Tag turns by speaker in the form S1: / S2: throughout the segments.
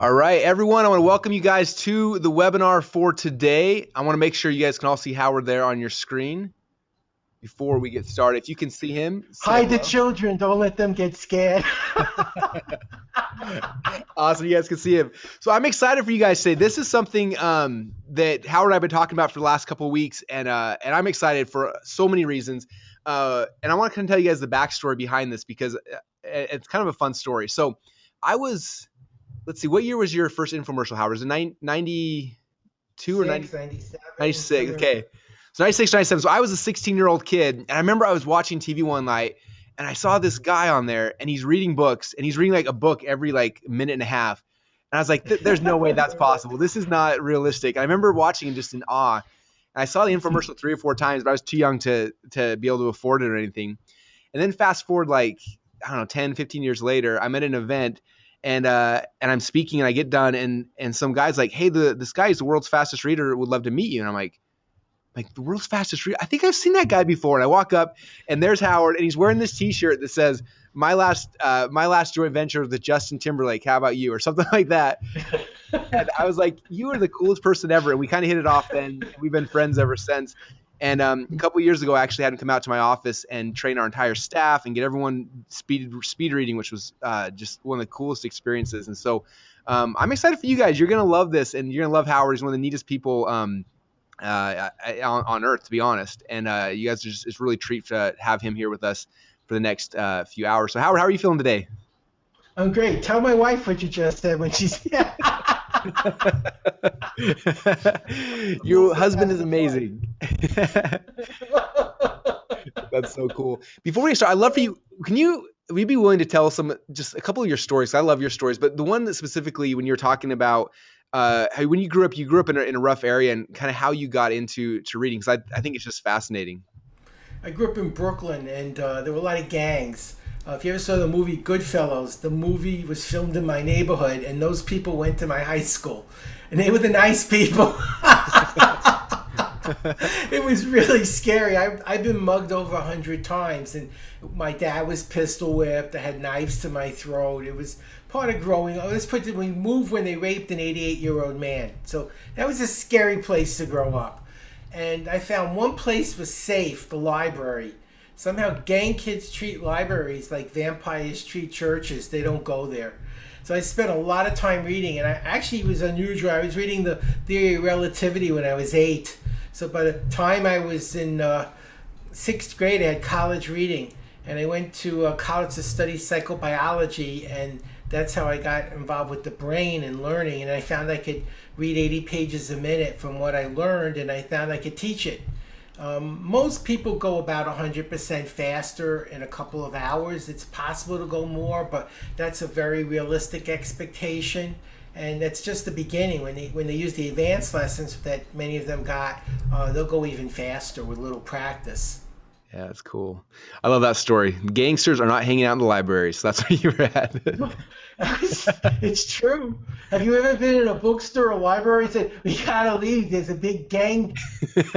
S1: All right, everyone, I want to welcome you guys to the webinar for today. I want to make sure you guys can all see Howard there on your screen before we get started. If you can see him, say
S2: Hide the
S1: hello.
S2: children. Don't let them get scared.
S1: Awesome, you guys can see him. So I'm excited for you guys today. This is something that Howard and I have been talking about for the last couple of weeks, and I'm excited for so many reasons. And I want to kind of tell you guys the backstory behind this because it's kind of a fun story. So I was, let's see, what year was your first infomercial, Howard? Was it 92 or
S2: 97.
S1: 96? Okay. So 96, 97. So I was a 16-year-old kid, and I remember I was watching TV one night, and I saw this guy on there, and he's reading books, and he's reading like a book every like minute and a half. And I was like, there's no way that's possible. This is not realistic. I remember watching him just in awe. And I saw the infomercial 3 or 4 times, but I was too young to be able to afford it or anything. And then fast forward like, I don't know, 10, 15 years later, I'm at an event, and I'm speaking, and I get done, and some guy's like, hey, this guy is the world's fastest reader, would love to meet you. And I'm like the world's fastest reader? I think I've seen that guy before. And I walk up, and there's Howard, and he's wearing this T-shirt that says, my last joint venture with Justin Timberlake, how about you? Or something like that. And I was like, you are the coolest person ever. And we kind of hit it off then. We've been friends ever since. And a couple of years ago, I actually had him come out to my office and train our entire staff and get everyone speed reading, which was just one of the coolest experiences. And so I'm excited for you guys. You're going to love this, and you're going to love Howard. He's one of the neatest people on earth, to be honest. And you guys are it's really a treat to have him here with us for the next few hours. So Howard, how are you feeling today?
S2: I'm great. Tell my wife what you just said when she's here.
S1: Your husband is amazing. That's so cool. Before we start, I'd love for you, would you be willing to tell just a couple of your stories? I love your stories, but the one that specifically when you were talking about how when you grew up in a rough area, and kind of how you got into reading, because I think it's just fascinating.
S2: I grew up in Brooklyn, and there were a lot of gangs. If you ever saw the movie Goodfellas, the movie was filmed in my neighborhood, and those people went to my high school, and they were the nice people. It was really scary. I've been mugged over 100 times, and my dad was pistol whipped. I had knives to my throat. It was part of growing up. We moved when they raped an 88-year-old man. So that was a scary place to grow up. And I found one place was safe, the library. Somehow gang kids treat libraries like vampires treat churches. They don't go there. So I spent a lot of time reading, and it was unusual. I was reading the Theory of Relativity when I was 8. So by the time I was in 6th grade, I had college reading, and I went to college to study psychobiology, and that's how I got involved with the brain and learning. And I found I could read 80 pages a minute from what I learned, and I found I could teach it. Most people go about 100% faster in a couple of hours. It's possible to go more, but that's a very realistic expectation. And that's just the beginning. When they use the advanced lessons that many of them got, they'll go even faster with a little practice.
S1: Yeah, that's cool. I love that story. Gangsters are not hanging out in the library, so that's where you were at.
S2: It's true. Have you ever been in a bookstore or library and said, we gotta leave, there's a big gang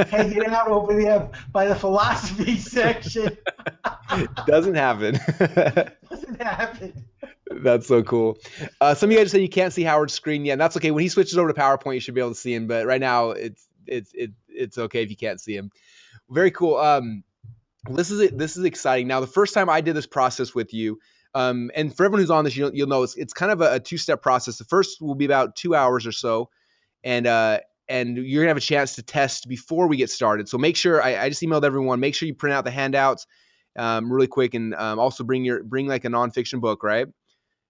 S2: hanging out over there by the philosophy section?
S1: Doesn't happen.
S2: Doesn't happen.
S1: That's so cool. Some of you guys said you can't see Howard's screen yet, and that's okay. When he switches over to PowerPoint, you should be able to see him, but right now it's okay if you can't see him. Very cool. This is exciting. Now, the first time I did this process with you, and for everyone who's on this, you'll know it's kind of a 2-step process. The first will be about 2 hours or so, and you're gonna have a chance to test before we get started. So make sure I just emailed everyone. Make sure you print out the handouts really quick, and also bring like a nonfiction book, right,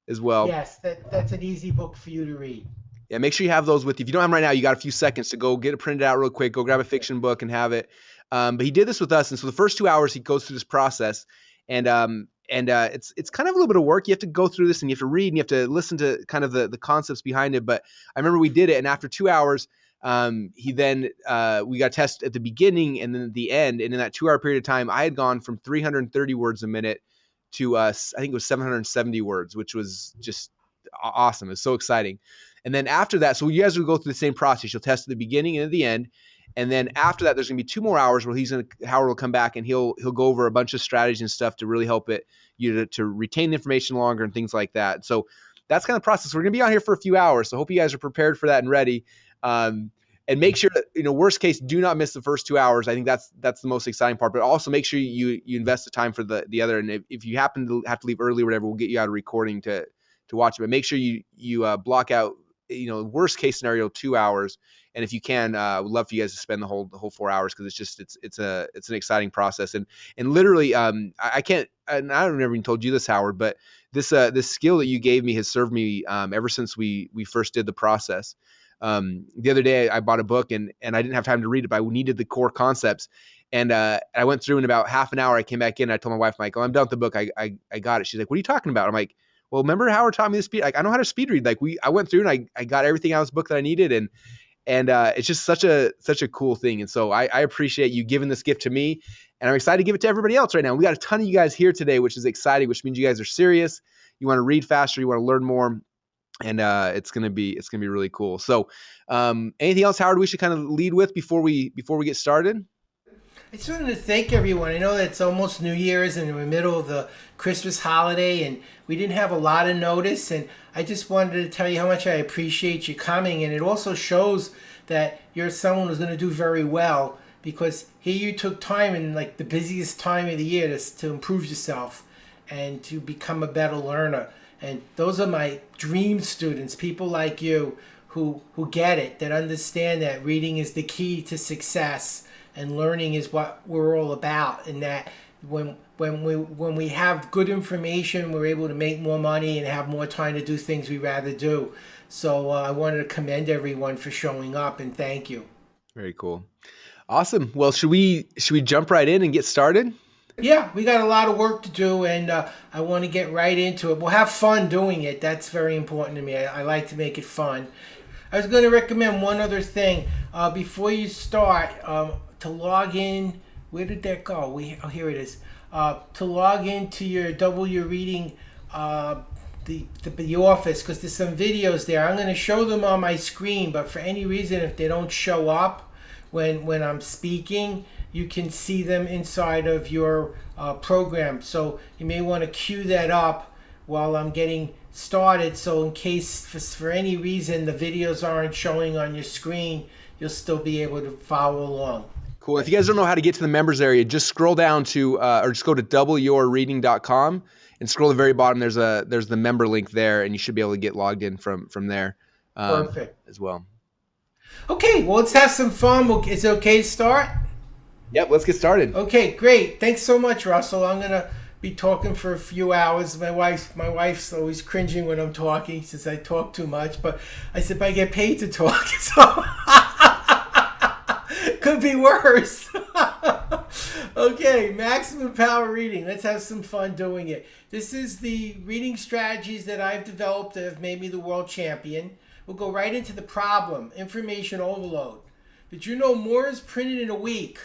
S1: as well.
S2: Yes, that's an easy book for you to read.
S1: Yeah, make sure you have those with you. If you don't have them right now, you got a few seconds to go get it printed out real quick. Go grab a fiction book and have it. But he did this with us, and so the first 2 hours he goes through this process, and it's kind of a little bit of work. You have to go through this, and you have to read, and you have to listen to kind of the concepts behind it. But I remember we did it, and after 2 hours, we got a test at the beginning and then at the end, and in that 2 hour period of time, I had gone from 330 words a minute to I think it was 770 words, which was just awesome. It's so exciting. And then after that, so you guys will go through the same process. You'll test at the beginning and at the end. And then after that, there's going to be 2 more hours where Howard will come back and he'll go over a bunch of strategies and stuff to really help you to retain the information longer and things like that. So that's kind of the process. We're going to be on here for a few hours, so hope you guys are prepared for that and ready. And make sure that, worst case, do not miss the first 2 hours. I think that's the most exciting part. But also make sure you invest the time for the other. And if you happen to have to leave early or whatever, we'll get you out a recording to watch it. But make sure you block out, worst case scenario, 2 hours. And if you can, I would love for you guys to spend the whole 4 hours, because it's an exciting process. And literally, I can't, and I don't never even told you this, Howard, but this skill that you gave me has served me ever since we first did the process. The other day I bought a book and I didn't have time to read it, but I needed the core concepts. And I went through in about half an hour. I came back in and I told my wife, Mike, I'm done with the book. I got it. She's like, what are you talking about? I'm like, well, remember Howard taught me to speed? Like, I know how to speed read. Like I went through and I got everything out of this book that I needed. And it's just such a cool thing. And so I appreciate you giving this gift to me, and I'm excited to give it to everybody else right now. We got a ton of you guys here today, which is exciting, which means you guys are serious. You want to read faster. You want to learn more. And it's gonna be really cool. So, anything else, Howard, we should kind of lead with before we get started?
S2: I just wanted to thank everyone. I know that it's almost New Year's and we're in the middle of the Christmas holiday, and we didn't have a lot of notice. And I just wanted to tell you how much I appreciate you coming. And it also shows that you're someone who's going to do very well, because here you took time in like the busiest time of the year to improve yourself and to become a better learner. And those are my dream students, people like you who get it, that understand that reading is the key to success and learning is what we're all about. And that when we have good information, we're able to make more money and have more time to do things we rather do. So I wanted to commend everyone for showing up, and thank you.
S1: Very cool. Awesome. Well, should we jump right in and get started?
S2: Yeah, we got a lot of work to do, and I want to get right into it. We'll have fun doing it. That's very important to me. I like to make it fun. I was going to recommend one other thing. Before you start, to log in. Where did that go? Here it is. To log into your Double Your Reading, the office, because there's some videos there. I'm going to show them on my screen, but for any reason, if they don't show up when I'm speaking, you can see them inside of your program. So you may want to queue that up while I'm getting started. So in case for any reason the videos aren't showing on your screen, you'll still be able to follow along.
S1: Cool. If you guys don't know how to get to the members area, just scroll down to, or just go to doubleyourreading.com and scroll to the very bottom. There's the member link there, and you should be able to get logged in from there.
S2: Perfect.
S1: As well.
S2: Okay, well, let's have some fun. Is it okay to start?
S1: Yep, let's get started.
S2: Okay, great. Thanks so much, Russell. I'm gonna be talking for a few hours. My wife's always cringing when I'm talking. She says I talk too much, but I said, but I get paid to talk, so could be worse. Okay, maximum power reading. Let's have some fun doing it. This is the reading strategies that I've developed that have made me the world champion. We'll go right into the problem, information overload. Did you know more is printed in a week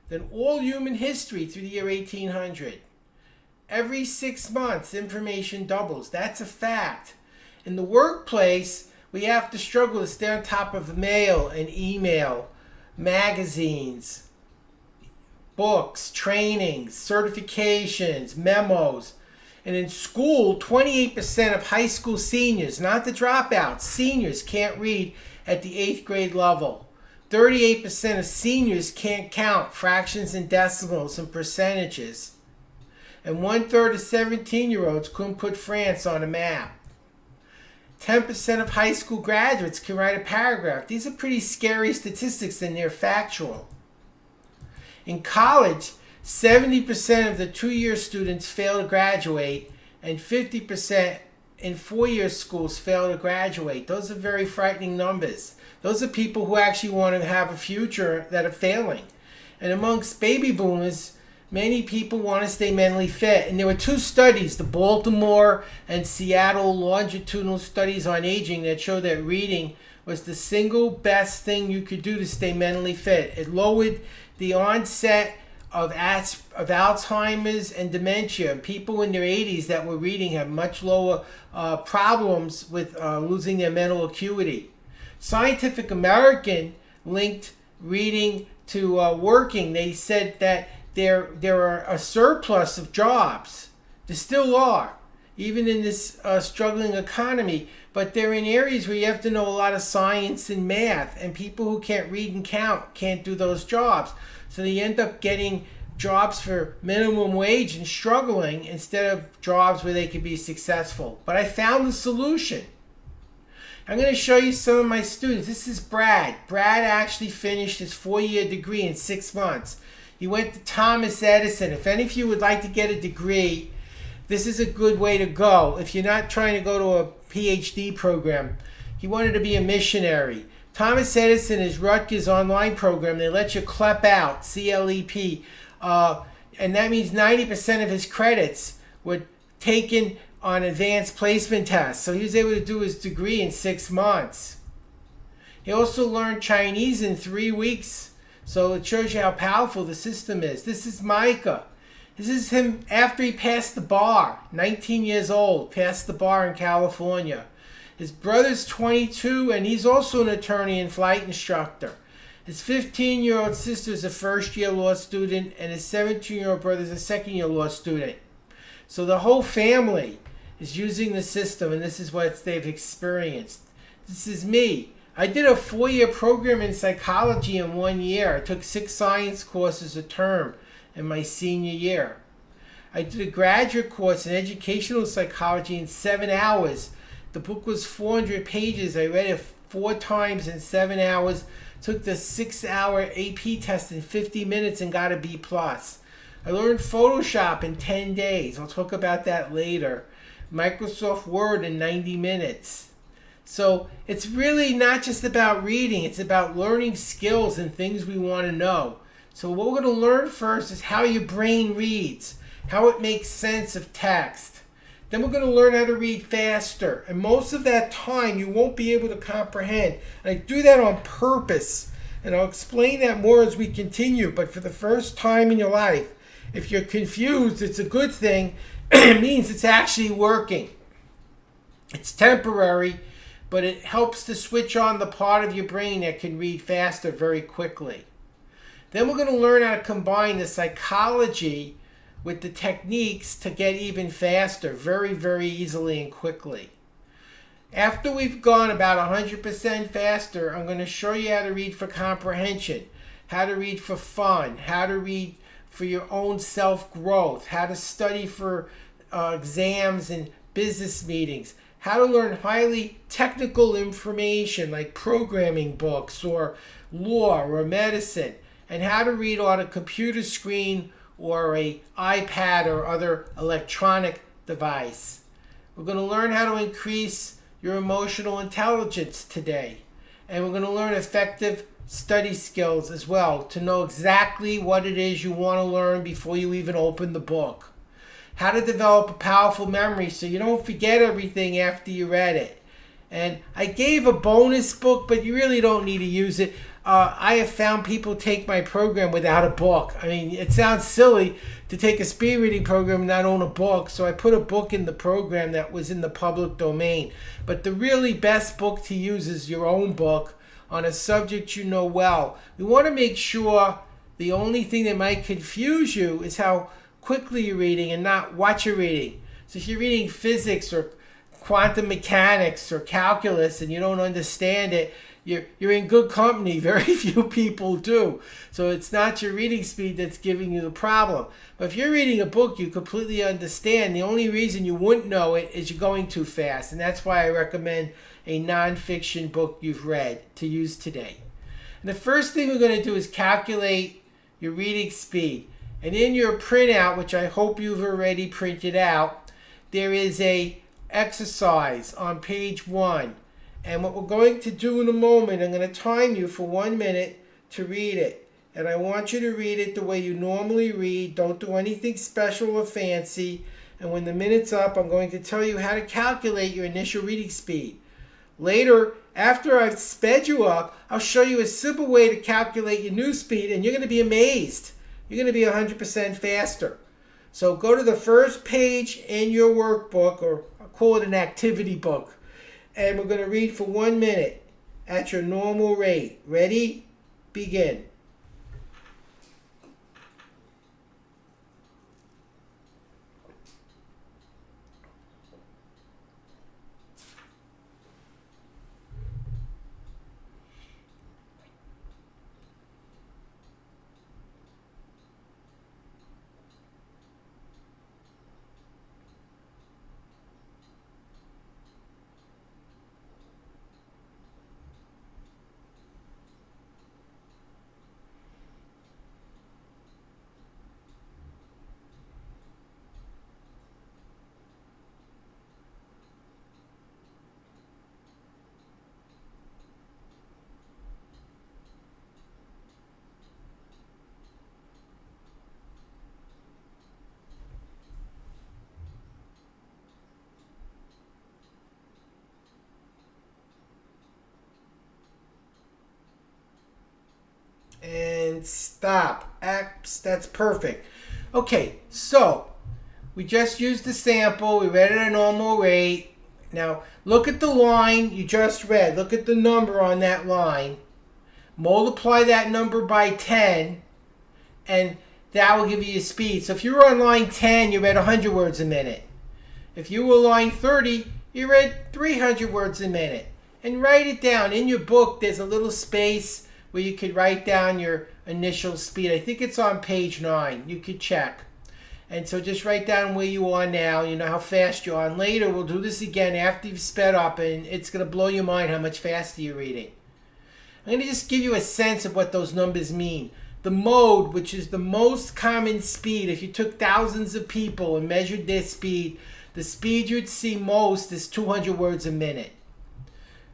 S2: than all human history through the year 1800? Every 6 months, information doubles. That's a fact. In the workplace, we have to struggle to stay on top of mail and email, magazines, books, trainings, certifications, memos. And in school, 28% of high school seniors, not the dropouts, seniors can't read at the 8th grade level. 38% of seniors can't count fractions and decimals and percentages. And 1/3 of 17-year-olds couldn't put France on a map. 10% of high school graduates can write a paragraph. These are pretty scary statistics, and they're factual. In college, 70% of the 2-year students fail to graduate, and 50% in 4-year schools fail to graduate. Those are very frightening numbers. Those are people who actually want to have a future that are failing. And amongst baby boomers, many people want to stay mentally fit. And there were 2 studies, the Baltimore and Seattle longitudinal studies on aging, that show that reading was the single best thing you could do to stay mentally fit. It lowered the onset of Alzheimer's and dementia. People in their 80s that were reading had much lower problems with losing their mental acuity. Scientific American linked reading to working. They said that there are a surplus of jobs. There still are. even in this struggling economy. But they're in areas where you have to know a lot of science and math, and people who can't read and count can't do those jobs. So they end up getting jobs for minimum wage and struggling instead of jobs where they could be successful. But I found the solution. I'm going to show you some of my students. This is Brad. Brad actually finished his 4-year degree in 6 months. He went to Thomas Edison. If any of you would like to get a degree, this is a good way to go. If you're not trying to go to a PhD program, he wanted to be a missionary. Thomas Edison is Rutgers online program. They let you CLEP out, C-L-E-P. And that means 90% of his credits were taken on advanced placement tests. So he was able to do his degree in 6 months. He also learned Chinese in 3 weeks. So it shows you how powerful the system is. This is Micah. This is him after he passed the bar. 19 years old, passed the bar in California. His brother's 22, and he's also an attorney and flight instructor. His 15-year-old sister is a first-year law student, and his 17-year-old brother is a second-year law student. So the whole family is using the system, and this is what they've experienced. This is me. I did a 4-year program in psychology in 1 year. I took 6 science courses a term in my senior year. I did a graduate course in educational psychology in 7 hours. The book was 400 pages. I read it 4 times in 7 hours. Took the 6-hour AP test in 50 minutes and got a B+. I learned Photoshop in 10 days. I'll talk about that later. Microsoft Word in 90 minutes. So it's really not just about reading. It's about learning skills and things we want to know. So what we're going to learn first is how your brain reads, how it makes sense of text. Then we're going to learn how to read faster. And most of that time you won't be able to comprehend. And I do that on purpose. And I'll explain that more as we continue. But for the first time in your life, if you're confused, it's a good thing. It means it's actually working. It's temporary, but it helps to switch on the part of your brain that can read faster very quickly. Then we're going to learn how to combine the psychology with the techniques to get even faster, very, very easily and quickly. After we've gone about 100% faster, I'm going to show you how to read for comprehension, how to read for fun, how to read for your own self-growth, how to study for exams and business meetings, how to learn highly technical information like programming books or law or medicine, and how to read on a computer screen or an iPad or other electronic device. We're going to learn how to increase your emotional intelligence today. And we're going to learn effective study skills as well to know exactly what it is you want to learn before you even open the book. How to develop a powerful memory so you don't forget everything after you read it. And I gave a bonus book, but you really don't need to use it. I have found people take my program without a book. I mean, it sounds silly to take a speed reading program and not own a book, so I put a book in the program that was in the public domain. But the really best book to use is your own book on a subject you know well. We want to make sure the only thing that might confuse you is how quickly you're reading and not what you're reading. So if you're reading physics or quantum mechanics or calculus and you don't understand it, you're in good company. Very few people do. So it's not your reading speed that's giving you the problem. But if you're reading a book you completely understand, the only reason you wouldn't know it is you're going too fast. And that's why I recommend a nonfiction book you've read to use today. And the first thing we're going to do is calculate your reading speed. And in your printout, which I hope you've already printed out, there is a exercise on page 1. And what we're going to do in a moment, I'm going to time you for 1 minute to read it. And I want you to read it the way you normally read. Don't do anything special or fancy. And when the minute's up, I'm going to tell you how to calculate your initial reading speed. Later, after I've sped you up, I'll show you a simple way to calculate your new speed, and you're going to be amazed. You're going to be 100% faster. So go to the first page in your workbook, or I'll call it an activity book. And we're going to read for 1 minute at your normal rate. Ready? Begin. and stop. That's perfect. Okay, so we just used the sample. We read it at a normal rate. Now, look at the line you just read. Look at the number on that line. Multiply that number by 10, and that will give you your speed. So if you were on line 10, you read 100 words a minute. If you were line 30, you read 300 words a minute. And write it down. In your book, there's a little space where you could write down your initial speed. I think it's on page 9. You could check. And so just write down where you are now. You know how fast you are. And later, we'll do this again after you've sped up, and it's going to blow your mind how much faster you're reading. I'm going to just give you a sense of what those numbers mean. The mode, which is the most common speed, if you took thousands of people and measured their speed, the speed you'd see most is 200 words a minute.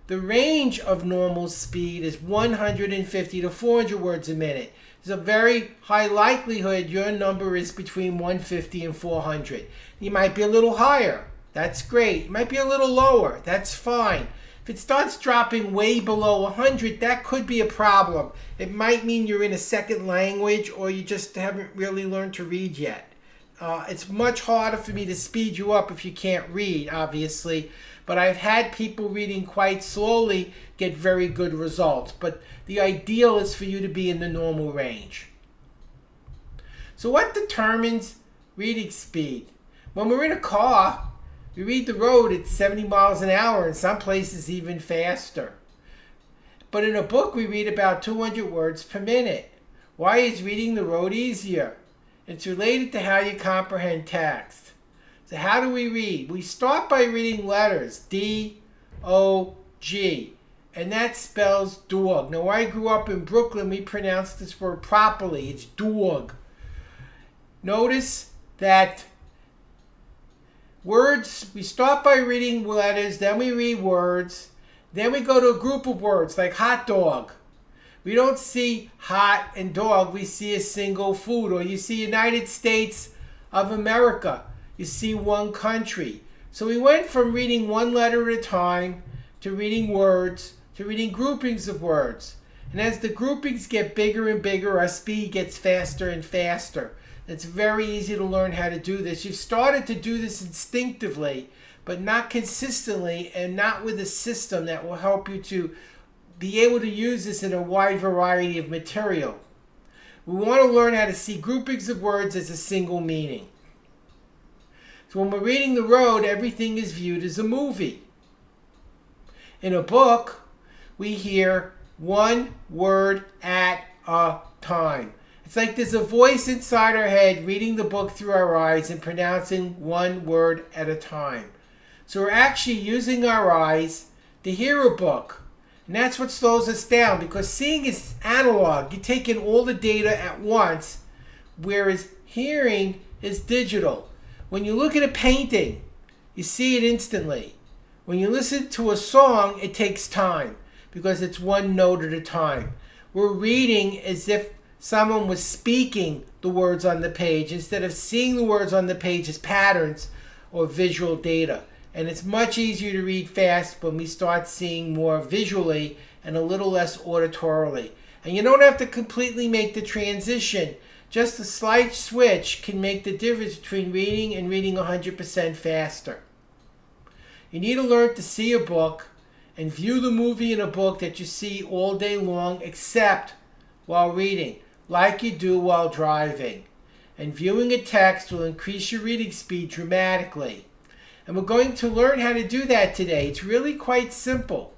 S2: The range of normal speed is 150 to 400 words a minute. There's a very high likelihood your number is between 150 and 400. You might be a little higher. That's great. You might be a little lower. That's fine. If it starts dropping way below 100, that could be a problem. It might mean you're in a second language or you just haven't really learned to read yet. It's much harder for me to speed you up if you can't read, obviously. But I've had people reading quite slowly get very good results. But the ideal is for you to be in the normal range. So what determines reading speed? When we're in a car, we read the road at 70 miles an hour, in some places even faster. But in a book, we read about 200 words per minute. Why is reading the road easier? It's related to how you comprehend text. So how do we read? We start by reading letters, D-O-G, and that spells dog. Now, where I grew up in Brooklyn, we pronounce this word properly. It's dog. Notice that words, we start by reading letters, then we read words, then we go to a group of words like hot dog. We don't see hot and dog, we see a single food. Or you see United States of America, you see one country. So we went from reading one letter at a time to reading words to reading groupings of words. And as the groupings get bigger and bigger, our speed gets faster and faster. It's very easy to learn how to do this. You've started to do this instinctively, but not consistently and not with a system that will help you to be able to use this in a wide variety of material. We want to learn how to see groupings of words as a single meaning. So when we're reading the road, everything is viewed as a movie. In a book, we hear one word at a time. It's like there's a voice inside our head reading the book through our eyes and pronouncing one word at a time. So we're actually using our eyes to hear a book. And that's what slows us down, because seeing is analog. You take in all the data at once, whereas hearing is digital. When you look at a painting, you see it instantly. When you listen to a song, it takes time because it's one note at a time. We're reading as if someone was speaking the words on the page instead of seeing the words on the page as patterns or visual data. And it's much easier to read fast when we start seeing more visually and a little less auditorily. And you don't have to completely make the transition. Just a slight switch can make the difference between reading and reading 100% faster. You need to learn to see a book and view the movie in a book that you see all day long except while reading, like you do while driving. And viewing a text will increase your reading speed dramatically. And we're going to learn how to do that today. It's really quite simple.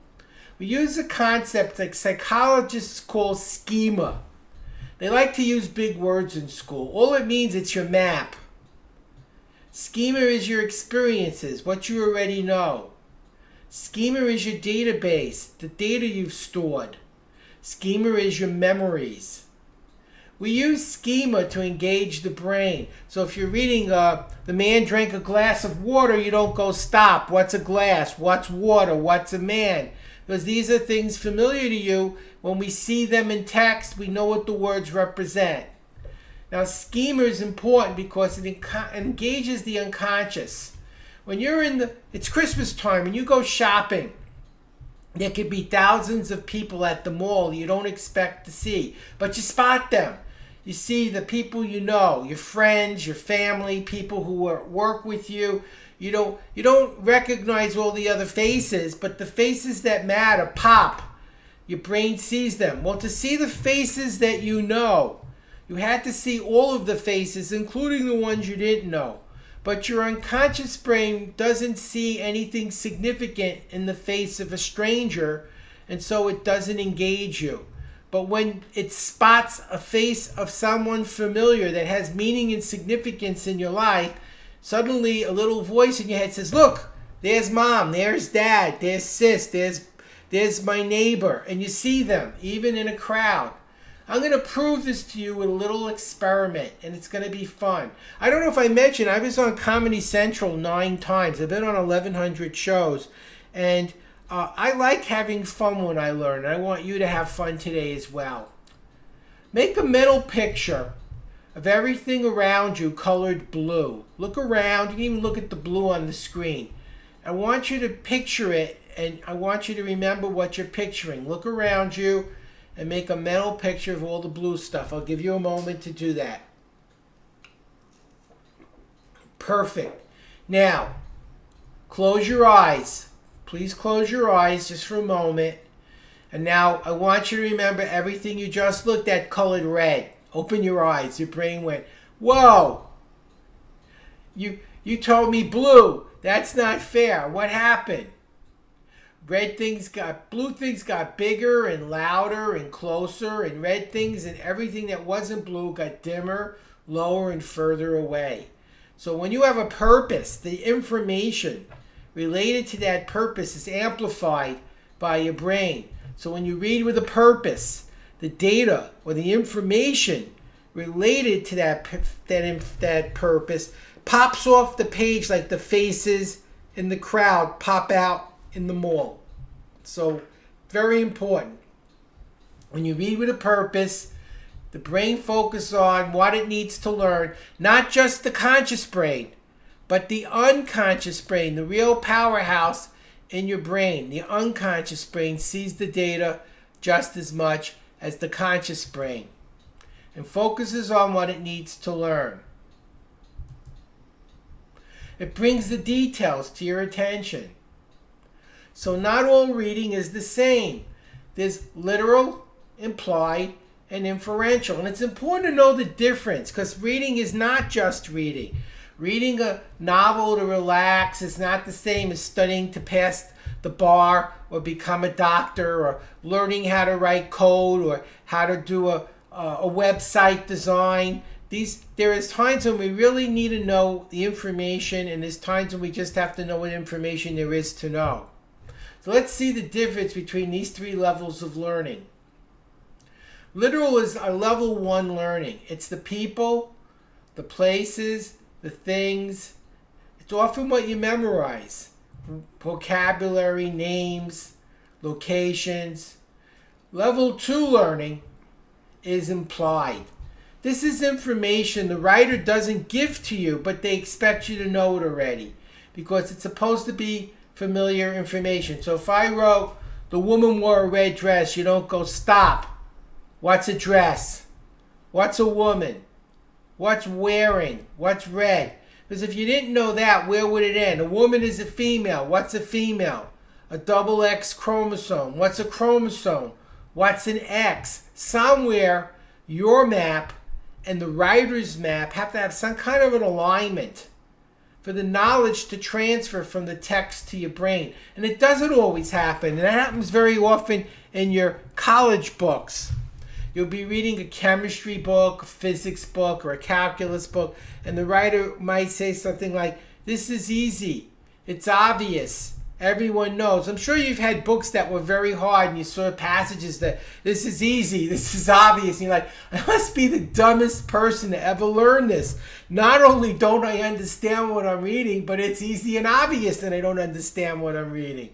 S2: We use a concept like psychologists call schema. They like to use big words in school. All it means it's your map. Schema is your experiences, what you already know. Schema is your database, the data you've stored. Schema is your memories. We use schema to engage the brain. So if you're reading The Man Drank a Glass of Water, you don't go, stop, what's a glass, what's water, what's a man? Because these are things familiar to you. When we see them in text, we know what the words represent. Now, schema is important because it engages the unconscious. When you're it's Christmas time and you go shopping, There could be thousands of people at the mall you don't expect to see, but you spot them. You see the people you know, your friends, your family, people who work with you. You don't recognize all the other faces, but the faces that matter pop. Your brain sees them. Well, to see the faces that you know, you had to see all of the faces, including the ones you didn't know. But your unconscious brain doesn't see anything significant in the face of a stranger, and so it doesn't engage you. But when it spots a face of someone familiar that has meaning and significance in your life, suddenly a little voice in your head says, look, there's mom, there's dad, there's sis, there's my neighbor. And you see them, even in a crowd. I'm going to prove this to you with a little experiment, and it's going to be fun. I don't know if I mentioned, I was on Comedy Central 9 times. I've been on 1,100 shows, and I like having fun when I learn. I want you to have fun today as well. Make a mental picture of everything around you colored blue. Look around. You can even look at the blue on the screen. I want you to picture it, and I want you to remember what you're picturing. Look around you and make a mental picture of all the blue stuff. I'll give you a moment to do that. Perfect. Now, close your eyes. Please close your eyes just for a moment. And now I want you to remember everything you just looked at colored red. Open your eyes. Your brain went, whoa. You told me blue. That's not fair. What happened? Blue things got bigger and louder and closer, and red things and everything that wasn't blue got dimmer, lower, and further away. So when you have a purpose, the information related to that purpose is amplified by your brain. So when you read with a purpose, the data or the information related to that purpose pops off the page like the faces in the crowd pop out in the mall. So very important. When you read with a purpose, the brain focuses on what it needs to learn, not just the conscious brain, but the unconscious brain, the real powerhouse in your brain. The unconscious brain sees the data just as much as the conscious brain and focuses on what it needs to learn. It brings the details to your attention. So not all reading is the same. There's literal, implied, and inferential. And it's important to know the difference, because reading is not just reading. Reading a novel to relax is not the same as studying to pass the bar or become a doctor, or learning how to write code or how to do a website design. There is times when we really need to know the information, and there's times when we just have to know what information there is to know. So let's see the difference between these 3 levels of learning. Literal is a level 1 learning. It's the people, the places, the things. It's often what you memorize. Vocabulary, names, locations. Level 2 learning is implied. This is information the writer doesn't give to you, but they expect you to know it already, because it's supposed to be familiar information. So if I wrote, the woman wore a red dress, you don't go, stop. What's a dress? What's a woman? What's wearing? What's red? Because if you didn't know that, where would it end? A woman is a female. What's a female? A double X chromosome. What's a chromosome? What's an X? Somewhere, your map and the writer's map have to have some kind of an alignment for the knowledge to transfer from the text to your brain. And it doesn't always happen. And that happens very often in your college books. You'll be reading a chemistry book, a physics book, or a calculus book, and the writer might say something like, this is easy. It's obvious. Everyone knows. I'm sure you've had books that were very hard and you saw passages that, this is easy, this is obvious. And you're like, I must be the dumbest person to ever learn this. Not only don't I understand what I'm reading, but it's easy and obvious that I don't understand what I'm reading.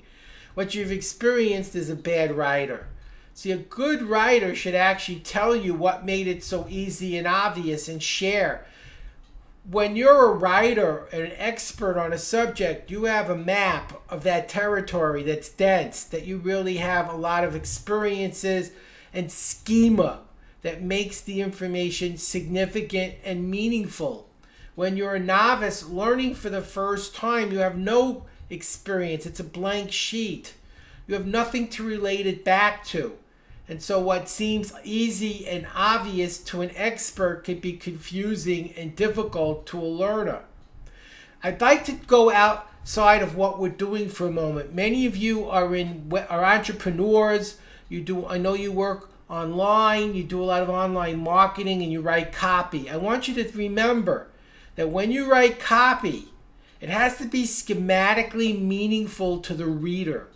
S2: What you've experienced is a bad writer. See, a good writer should actually tell you what made it so easy and obvious and share when you're a writer and an expert on a subject, you have a map of that territory that's dense, that you really have a lot of experiences and schema that makes the information significant and meaningful. When you're a novice learning for the first time, you have no experience. It's a blank sheet. You have nothing to relate it back to. And so what seems easy and obvious to an expert can be confusing and difficult to a learner. I'd like to go outside of what we're doing for a moment. Many of you are entrepreneurs. I know you work online, you do a lot of online marketing, and you write copy. I want you to remember that when you write copy, it has to be schematically meaningful to the reader.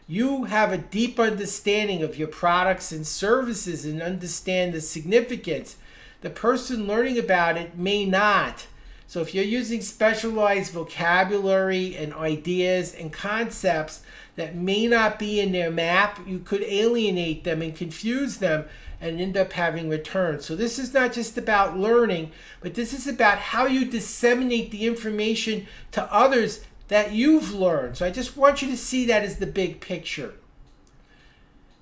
S2: You have a deep understanding of your products and services and understand the significance. The person learning about it may not. So if you're using specialized vocabulary and ideas and concepts that may not be in their map, you could alienate them and confuse them and end up having returns. So this is not just about learning, but this is about how you disseminate the information to others that you've learned. So I just want you to see that as the big picture.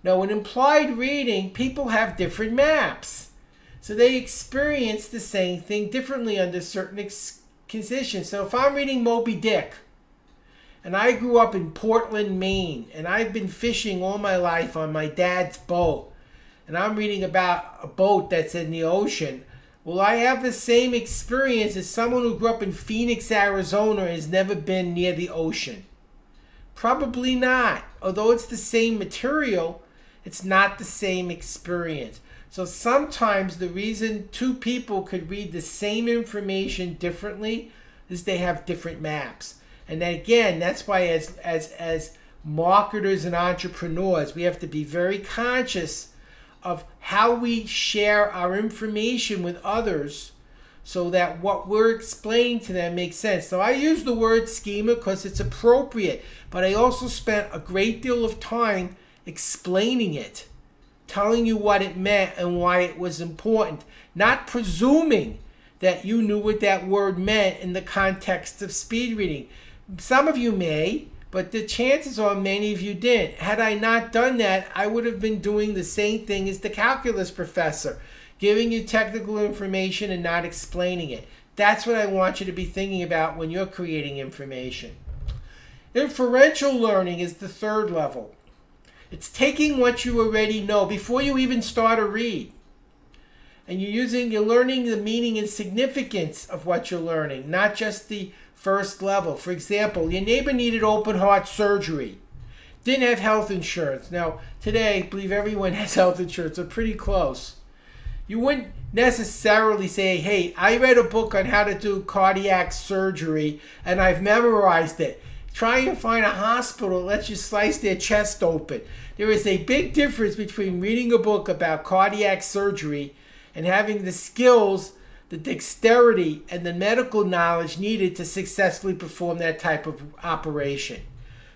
S2: Now, in implied reading, people have different maps. So they experience the same thing differently under certain conditions. So if I'm reading Moby Dick, and I grew up in Portland, Maine, and I've been fishing all my life on my dad's boat, and I'm reading about a boat that's in the ocean, will I have the same experience as someone who grew up in Phoenix, Arizona, and has never been near the ocean? Probably not. Although it's the same material, it's not the same experience. So sometimes the reason two people could read the same information differently is they have different maps. And then again, that's why as marketers and entrepreneurs, we have to be very conscious of how we share our information with others so that what we're explaining to them makes sense. So I use the word schema because it's appropriate, but I also spent a great deal of time explaining it, telling you what it meant and why it was important, not presuming that you knew what that word meant in the context of speed reading. Some of you may, but the chances are many of you didn't. Had I not done that, I would have been doing the same thing as the calculus professor, giving you technical information and not explaining it. That's what I want you to be thinking about when you're creating information. Inferential learning is the third level. It's taking what you already know before you even start a read. And you're learning the meaning and significance of what you're learning, not just the first level. For example, your neighbor needed open heart surgery, didn't have health insurance. Now, today, I believe everyone has health insurance, so pretty close. You wouldn't necessarily say, hey, I read a book on how to do cardiac surgery and I've memorized it. Try and find a hospital that lets you slice their chest open. There is a big difference between reading a book about cardiac surgery and having the skills, the dexterity, and the medical knowledge needed to successfully perform that type of operation.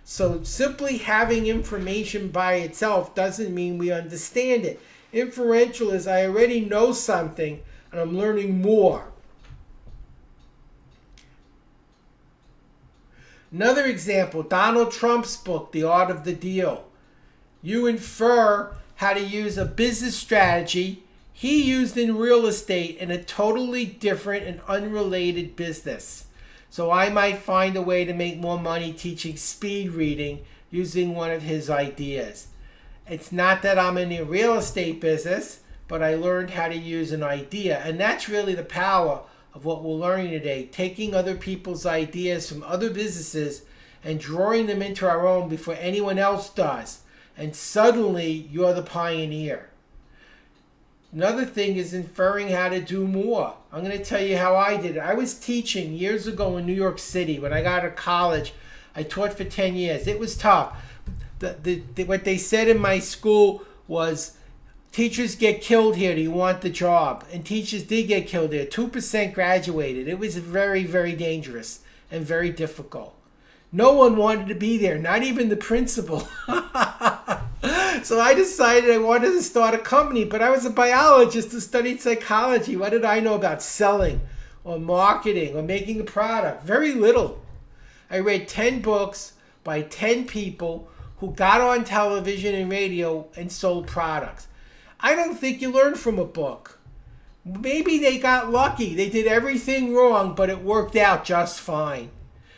S2: So simply having information by itself doesn't mean we understand it. Inferential is I already know something and I'm learning more. Another example, Donald Trump's book, The Art of the Deal. You infer how to use a business strategy he used in real estate in a totally different and unrelated business. So I might find a way to make more money teaching speed reading using one of his ideas. It's not that I'm in the real estate business, but I learned how to use an idea. And that's really the power of what we're learning today, taking other people's ideas from other businesses and drawing them into our own before anyone else does. And suddenly you're the pioneer. Another thing is inferring how to do more. I'm going to tell you how I did it. I was teaching years ago in New York City. When I got out of college, I taught for 10 years. It was tough. What they said in my school was, teachers get killed here. Do you want the job? And teachers did get killed here. 2% graduated. It was very, very dangerous and very difficult. No one wanted to be there, not even the principal. So I decided I wanted to start a company, but I was a biologist who studied psychology. What did I know about selling or marketing or making a product. Very little. I read 10 books by 10 people who got on television and radio and sold products. I don't think you learn from a book. Maybe they got lucky. They did everything wrong, but it worked out just fine.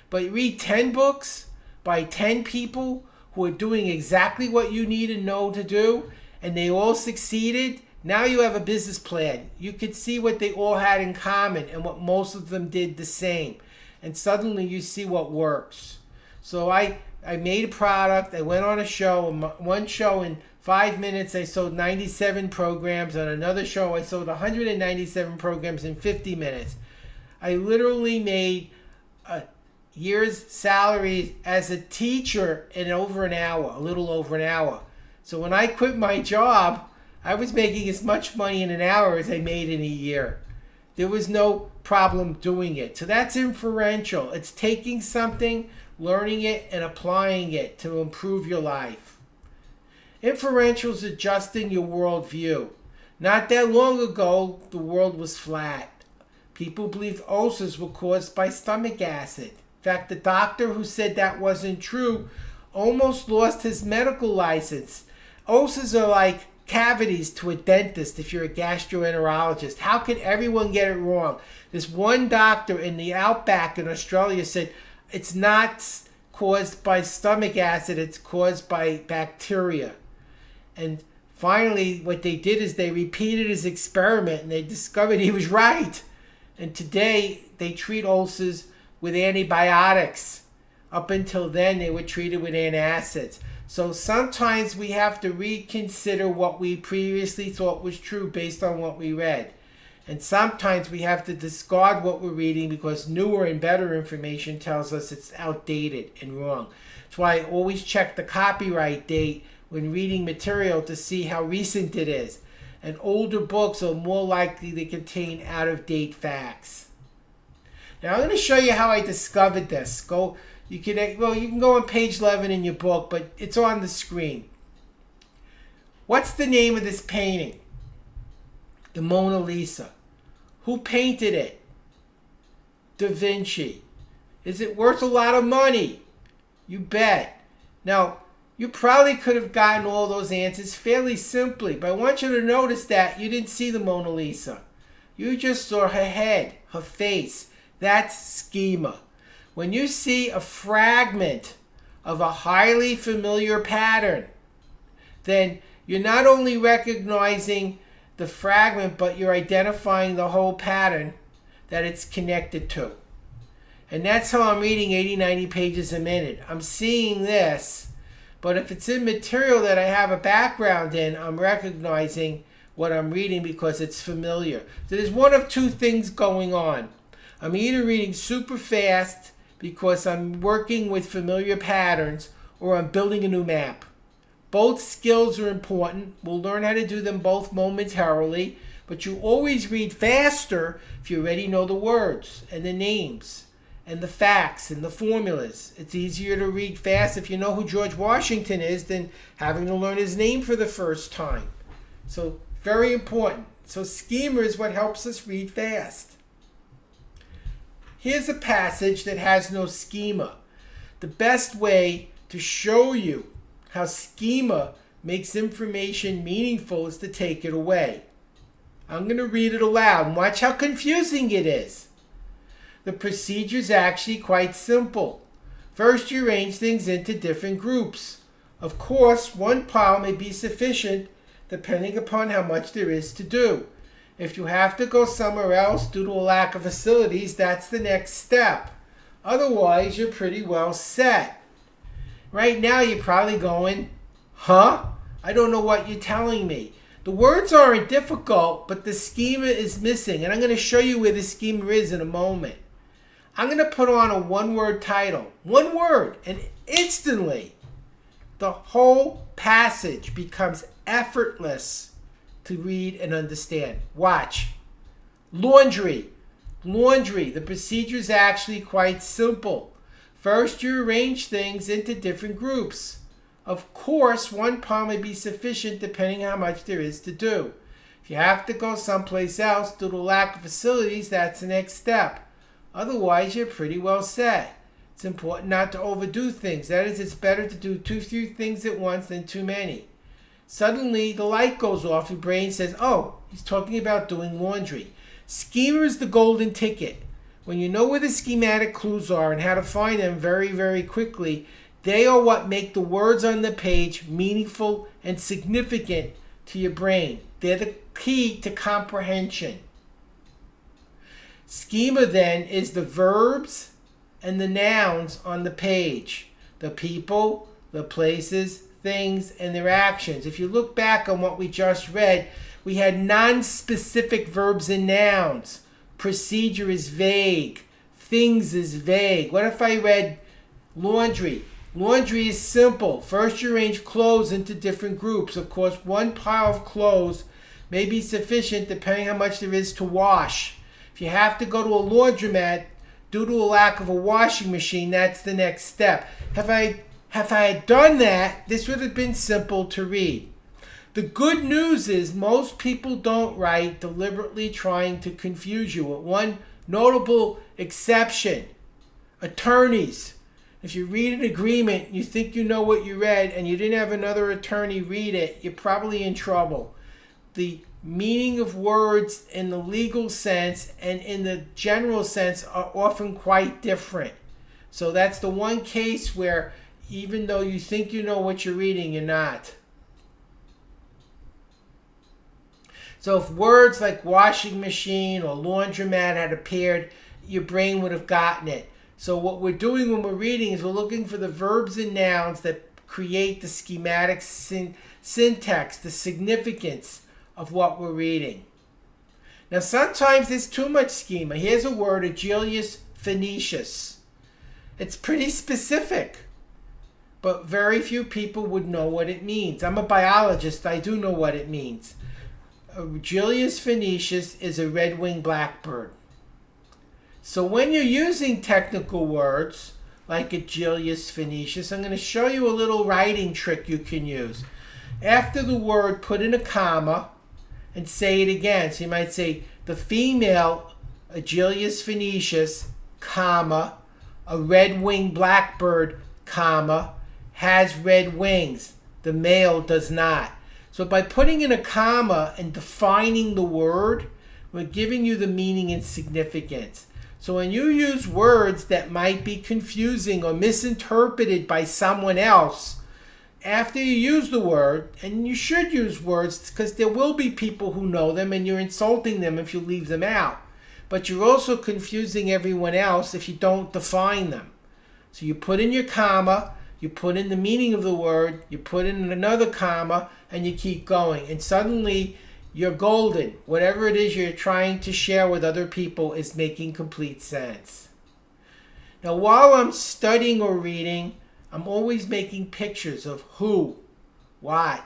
S2: But read 10 books by 10 people who are doing exactly what you need to know to do, and they all succeeded. Now you have a business plan. You could see what they all had in common and what most of them did the same. And suddenly you see what works. So I made a product. I went on a show. One show in 5 minutes, I sold 97 programs. On another show, I sold 197 programs in 50 minutes. I literally made a year's salary as a teacher in over an hour, a little over an hour. So when I quit my job, I was making as much money in an hour as I made in a year. There was no problem doing it. So that's inferential. It's taking something, learning it, and applying it to improve your life. Inferential is adjusting your worldview. Not that long ago, the world was flat. People believed ulcers were caused by stomach acid. In fact, the doctor who said that wasn't true almost lost his medical license. Ulcers are like cavities to a dentist if you're a gastroenterologist. How could everyone get it wrong? This one doctor in the outback in Australia said it's not caused by stomach acid, it's caused by bacteria. And finally, what they did is they repeated his experiment and they discovered he was right. And today, they treat ulcers with antibiotics. Up until then, they were treated with antacids. So sometimes we have to reconsider what we previously thought was true based on what we read. And sometimes we have to discard what we're reading because newer and better information tells us it's outdated and wrong. That's why I always check the copyright date when reading material to see how recent it is. And older books are more likely to contain out-of-date facts. Now I'm going to show you how I discovered this. You can go on page 11 in your book, but it's on the screen. What's the name of this painting? The Mona Lisa. Who painted it? Da Vinci. Is it worth a lot of money? You bet. Now, you probably could have gotten all those answers fairly simply, but I want you to notice that you didn't see the Mona Lisa. You just saw her head, her face. That's schema. When you see a fragment of a highly familiar pattern, then you're not only recognizing the fragment, but you're identifying the whole pattern that it's connected to. And that's how I'm reading 80, 90 pages a minute. I'm seeing this. But if it's in material that I have a background in, I'm recognizing what I'm reading because it's familiar. So there's one of two things going on. I'm either reading super fast because I'm working with familiar patterns, or I'm building a new map. Both skills are important. We'll learn how to do them both momentarily, but you always read faster if you already know the words and the names and the facts and the formulas. It's easier to read fast if you know who George Washington is than having to learn his name for the first time. So very important. So schema is what helps us read fast. Here's a passage that has no schema. The best way to show you how schema makes information meaningful is to take it away. I'm going to read it aloud and watch how confusing it is. The procedure is actually quite simple. First, you arrange things into different groups. Of course, one pile may be sufficient depending upon how much there is to do. If you have to go somewhere else due to a lack of facilities, that's the next step. Otherwise, you're pretty well set. Right now, you're probably going, huh? I don't know what you're telling me. The words aren't difficult, but the schema is missing. And I'm going to show you where the schema is in a moment. I'm going to put on a one-word title. One word. And instantly, the whole passage becomes effortless to read and understand. Watch. Laundry. Laundry. The procedure is actually quite simple. First, you arrange things into different groups. Of course, one pile may be sufficient depending on how much there is to do. If you have to go someplace else due to lack of facilities, that's the next step. Otherwise, you're pretty well set. It's important not to overdo things. That is, it's better to do too few things at once than too many. Suddenly, the light goes off. Your brain says, oh, he's talking about doing laundry. Schema is the golden ticket. When you know where the schematic clues are and how to find them very, very quickly, they are what make the words on the page meaningful and significant to your brain. They're the key to comprehension. Schema, then, is the verbs and the nouns on the page. The people, the places, things, and their actions. If you look back on what we just read, we had non-specific verbs and nouns. Procedure is vague. Things is vague. What if I read laundry? Laundry is simple. First, you arrange clothes into different groups. Of course, one pile of clothes may be sufficient depending how much there is to wash. If you have to go to a laundromat due to a lack of a washing machine, that's the next step. If I had done that, this would have been simple to read. The good news is most people don't write deliberately trying to confuse you, with one notable exception: attorneys. If you read an agreement, you think you know what you read, and you didn't have another attorney read it, you're probably in trouble. The meaning of words in the legal sense and in the general sense are often quite different. So that's the one case where even though you think you know what you're reading, you're not. So if words like washing machine or laundromat had appeared, your brain would have gotten it. So what we're doing when we're reading is we're looking for the verbs and nouns that create the schematic syntax, the significance of what we're reading. Now sometimes there's too much schema. Here's a word, Agilis Phoenicius. It's pretty specific, but very few people would know what it means. I'm a biologist, I do know what it means. Agilis Phoenicius is a red-winged blackbird. So when you're using technical words like Agilis Phoenicius, I'm going to show you a little writing trick you can use. After the word, put in a comma and say it again. So you might say, the female Agilis Phoenicius, comma, a red-winged blackbird, comma, has red wings. The male does not. So by putting in a comma and defining the word, we're giving you the meaning and significance. So when you use words that might be confusing or misinterpreted by someone else, after you use the word, and you should use words because there will be people who know them and you're insulting them if you leave them out. But you're also confusing everyone else if you don't define them. So you put in your comma, you put in the meaning of the word, you put in another comma, and you keep going. And suddenly you're golden. Whatever it is you're trying to share with other people is making complete sense. Now, while I'm studying or reading, I'm always making pictures of who, what,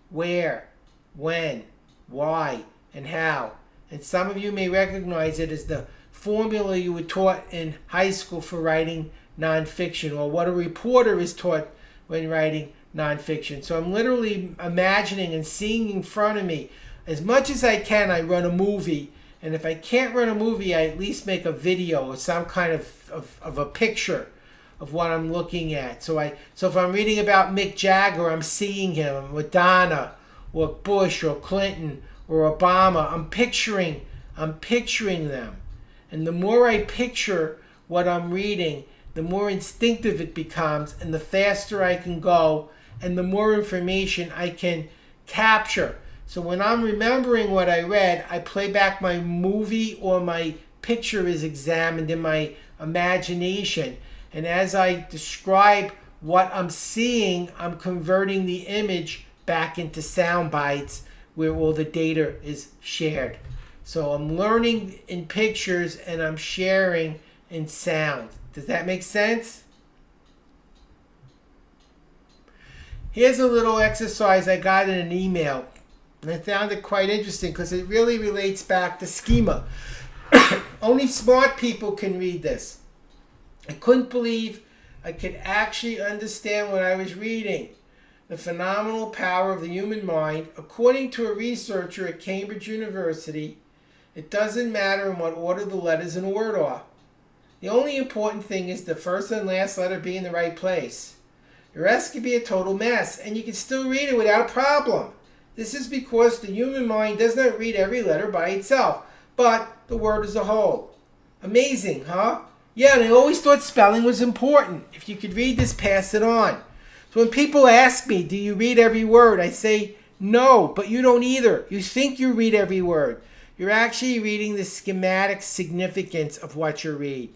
S2: where, when, why, and how. And some of you may recognize it as the formula you were taught in high school for writing nonfiction, or what a reporter is taught when writing nonfiction. So I'm literally imagining and seeing in front of me, as much as I can, I run a movie. And if I can't run a movie, I at least make a video or some kind of a picture of what I'm looking at. So if I'm reading about Mick Jagger, I'm seeing him, Madonna, or Bush, or Clinton, or Obama. I'm picturing them. And the more I picture what I'm reading, the more instinctive it becomes, and the faster I can go, and the more information I can capture. So when I'm remembering what I read, I play back my movie, or my picture is examined in my imagination. And as I describe what I'm seeing, I'm converting the image back into sound bites where all the data is shared. So I'm learning in pictures and I'm sharing in sound. Does that make sense? Here's a little exercise I got in an email. And I found it quite interesting because it really relates back to schema. Only smart people can read this. I couldn't believe I could actually understand what I was reading. The phenomenal power of the human mind. According to a researcher at Cambridge University, it doesn't matter in what order the letters in a word are. The only important thing is the first and last letter be in the right place. The rest could be a total mess, and you can still read it without a problem. This is because the human mind does not read every letter by itself, but the word as a whole. Amazing, huh? Yeah, and I always thought spelling was important. If you could read this, pass it on. So when people ask me, do you read every word? I say, no, but you don't either. You think you read every word. You're actually reading the schematic significance of what you read.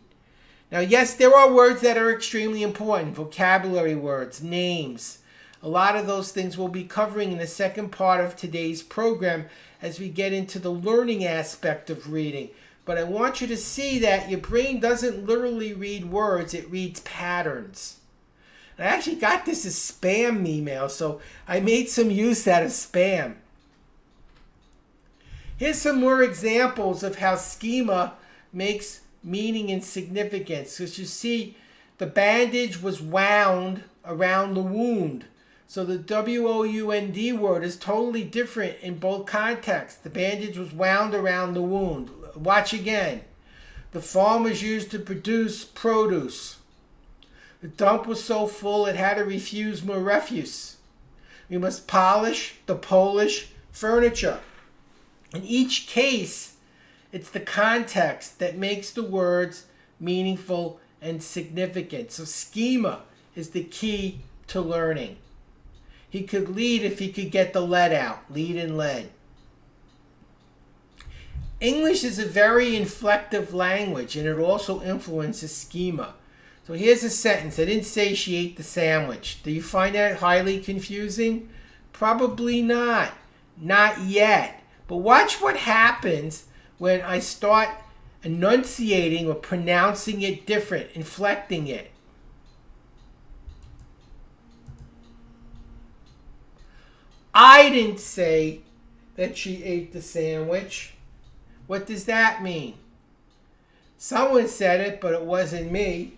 S2: Now, yes, there are words that are extremely important, vocabulary words, names. A lot of those things we'll be covering in the second part of today's program as we get into the learning aspect of reading. But I want you to see that your brain doesn't literally read words, it reads patterns. I actually got this as spam email, so I made some use out of spam. Here's some more examples of how schema makes meaning and significance. Because you see, the bandage was wound around the wound. So the W-O-U-N-D word is totally different in both contexts. The bandage was wound around the wound. Watch again. The farm was used to produce produce. The dump was so full it had to refuse more refuse. We must polish the Polish furniture. In each case, it's the context that makes the words meaningful and significant. So schema is the key to learning. He could lead if he could get the lead out. Lead and lead. English is a very inflective language, and it also influences schema. So here's a sentence. I didn't say she ate the sandwich. Do you find that highly confusing? Probably not. Not yet. But watch what happens when I start enunciating or pronouncing it different, inflecting it. I didn't say that she ate the sandwich. What does that mean? Someone said it, but it wasn't me.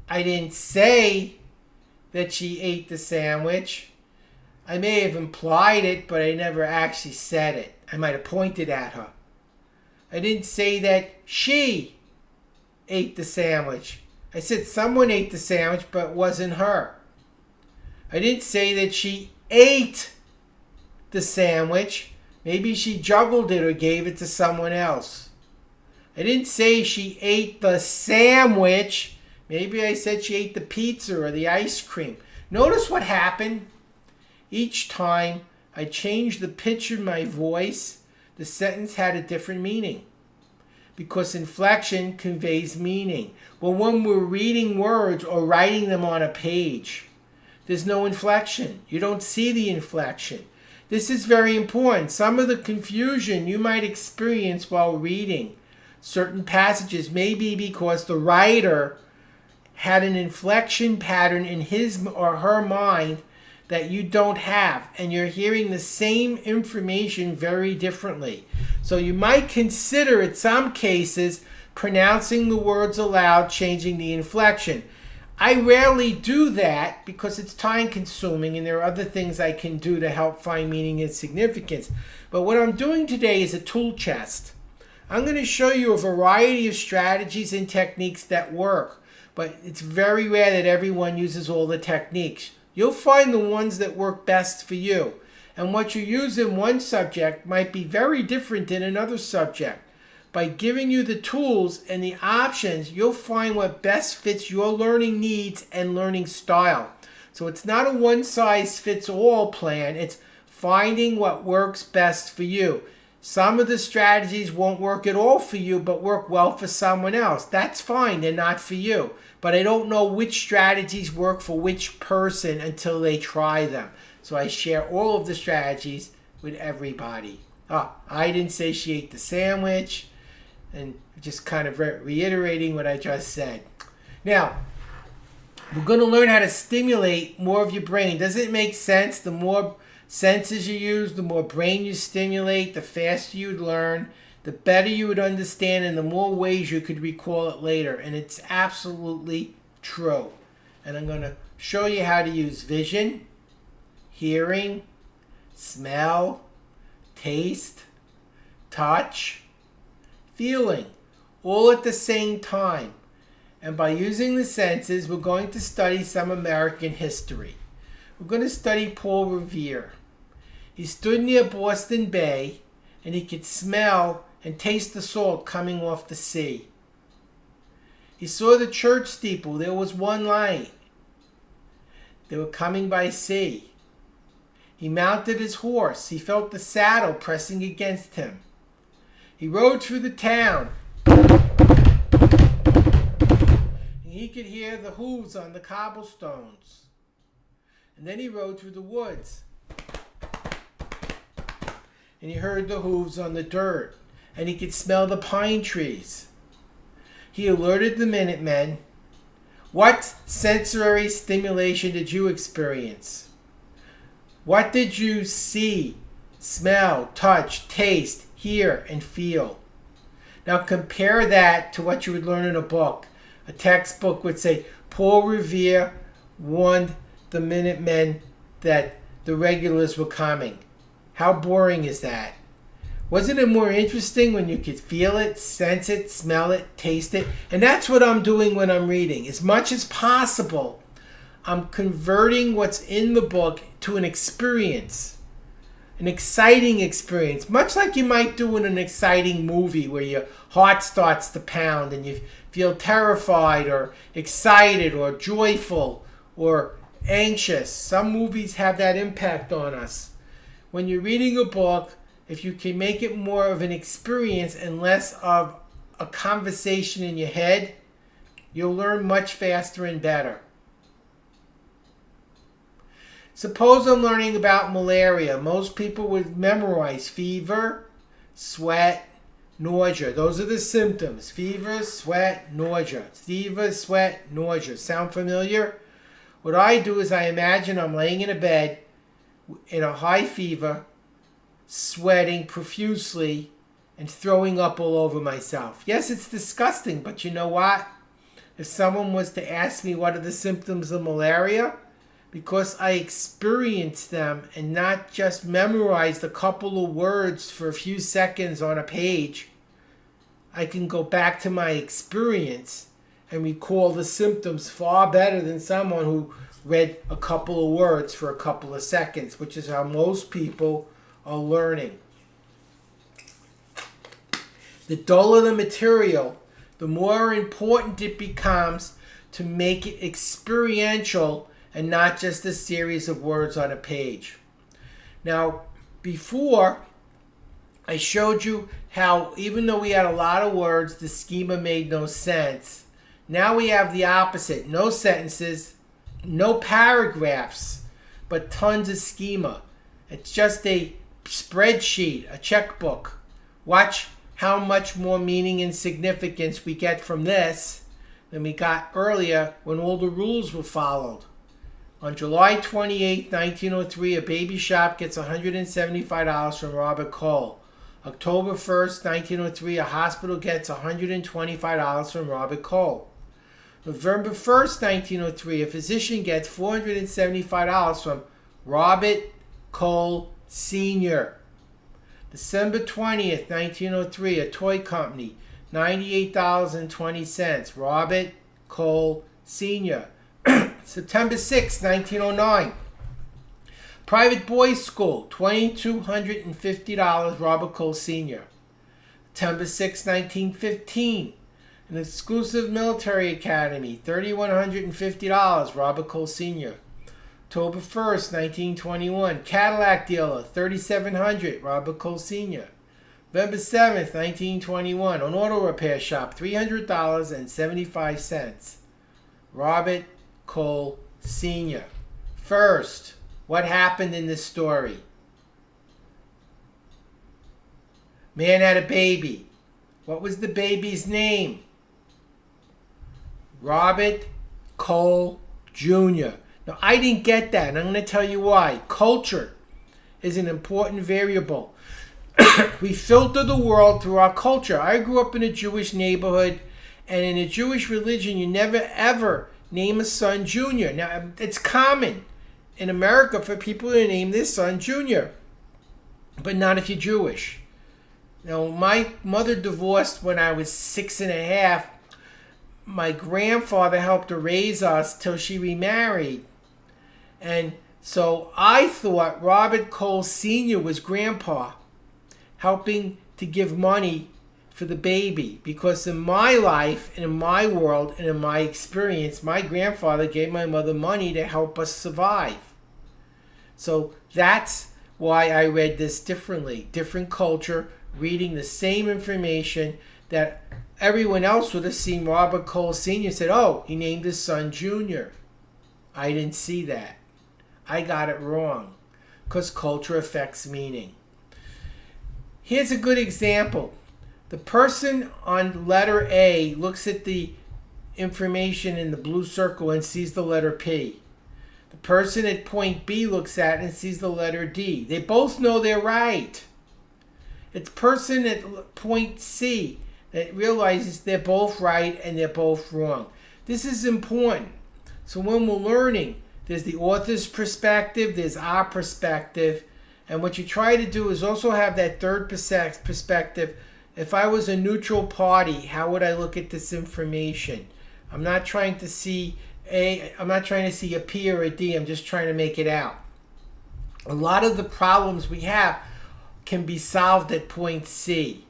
S2: I didn't say that she ate the sandwich. I may have implied it, but I never actually said it. I might have pointed at her. I didn't say that she ate the sandwich. I said someone ate the sandwich, but it wasn't her. I didn't say that she ate the sandwich. Maybe she juggled it or gave it to someone else. I didn't say she ate the sandwich. Maybe I said she ate the pizza or the ice cream. Notice what happened. Each time I changed the pitch of my voice, the sentence had a different meaning. Because inflection conveys meaning. Well, when we're reading words or writing them on a page, there's no inflection. You don't see the inflection. This is very important. Some of the confusion you might experience while reading certain passages may be because the writer had an inflection pattern in his or her mind that you don't have, and you're hearing the same information very differently. So you might consider, in some cases, pronouncing the words aloud, changing the inflection. I rarely do that because it's time consuming and there are other things I can do to help find meaning and significance. But what I'm doing today is a tool chest. I'm going to show you a variety of strategies and techniques that work, but it's very rare that everyone uses all the techniques. You'll find the ones that work best for you. And what you use in one subject might be very different in another subject. By giving you the tools and the options, you'll find what best fits your learning needs and learning style. So it's not a one-size-fits-all plan. It's finding what works best for you. Some of the strategies won't work at all for you, but work well for someone else. That's fine. They're not for you. But I don't know which strategies work for which person until they try them. So I share all of the strategies with everybody. I didn't say she ate the sandwich. And just kind of reiterating what I just said. Now, we're going to learn how to stimulate more of your brain. Does it make sense? The more senses you use, the more brain you stimulate, the faster you'd learn, the better you would understand, and the more ways you could recall it later. And it's absolutely true. And I'm going to show you how to use vision, hearing, smell, taste, touch, feeling, all at the same time. And by using the senses, we're going to study some American history. We're going to study Paul Revere. He stood near Boston Bay, and he could smell and taste the salt coming off the sea. He saw the church steeple. There was one light. They were coming by sea. He mounted his horse. He felt the saddle pressing against him. He rode through the town. He could hear the hooves on the cobblestones. And then he rode through the woods. And he heard the hooves on the dirt. And he could smell the pine trees. He alerted the Minutemen. What sensory stimulation did you experience? What did you see, smell, touch, taste, hear, and feel? Now compare that to what you would learn in a book. A textbook would say, Paul Revere warned the Minutemen that the regulars were coming. How boring is that? Wasn't it more interesting when you could feel it, sense it, smell it, taste it? And that's what I'm doing when I'm reading. As much as possible, I'm converting what's in the book to an experience. An exciting experience. Much like you might do in an exciting movie where your heart starts to pound and you feel terrified or excited or joyful or anxious. Some movies have that impact on us. When you're reading a book, if you can make it more of an experience and less of a conversation in your head, you'll learn much faster and better. Suppose I'm learning about malaria. Most people would memorize fever, sweat, nausea. Those are the symptoms. Fever, sweat, nausea. Fever, sweat, nausea. Sound familiar? What I do is I imagine I'm laying in a bed in a high fever, sweating profusely, and throwing up all over myself. Yes, it's disgusting, but you know what? If someone was to ask me what are the symptoms of malaria, because I experienced them and not just memorized a couple of words for a few seconds on a page, I can go back to my experience and recall the symptoms far better than someone who read a couple of words for a couple of seconds, which is how most people are learning. The duller the material, the more important it becomes to make it experiential and not just a series of words on a page. Now, before, I showed you how even though we had a lot of words, the schema made no sense. Now we have the opposite. No sentences, no paragraphs, but tons of schema. It's just a spreadsheet, a checkbook. Watch how much more meaning and significance we get from this than we got earlier when all the rules were followed. On July 28, 1903, a baby shop gets $175 from Robert Cole. October 1st, 1903, a hospital gets $125 from Robert Cole. November 1st, 1903, a physician gets $475 from Robert Cole Sr. December 20th, 1903, a toy company, $98.20, Robert Cole Sr. September 6, 1909. Private boys' school, $2,250, Robert Cole Sr. September 6, 1915. An exclusive military academy, $3,150, Robert Cole Sr. October 1st, 1921. Cadillac dealer, $3,700, Robert Cole Sr. November 7th, 1921. An auto repair shop, $300.75, Robert Cole Sr. First, what happened in this story? Man had a baby. What was the baby's name? Robert Cole Jr. Now, I didn't get that, and I'm going to tell you why. Culture is an important variable. We filter the world through our culture. I grew up in a Jewish neighborhood, and in a Jewish religion, you never ever name a son Junior. Now, it's common in America for people to name their son Junior, but not if you're Jewish. Now, my mother divorced when I was 6.5. My grandfather helped her raise us till she remarried. And so I thought Robert Cole Sr. was grandpa, helping to give money for the baby. Because in my life, and in my world, and in my experience, my grandfather gave my mother money to help us survive. So that's why I read this differently. Different culture, reading the same information that everyone else would have seen Robert Cole Sr. said, oh, he named his son Junior. I didn't see that. I got it wrong because culture affects meaning. Here's a good example. The person on letter A looks at the information in the blue circle and sees the letter P. The person at point B looks at it and sees the letter D. They both know they're right. It's person at point C that realizes they're both right and they're both wrong. This is important. So when we're learning, there's the author's perspective, there's our perspective, and what you try to do is also have that third perspective. If I was a neutral party, how would I look at this information? I'm not trying to see a P or a D, I'm just trying to make it out. A lot of the problems we have can be solved at point C.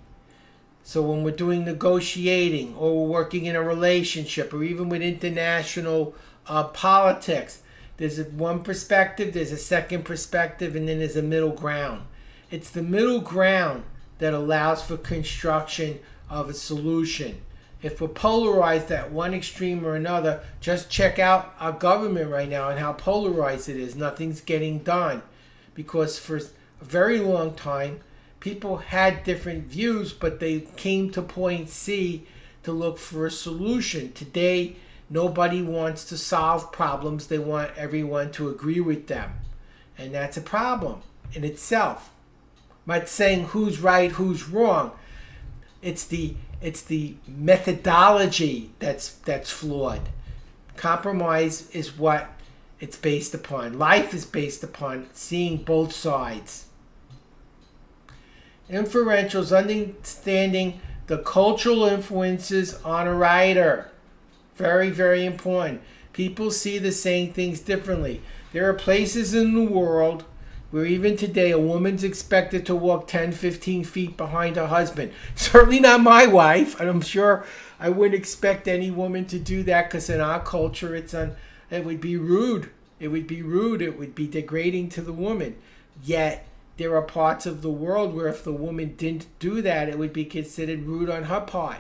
S2: So when we're doing negotiating, or we're working in a relationship, or even with international politics, there's one perspective, there's a second perspective, and then there's a middle ground. It's the middle ground that allows for construction of a solution. If we're polarized at one extreme or another, just check out our government right now and how polarized it is. Nothing's getting done because for a very long time, people had different views, but they came to point C to look for a solution. Today, nobody wants to solve problems. They want everyone to agree with them. And that's a problem in itself. I'm not saying who's right, who's wrong. It's the methodology that's flawed. Compromise is what it's based upon. Life is based upon seeing both sides. Inferentials, understanding the cultural influences on a writer. Very, very important. People see the same things differently. There are places in the world where even today a woman's expected to walk 10, 15 feet behind her husband. Certainly not my wife, and I'm sure I wouldn't expect any woman to do that because in our culture it would be rude. It would be rude. It would be degrading to the woman. Yet there are parts of the world where if the woman didn't do that, it would be considered rude on her part.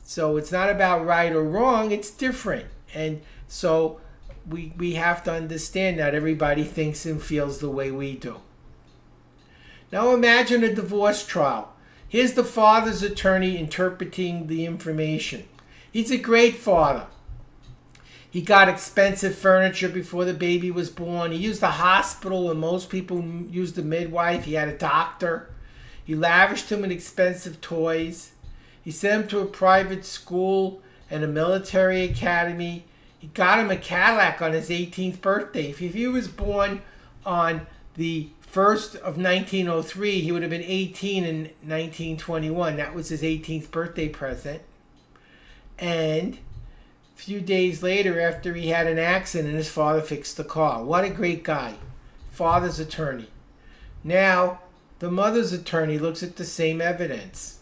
S2: So it's not about right or wrong, it's different. And so we have to understand that everybody thinks and feels the way we do. Now imagine a divorce trial. Here's the father's attorney interpreting the information. He's a great father. He got expensive furniture before the baby was born. He used a hospital when most people used a midwife. He had a doctor. He lavished him with expensive toys. He sent him to a private school and a military academy. He got him a Cadillac on his 18th birthday. If he was born on the 1st of 1903, he would have been 18 in 1921. That was his 18th birthday present. And a few days later, after he had an accident, his father fixed the car. What a great guy. Father's attorney. Now, the mother's attorney looks at the same evidence.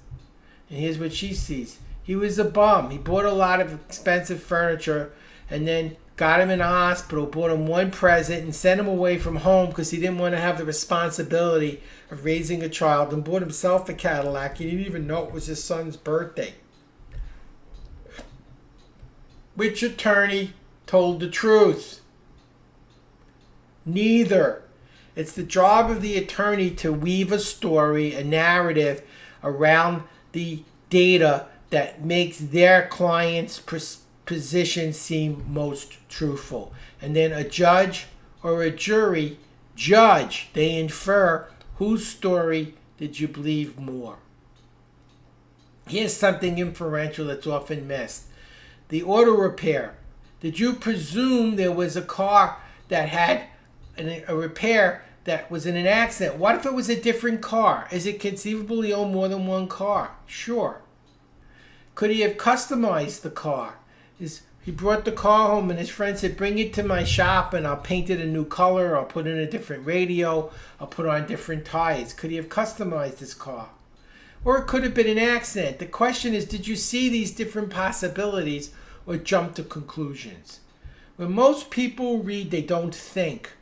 S2: And here's what she sees. He was a bum. He bought a lot of expensive furniture and then got him in a hospital, bought him one present, and sent him away from home because he didn't want to have the responsibility of raising a child, and bought himself a Cadillac. He didn't even know it was his son's birthday. Which attorney told the truth? Neither. It's the job of the attorney to weave a story, a narrative around the data that makes their client's position seem most truthful. And then a judge or a jury judge. They infer whose story did you believe more. Here's something inferential that's often missed. The auto repair. Did you presume there was a car that had a repair that was in an accident? What if it was a different car? Is it conceivable he owned more than one car? Sure. Could he have customized the car? He brought the car home and his friend said, bring it to my shop and I'll paint it a new color, I'll put in a different radio, I'll put on different tires. Could he have customized his car? Or it could have been an accident. The question is, did you see these different possibilities or jump to conclusions? When most people read, they don't think.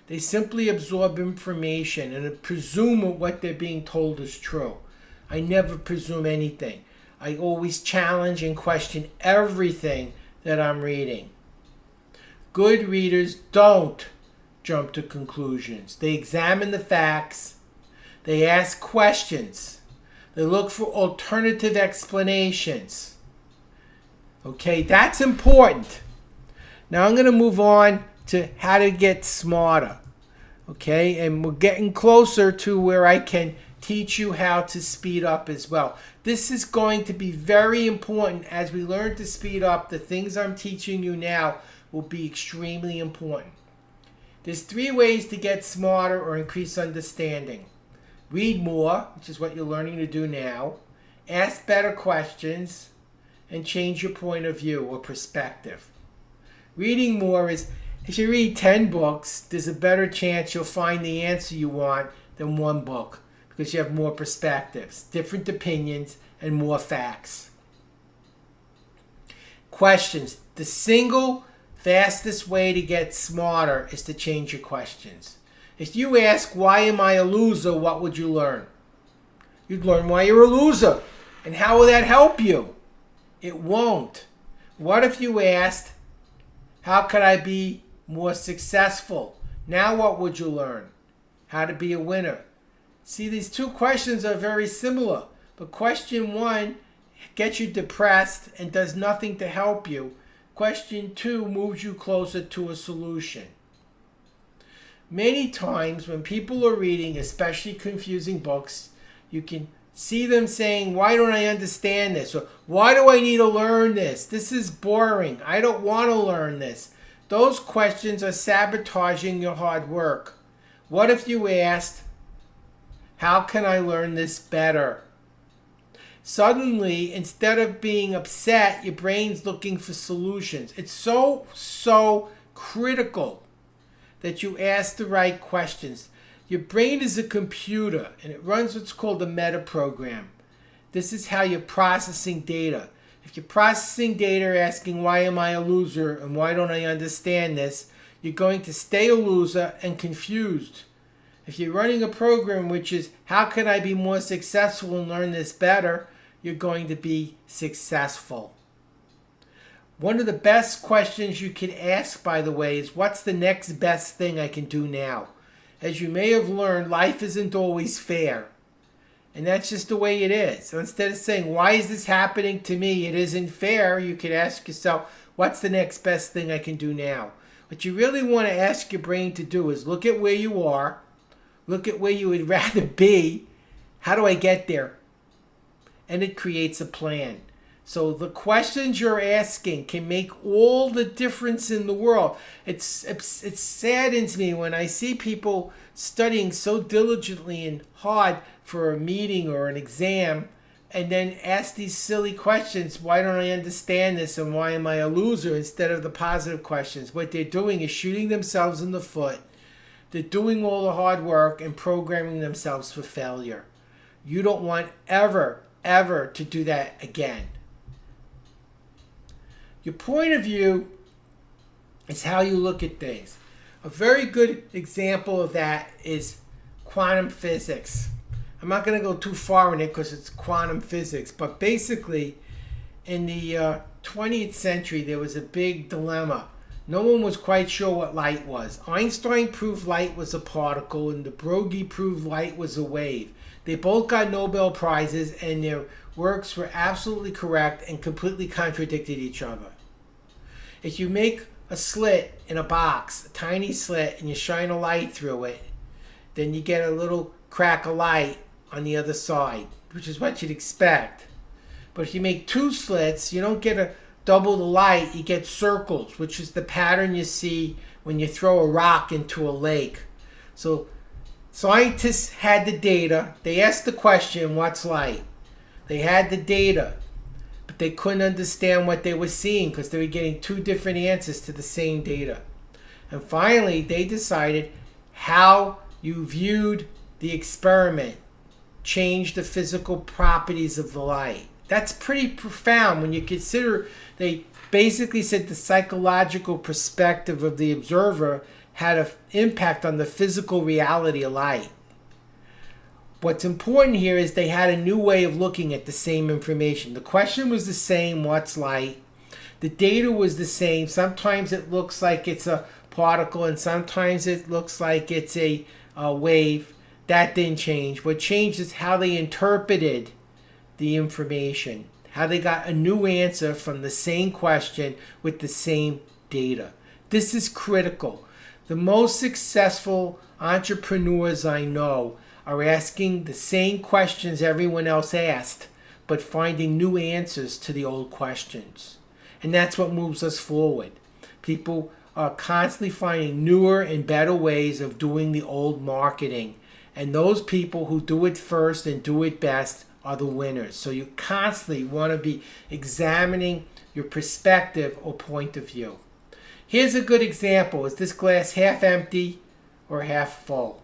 S2: They simply absorb information and presume what they're being told is true. I never presume anything. I always challenge and question everything that I'm reading. Good readers don't jump to conclusions. They examine the facts. They ask questions. They look for alternative explanations. Okay, that's important. Now I'm going to move on to how to get smarter. Okay, and we're getting closer to where I can teach you how to speed up as well. This is going to be very important as we learn to speed up. The things I'm teaching you now will be extremely important. There's 3 ways to get smarter or increase understanding. Read more, which is what you're learning to do now. Ask better questions and change your point of view or perspective. Reading more is, if you read 10 books, there's a better chance you'll find the answer you want than one book, because you have more perspectives, different opinions, and more facts. Questions. The single fastest way to get smarter is to change your questions. If you ask, why am I a loser, what would you learn? You'd learn why you're a loser. And how will that help you? It won't. What if you asked, how could I be more successful? Now what would you learn? How to be a winner. See, these 2 questions are very similar, but question 1 gets you depressed and does nothing to help you. Question 2 moves you closer to a solution. Many times when people are reading, especially confusing books, you can see them saying, why don't I understand this? Or why do I need to learn this? This is boring. I don't want to learn this. Those questions are sabotaging your hard work. What if you asked, how can I learn this better? Suddenly, instead of being upset, your brain's looking for solutions. It's so critical that you ask the right questions. Your brain is a computer, and it runs what's called a meta program. This is how you're processing data. If you're processing data asking, why am I a loser and why don't I understand this, you're going to stay a loser and confused. If you're running a program which is, how can I be more successful and learn this better, you're going to be successful. One of the best questions you can ask, by the way, is what's the next best thing I can do now? As you may have learned, life isn't always fair. And that's just the way it is. So instead of saying, why is this happening to me? It isn't fair. You could ask yourself, what's the next best thing I can do now? What you really want to ask your brain to do is look at where you are. Look at where you would rather be. How do I get there? And it creates a plan. So the questions you're asking can make all the difference in the world. It saddens me when I see people studying so diligently and hard for a meeting or an exam and then ask these silly questions. Why don't I understand this and why am I a loser, instead of the positive questions? What they're doing is shooting themselves in the foot. They're doing all the hard work and programming themselves for failure. You don't want ever to do that again. Your point of view is how you look at things. A very good example of that is quantum physics. I'm not going to go too far in it because it's quantum physics, but basically in the 20th century there was a big dilemma. No one was quite sure what light was. Einstein proved light was a particle and de Broglie proved light was a wave. They both got Nobel Prizes and their works were absolutely correct and completely contradicted each other. If you make a slit in a box, a tiny slit, and you shine a light through it, then you get a little crack of light on the other side, which is what you'd expect. But if you make 2 slits, you don't get a double the light, you get circles, which is the pattern you see when you throw a rock into a lake. So scientists had the data. They asked the question, what's light? They had the data, but they couldn't understand what they were seeing because they were getting two different answers to the same data. And finally, they decided how you viewed the experiment changed the physical properties of the light. That's pretty profound when you consider they basically said the psychological perspective of the observer had an impact on the physical reality of light. What's important here is they had a new way of looking at the same information. The question was the same, what's light? The data was the same. Sometimes it looks like it's a particle and sometimes it looks like it's a wave. That didn't change. What changed is how they interpreted the information, how they got a new answer from the same question with the same data. This is critical. The most successful entrepreneurs I know are asking the same questions everyone else asked, but finding new answers to the old questions. And that's what moves us forward. People are constantly finding newer and better ways of doing the old marketing. And those people who do it first and do it best are the winners. So you constantly want to be examining your perspective or point of view. Here's a good example. Is this glass half empty or half full?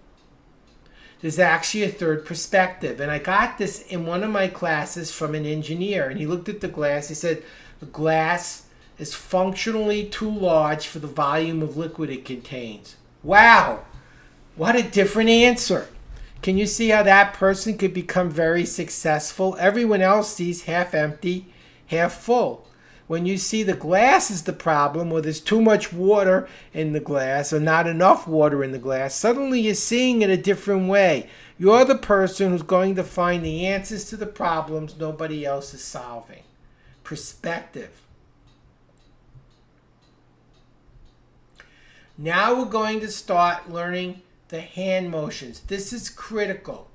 S2: There's actually a third perspective. And I got this in one of my classes from an engineer. And he looked at the glass. He said, the glass is functionally too large for the volume of liquid it contains. Wow! What a different answer. Can you see how that person could become very successful? Everyone else sees half empty, half full. When you see the glass is the problem, or there's too much water in the glass, or not enough water in the glass, suddenly you're seeing it a different way. You're the person who's going to find the answers to the problems nobody else is solving. Perspective. Now we're going to start learning the hand motions. This is critical.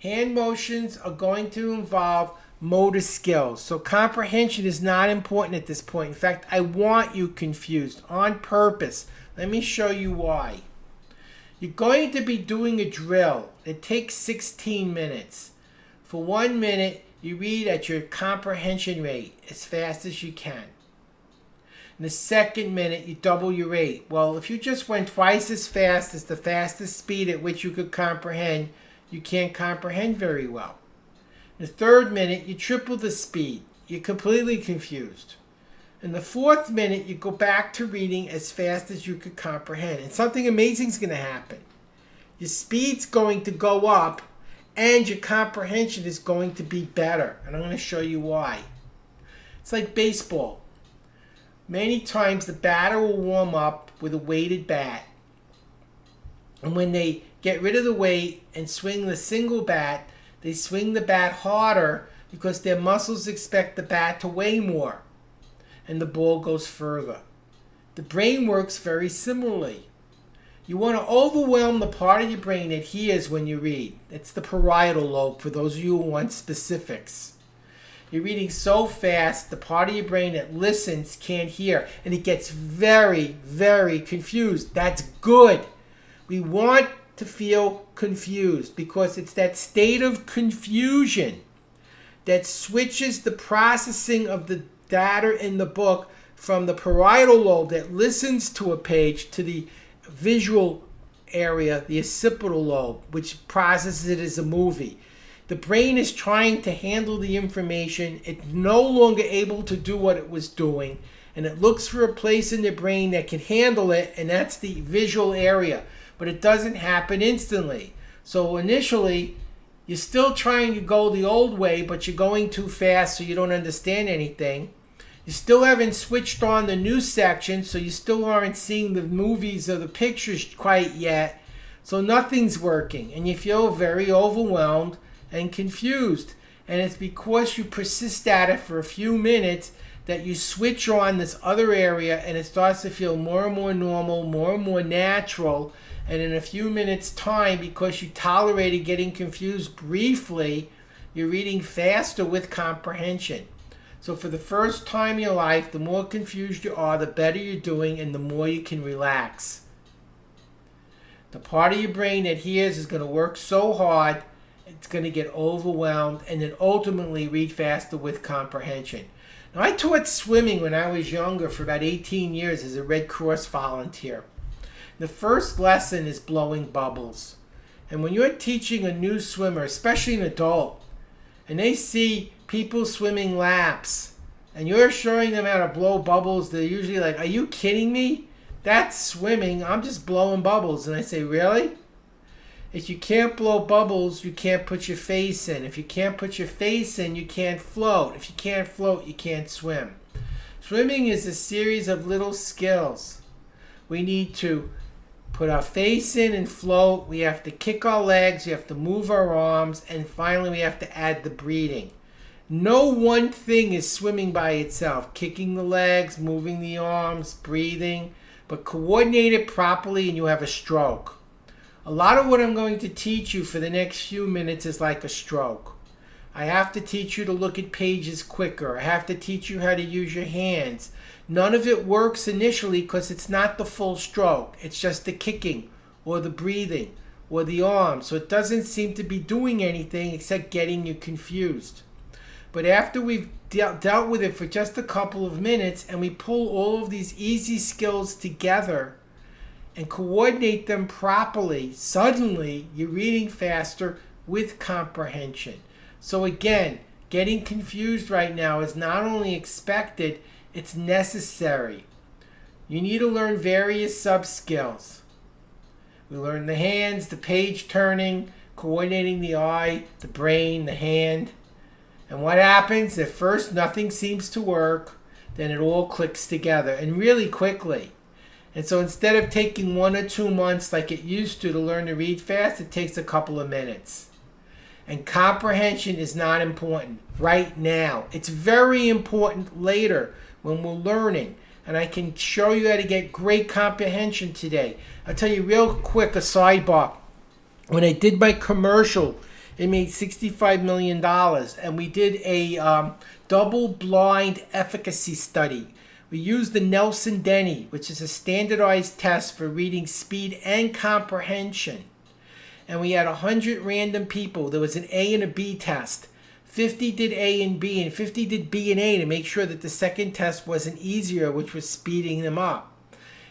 S2: Hand motions are going to involve motor skills. So comprehension is not important at this point. In fact, I want you confused on purpose. Let me show you why. You're going to be doing a drill. It takes 16 minutes. For 1 minute, you read at your comprehension rate as fast as you can. In the second minute, you double your rate. Well, if you just went twice as fast as the fastest speed at which you could comprehend, you can't comprehend very well. In the third minute, you triple the speed. You're completely confused. In the fourth minute, you go back to reading as fast as you could comprehend. And something amazing is going to happen. Your speed's going to go up, and your comprehension is going to be better. And I'm going to show you why. It's like baseball. Many times the batter will warm up with a weighted bat. And when they get rid of the weight and swing the single bat, they swing the bat harder because their muscles expect the bat to weigh more. And the ball goes further. The brain works very similarly. You want to overwhelm the part of your brain that hears when you read. It's the parietal lobe for those of you who want specifics. You're reading so fast, the part of your brain that listens can't hear. And it gets very, very confused. That's good. We want to feel confused because it's that state of confusion that switches the processing of the data in the book from the parietal lobe that listens to a page to the visual area, the occipital lobe, which processes it as a movie. The brain is trying to handle the information. It's no longer able to do what it was doing. And it looks for a place in the brain that can handle it, and that's the visual area. But it doesn't happen instantly. So initially, you're still trying to go the old way, but you're going too fast so you don't understand anything. You still haven't switched on the new section, so you still aren't seeing the movies or the pictures quite yet. So nothing's working, and you feel very overwhelmed and confused. And it's because you persist at it for a few minutes that you switch on this other area and it starts to feel more and more normal, more and more natural. And in a few minutes time, because you tolerated getting confused briefly, you're reading faster with comprehension. So for the first time in your life, the more confused you are, the better you're doing and the more you can relax. The part of your brain that hears is going to work so hard, it's going to get overwhelmed and then ultimately read faster with comprehension. Now, I taught swimming when I was younger for about 18 years as a Red Cross volunteer. The first lesson is blowing bubbles. And when you're teaching a new swimmer, especially an adult, and they see people swimming laps, and you're showing them how to blow bubbles, they're usually like, "Are you kidding me? That's swimming. I'm just blowing bubbles." And I say, "Really? If you can't blow bubbles, you can't put your face in. If you can't put your face in, you can't float. If you can't float, you can't swim." Swimming is a series of little skills. We need to put our face in and float. We have to kick our legs. We have to move our arms. And finally, we have to add the breathing. No one thing is swimming by itself. Kicking the legs, moving the arms, breathing. But coordinate it properly and you have a stroke. A lot of what I'm going to teach you for the next few minutes is like a stroke. I have to teach you to look at pages quicker. I have to teach you how to use your hands. None of it works initially because it's not the full stroke. It's just the kicking or the breathing or the arms. So it doesn't seem to be doing anything except getting you confused. But after we've dealt with it for just a couple of minutes and we pull all of these easy skills together and coordinate them properly, suddenly you're reading faster with comprehension. So again, getting confused right now is not only expected, it's necessary. You need to learn various sub-skills. We learn the hands, the page turning, coordinating the eye, the brain, the hand. And what happens? At first, nothing seems to work. Then it all clicks together, and really quickly. And so instead of taking 1 or 2 months like it used to learn to read fast, it takes a couple of minutes. And comprehension is not important right now. It's very important later when we're learning. And I can show you how to get great comprehension today. I'll tell you real quick a sidebar. When I did my commercial, it made $65 million. And we did a double-blind efficacy study. We used the Nelson-Denny, which is a standardized test for reading speed and comprehension. And we had 100 random people. There was an A and a B test. 50 did A and B, and 50 did B and A to make sure that the second test wasn't easier, which was speeding them up.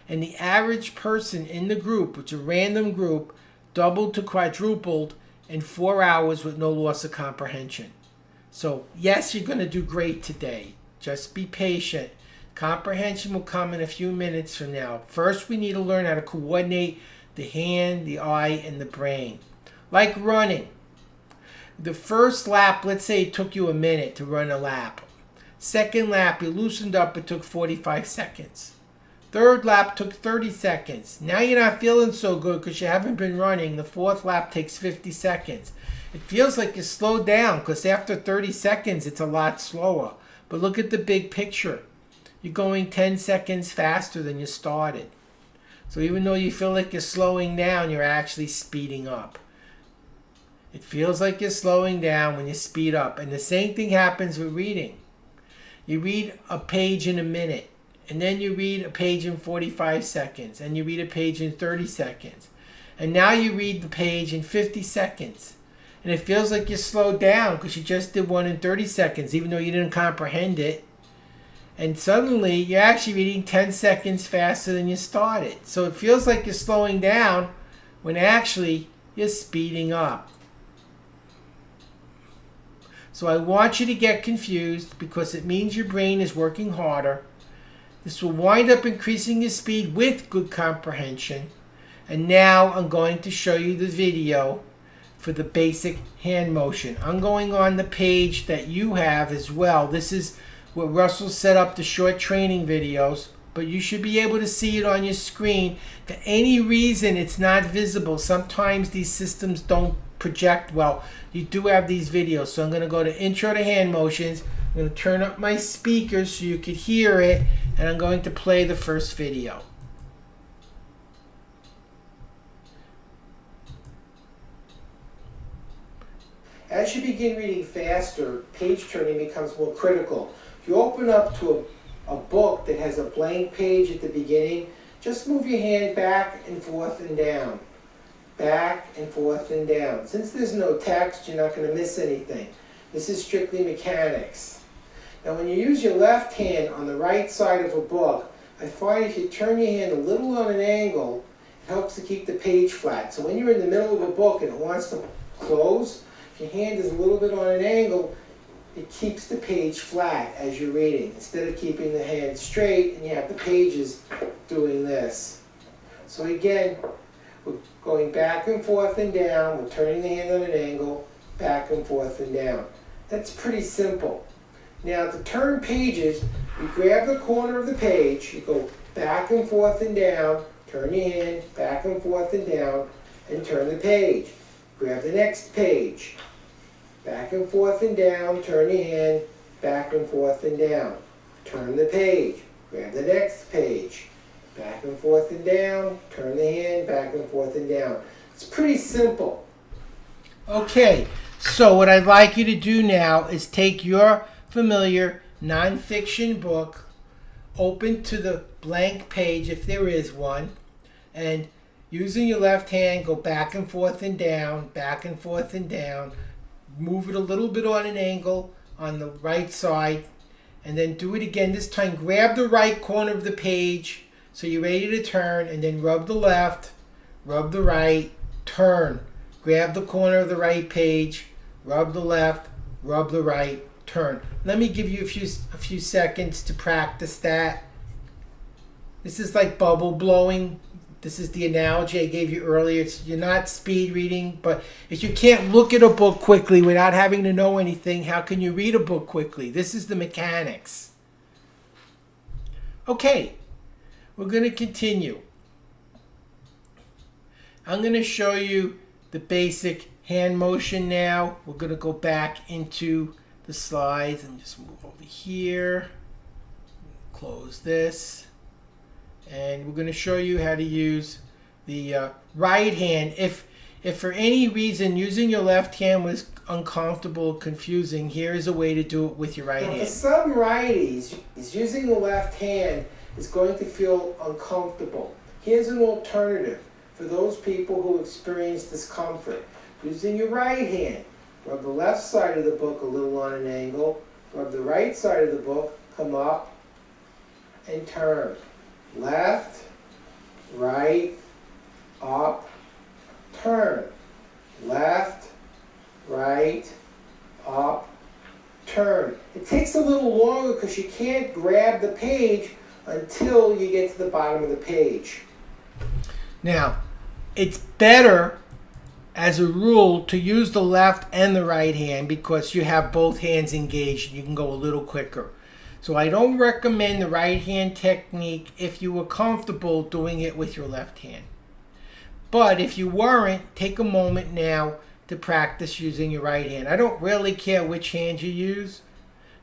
S2: And the average person in the group, which is a random group, doubled to quadrupled in 4 hours with no loss of comprehension. So yes, you're going to do great today. Just be patient. Comprehension will come in a few minutes from now. First, we need to learn how to coordinate the hand, the eye, and the brain. Like running. The first lap, let's say it took you a minute to run a lap. Second lap, you loosened up, it took 45 seconds. Third lap took 30 seconds. Now you're not feeling so good because you haven't been running. The fourth lap takes 50 seconds. It feels like you slowed down because after 30 seconds, it's a lot slower. But look at the big picture. You're going 10 seconds faster than you started. So even though you feel like you're slowing down, you're actually speeding up. It feels like you're slowing down when you speed up. And the same thing happens with reading. You read a page in a minute. And then you read a page in 45 seconds. And you read a page in 30 seconds. And now you read the page in 50 seconds. And it feels like you slowed down because you just did one in 30 seconds, even though you didn't comprehend it. And suddenly, you're actually reading 10 seconds faster than you started. So it feels like you're slowing down when actually you're speeding up. So I want you to get confused because it means your brain is working harder. This will wind up increasing your speed with good comprehension. And now I'm going to show you the video for the basic hand motion. I'm going on the page that you have as well. This is where Russell set up the short training videos, but you should be able to see it on your screen. For any reason it's not visible, sometimes these systems don't project well. You do have these videos. So I'm going to go to Intro to Hand Motions. I'm going to turn up my speakers so you could hear it, and I'm going to play the first video. As you begin reading faster, page turning becomes more critical. If you open up to a book that has a blank page at the beginning, just move your hand back and forth and down. Back and forth and down. Since there's no text, you're not going to miss anything. This is strictly mechanics. Now when you use your left hand on the right side of a book, I find if you turn your hand a little on an angle, it helps to keep the page flat. So when you're in the middle of a book and it wants to close, if your hand is a little bit on an angle, it keeps the page flat as you're reading, instead of keeping the hand straight and you have the pages doing this. So again, we're going back and forth and down, we're turning the hand on an angle, back and forth and down. That's pretty simple. Now to turn pages, you grab the corner of the page, you go back and forth and down, turn your hand back and forth and down, and turn the page. Grab the next page, back and forth and down, turn your hand back and forth and down. Turn the page, grab the next page, back and forth and down, turn the hand back and forth and down. It's pretty simple. Okay, so what I'd like you to do now is take your familiar nonfiction book, open to the blank page if there is one, and using your left hand, go back and forth and down, back and forth and down. Move it a little bit on an angle on the right side, and then do it again. This time, grab the right corner of the page so you're ready to turn, and then rub the left, rub the right, turn. Grab the corner of the right page, rub the left, rub the right, turn. Let me give you a few seconds to practice that. This is like bubble blowing. This is the analogy I gave you earlier. You're not speed reading, but if you can't look at a book quickly without having to know anything, how can you read a book quickly? This is the mechanics. Okay, we're going to continue. I'm going to show you the basic hand motion now. We're going to go back into the slides and just move over here. Close this. And we're going to show you how to use the right hand. If for any reason using your left hand was uncomfortable, confusing, here is a way to do it with your right hand. For some righties, using the left hand is going to feel uncomfortable. Here's an alternative for those people who experience discomfort. Using your right hand, rub the left side of the book a little on an angle, rub the right side of the book, come up, and turn. Left, right, up, turn. Left, right, up, turn. It takes a little longer because you can't grab the page until you get to the bottom of the page. Now, it's better as a rule to use the left and the right hand because you have both hands engaged and you can go a little quicker. So I don't recommend the right hand technique if you were comfortable doing it with your left hand. But if you weren't, take a moment now to practice using your right hand. I don't really care which hand you use.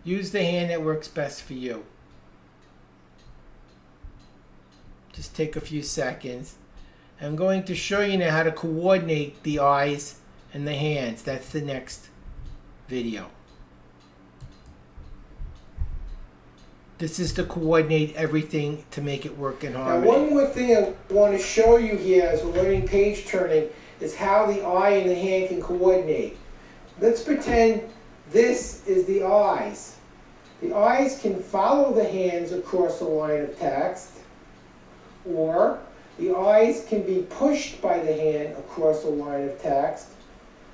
S2: Use the hand that works best for you. Just take a few seconds. I'm going to show you now how to coordinate the eyes and the hands. That's the next video. This is to coordinate everything to make it work in harmony. Now, one more thing I want to show you here as we're learning page turning is how the eye and the hand can coordinate. Let's pretend this is the eyes. The eyes can follow the hands across a line of text, or the eyes can be pushed by the hand across a line of text,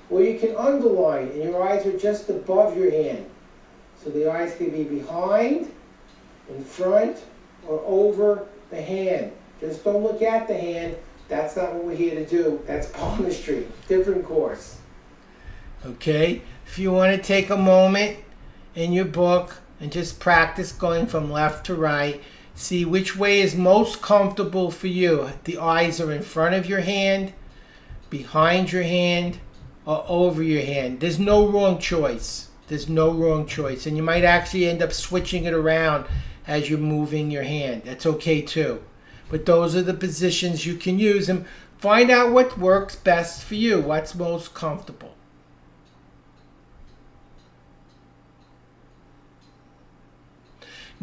S2: or you can underline and your eyes are just above your hand. So the eyes can be behind, in front, or over the hand. Just don't look at the hand. That's not what we're here to do. That's palmistry. Different course. Okay, if you want to take a moment in your book and just practice going from left to right, see which way is most comfortable for you. The eyes are in front of your hand, behind your hand, or over your hand. There's no wrong choice. There's no wrong choice. And you might actually end up switching it around as you're moving your hand. That's okay too. But those are the positions you can use, and find out what works best for you, what's most comfortable.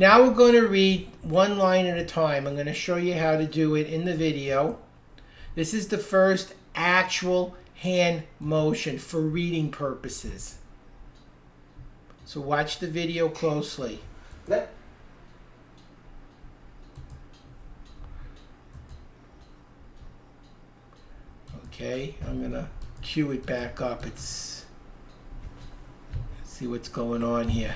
S2: Now we're going to read one line at a time. I'm going to show you how to do it in the video. This is the first actual hand motion for reading purposes. So watch the video closely. Okay, I'm going to cue it back up. Let's see what's going on here.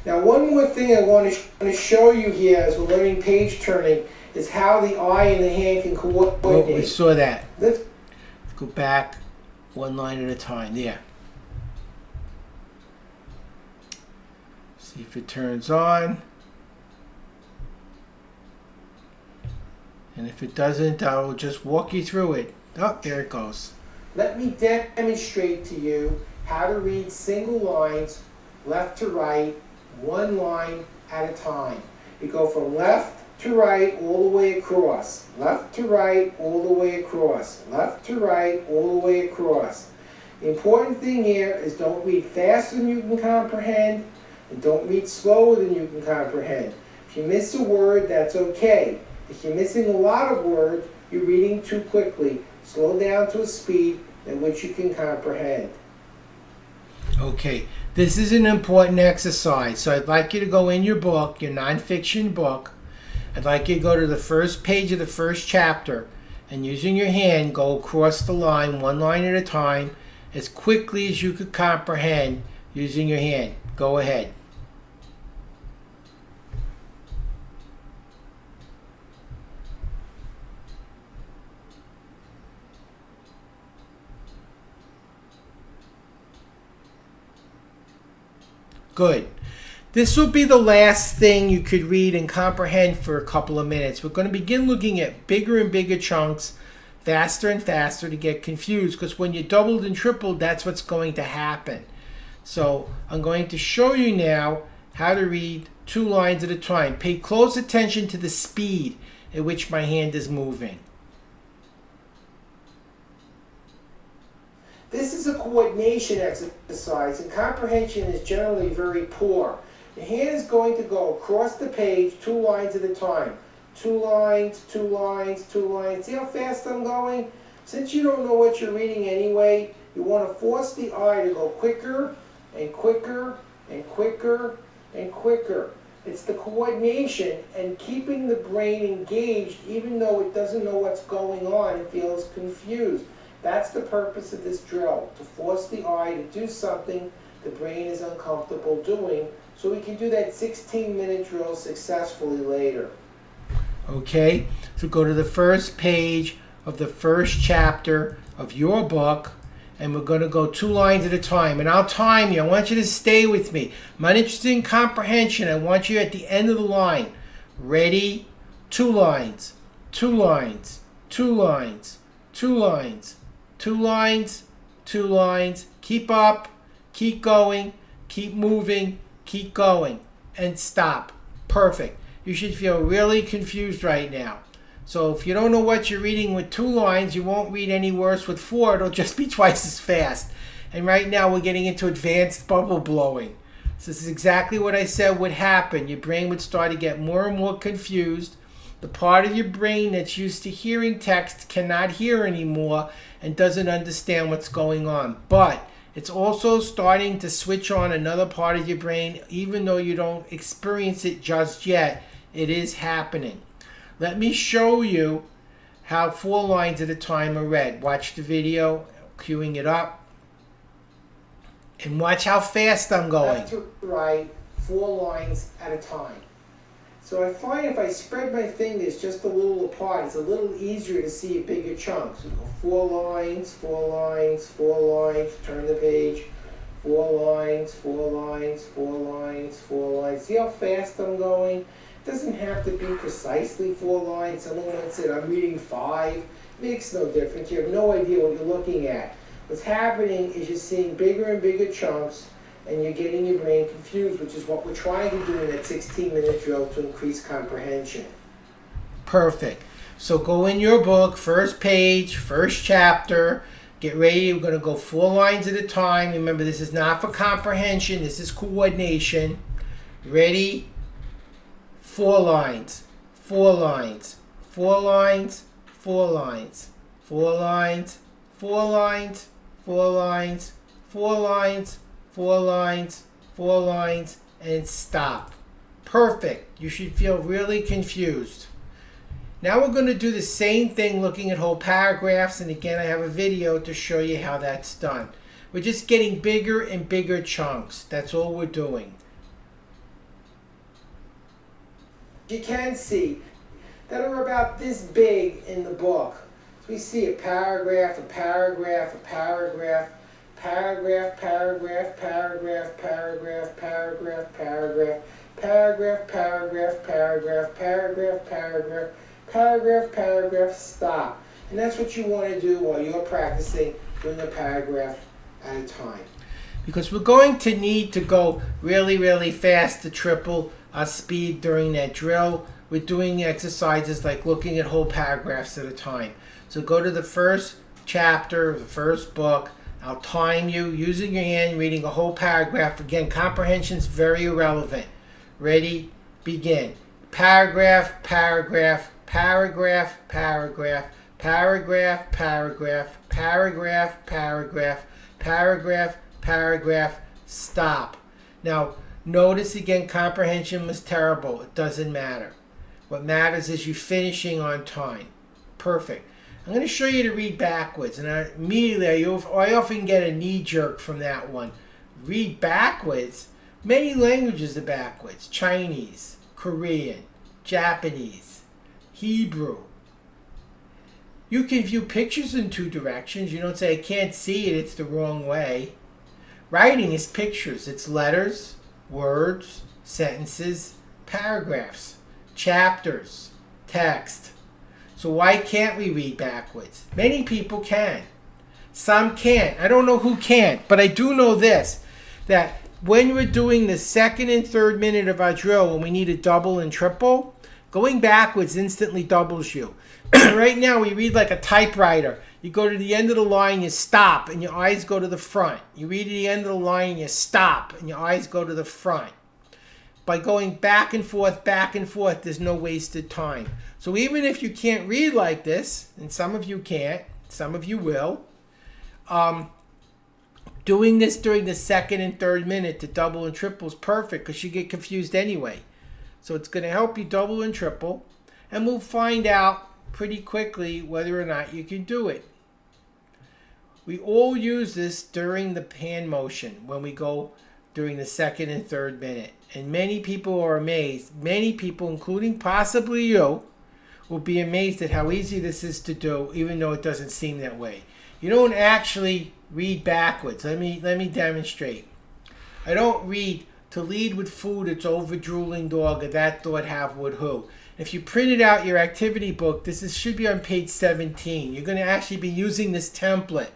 S2: Now, one more thing I want to show you here as we're learning page turning is how the eye and the hand can coordinate. Oh, we saw that. Let's go back one line at a time. There. See if it turns on. And if it doesn't, I'll just walk you through it. Oh, there it goes. Let me demonstrate to you how to read single lines, left to right, one line at a time. You go from left to right all the way across, left to right all the way across, left to right all the way across. The important thing here is don't read faster than you can comprehend, and don't read slower than you can comprehend. If you miss a word, that's okay. If you're missing a lot of words, you're reading too quickly. Slow down to a speed at which you can comprehend. Okay, this is an important exercise. So I'd like you to go in your book, your nonfiction book. I'd like you to go to the first page of the first chapter and using your hand, go across the line, one line at a time, as quickly as you could comprehend using your hand. Go ahead. Good. This will be the last thing you could read and comprehend for a couple of minutes. We're going to begin looking at bigger and bigger chunks, faster and faster to get confused, because when you doubled and tripled, that's what's going to happen. So I'm going to show you now how to read 2 lines at a time. Pay close attention to the speed at which my hand is moving. This is a coordination exercise, and comprehension is generally very poor. The hand is going to go across the page 2 lines at a time. 2 lines, 2 lines, 2 lines. See how fast I'm going? Since you don't know what you're reading anyway, you want to force the eye to go quicker and quicker and quicker and quicker. It's the coordination and keeping the brain engaged even though it doesn't know what's going on and feels confused. That's the purpose of this drill, to force the eye to do something the brain is uncomfortable doing, so we can do that 16-minute drill successfully later. Okay, so go to the first page of the first chapter of your book, and we're going to go 2 lines at a time. And I'll time you. I want you to stay with me. I'm not interested in comprehension. I want you at the end of the line. Ready? 2 lines, 2 lines, 2 lines, 2 lines. 2 lines, 2 lines, keep up, keep going, keep moving, keep going, and stop. Perfect. You should feel really confused right now. So if you don't know what you're reading with 2 lines, you won't read any worse with 4. It'll just be twice as fast. And right now we're getting into advanced bubble blowing. So this is exactly what I said would happen. Your brain would start to get more and more confused. The part of your brain that's used to hearing text cannot hear anymore and doesn't understand what's going on. But it's also starting to switch on another part of your brain, even though you don't experience it just yet. It is happening. Let me show you how 4 lines at a time are read. Watch the video, queuing it up, and watch how fast I'm going. Left to right, 4 lines at a time. So I find if I spread my fingers just a little apart, it's a little easier to see a bigger chunk. So go 4 lines, 4 lines, 4 lines, turn the page, 4 lines, 4 lines, 4 lines, 4 lines. See how fast I'm going? It doesn't have to be precisely 4 lines. Someone once said, I'm reading 5. It makes no difference. You have no idea what you're looking at. What's happening is you're seeing bigger and bigger chunks, and you're getting your brain confused, which is what we're trying to do in that 16-minute drill to increase comprehension. Perfect. So go in your book, first page, first chapter, Get ready. We're going to go 4 lines at a time. Remember, this is not for comprehension. This is coordination. Ready? 4 lines. 4 lines. 4 lines. 4 lines. 4 lines. 4 lines. 4 lines. 4 lines. 4 lines. 4 lines. And stop. Perfect. You should feel really confused. Now we're going to do the same thing looking at whole paragraphs, and again I have a video to show you how that's done. We're just getting bigger and bigger chunks. That's all we're doing. You can see that are about this big in the book. So we see a paragraph, a paragraph, a paragraph, paragraph, paragraph, paragraph, paragraph, paragraph, paragraph, paragraph, paragraph, paragraph, paragraph, paragraph, paragraph, paragraph, stop. And that's what you want to do while you're practicing doing a paragraph at a time. Because we're going to need to go really, really fast to triple our speed during that drill. We're doing exercises like looking at whole paragraphs at a time. So go to the first chapter of the first book. I'll time you using your hand, reading a whole paragraph. Again, comprehension is very irrelevant. Ready? Begin. Paragraph, paragraph, paragraph, paragraph, paragraph, paragraph, paragraph, paragraph, paragraph, paragraph, stop. Now, notice again, comprehension was terrible. It doesn't matter. What matters is you finishing on time. Perfect. I'm going to show you to read backwards, and immediately I often get a knee jerk from that one. Read backwards? Many languages are backwards. Chinese, Korean, Japanese, Hebrew. You can view pictures in 2 directions. You don't say, I can't see it, it's the wrong way. Writing is pictures. It's letters, words, sentences, paragraphs, chapters, text. So why can't we read backwards? Many people can. Some can't. I don't know who can't, but I do know this, that when we're doing the second and third minute of our drill, when we need a double and triple, going backwards instantly doubles you. Right now, we read like a typewriter. You go to the end of the line, you stop, and your eyes go to the front. You read to the end of the line, you stop, and your eyes go to the front. By going back and forth, there's no wasted time. So even if you can't read like this, and some of you can't, some of you will, doing this during the second and third minute to double and triple is perfect because you get confused anyway. So it's going to help you double and triple, and we'll find out pretty quickly whether or not you can do it. We all use this during the hand motion when we go during the second and third minute. And many people are amazed. Many people, including possibly you, will be amazed at how easy this is to do, even though it doesn't seem that way. You don't actually read backwards. Let me demonstrate. I don't read, to lead with food, it's over drooling dog, or that thought have would who. If you printed out your activity book, should be on page 17. You're going to actually be using this template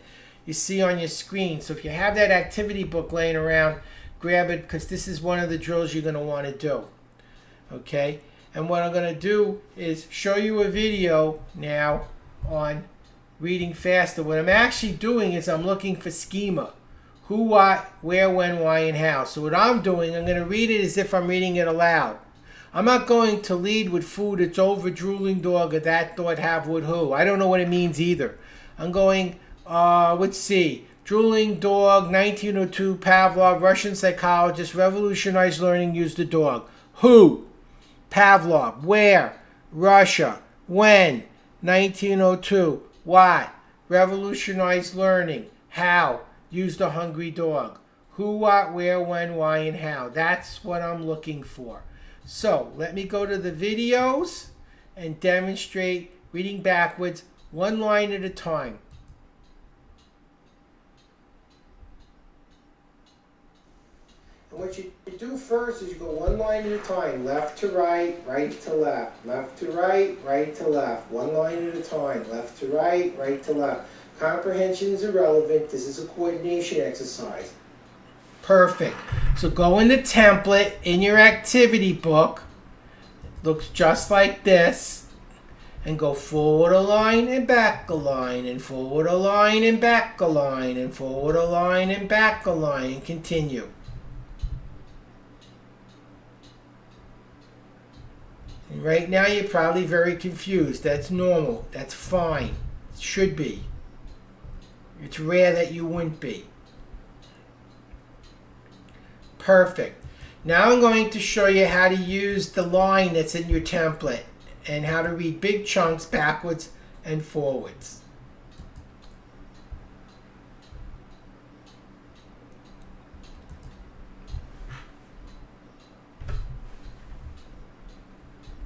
S2: you see on your screen. So if you have that activity book laying around, grab it, because this is one of the drills you're going to want to do. Okay? And what I'm going to do is show you a video now on reading faster. What I'm actually doing is I'm looking for schema. Who, what, where, when, why, and how. So what I'm doing, I'm going to read it as if I'm reading it aloud. I'm not going to lead with food, it's over drooling dog, or that thought have would who. I don't know what it means either. I'm going, let's see. Drooling dog, 1902, Pavlov, Russian psychologist, revolutionized learning, used the dog. Who? Pavlov. Where? Russia. When? 1902. What? Revolutionized learning. How? Used a hungry dog. Who, what, where, when, why, and how. That's what I'm looking for. So let me go to the videos and demonstrate reading backwards, 1 line at a time. And what you do first is you go 1 line at a time, left to right, right to left, left to right, right to left, 1 line at a time, left to right, right to left. Comprehension is irrelevant. This is a coordination exercise. Perfect. So go in the template in your activity book. Looks just like this. and go forward a line and back a line and forward a line and back a line and forward a line and back a line and continue. And right now you're probably very confused. That's normal. That's fine. It should be. It's rare that you wouldn't be. Perfect. Now I'm going to show you how to use the line that's in your template and how to read big chunks backwards and forwards.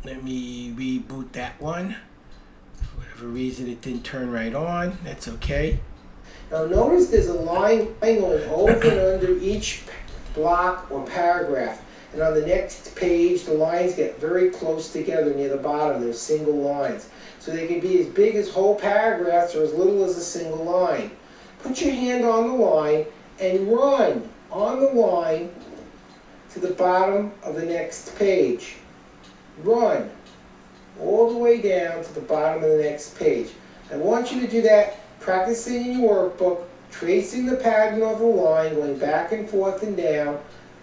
S2: Let me reboot that one. For whatever reason it didn't turn right on. That's okay. Now notice there's a line going over and under each block or paragraph. And on the next page, the lines get very close together near the bottom. They're single lines. So they can be as big as whole paragraphs or as little as a single line. Put your hand on the line and run on the line to the bottom of the next page. Run all the way down to the bottom of the next page. I want you to do that, practicing in your workbook, tracing the pattern of the line, going back and forth and down,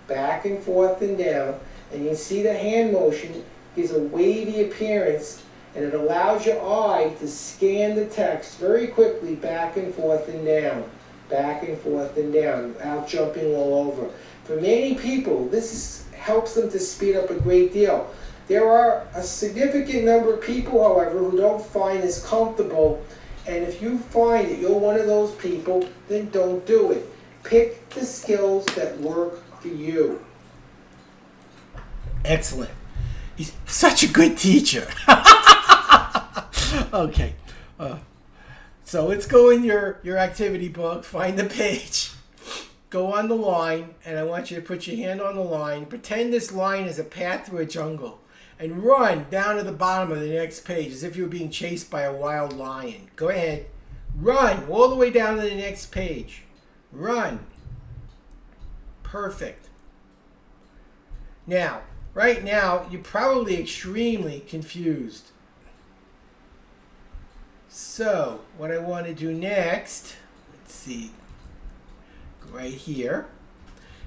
S2: back and forth and down, and you see the hand motion gives a wavy appearance, and it allows your eye to scan the text very quickly back and forth and down, back and forth and down, without jumping all over. For many people, helps them to speed up a great deal. There are a significant number of people, however, who don't find this comfortable, and if you find that you're one of those people, then don't do it. Pick the skills that work for you. Excellent. He's such a good teacher. Okay. So let's go in your activity book, find the page, go on the line, and I want you to put your hand on the line. Pretend this line is a path through a jungle. And run down to the bottom of the next page as if you were being chased by a wild lion. Go ahead. Run all the way down to the next page. Run. Perfect. Now, right now, you're probably extremely confused. So, what I want to do next, let's see, right here.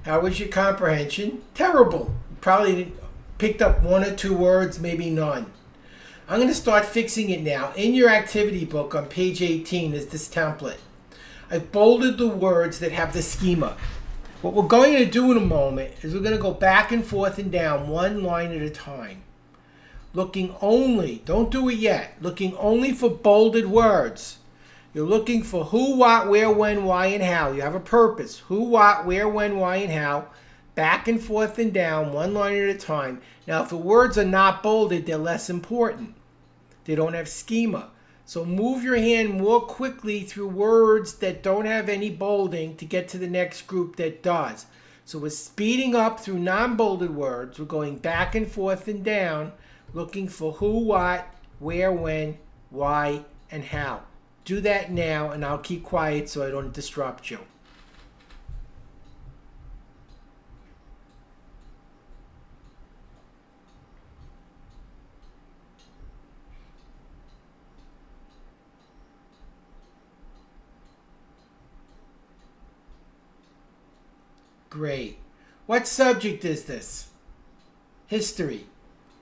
S2: How was your comprehension? Terrible. You probably picked up one or two words, maybe none. I'm going to start fixing it now. In your activity book on page 18 is this template. I've bolded the words that have the schema. What we're going to do in a moment is we're going to go back and forth and down one line at a time. Looking only, don't do it yet, looking only for bolded words. You're looking for who, what, where, when, why, and how. You have a purpose. Who, what, where, when, why, and how. Back and forth and down, one line at a time. Now, if the words are not bolded, they're less important. They don't have schema. So move your hand more quickly through words that don't have any bolding to get to the next group that does. So we're speeding up through non-bolded words. We're going back and forth and down, looking for who, what, where, when, why, and how. Do that now, and I'll keep quiet so I don't disrupt you. Great. What subject is this? History.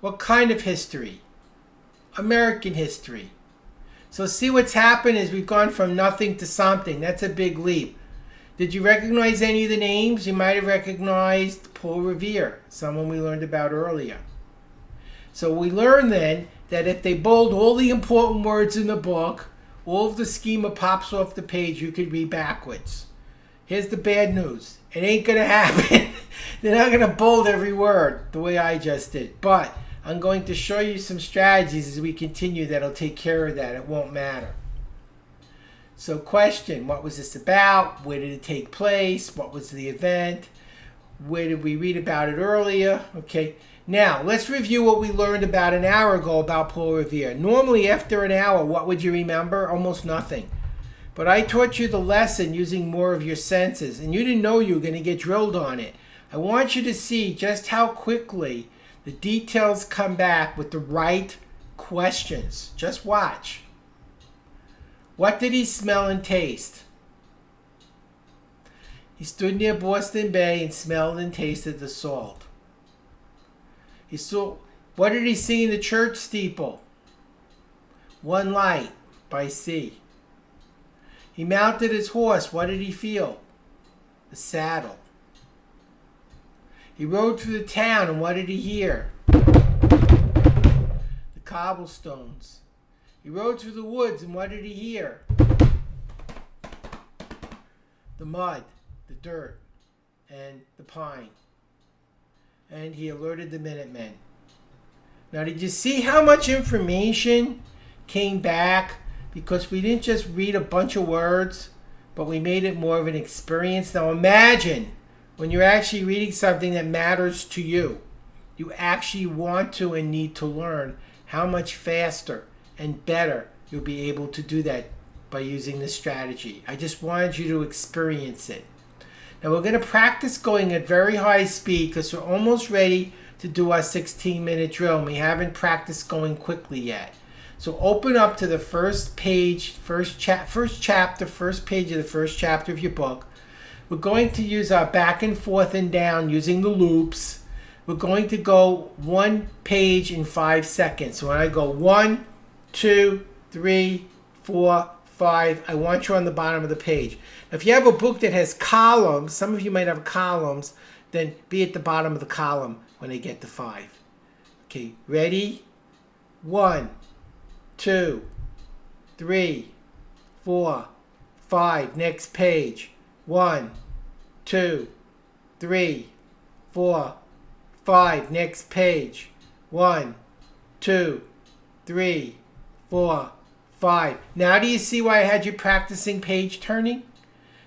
S2: What kind of history? American history. So see what's happened is we've gone from nothing to something. That's a big leap. Did you recognize any of the names? You might have recognized Paul Revere, someone we learned about earlier. So we learned then that if they bold all the important words in the book, all of the schema pops off the page, you could read backwards. Here's the bad news. It ain't going to happen. They're not going to bold every word the way I just did. But I'm going to show you some strategies as we continue that'll take care of that. It won't matter. So question, what was this about? Where did it take place? What was the event? Where did we read about it earlier? Okay. Now, let's review what we learned about an hour ago about Paul Revere. Normally, after an hour, what would you remember? Almost nothing. But I taught you the lesson using more of your senses, and you didn't know you were going to get drilled on it. I want you to see just how quickly the details come back with the right questions. Just watch. What did he smell and taste? He stood near Boston Bay and smelled and tasted the salt. He saw. What did he see in the church steeple? One light by sea. He mounted his horse. What did he feel? The saddle. He rode through the town, and what did he hear? The cobblestones. He rode through the woods, and what did he hear? The mud, the dirt, and the pine. And he alerted the Minutemen. Now, did you see how much information came back? Because we didn't just read a bunch of words, but we made it more of an experience. Now, imagine when you're actually reading something that matters to you. You actually want to and need to learn how much faster and better you'll be able to do that by using this strategy. I just wanted you to experience it. Now, we're going to practice going at very high speed because we're almost ready to do our 16-minute drill, and we haven't practiced going quickly yet. So open up to the first page, first chapter, first page of the first chapter of your book. We're going to use our back and forth and down using the loops. We're going to go one page in 5 seconds. So when I go 1, 2, 3, 4, 5, I want you on the bottom of the page. Now, if you have a book that has columns, some of you might have columns, then be at the bottom of the column when I get to 5. Okay, ready? 1, 2, 3, 4, 5. Next page. 1, 2, 3, 4, 5. Next page. 1, 2, 3, 4, 5. Now do you see why I had you practicing page turning?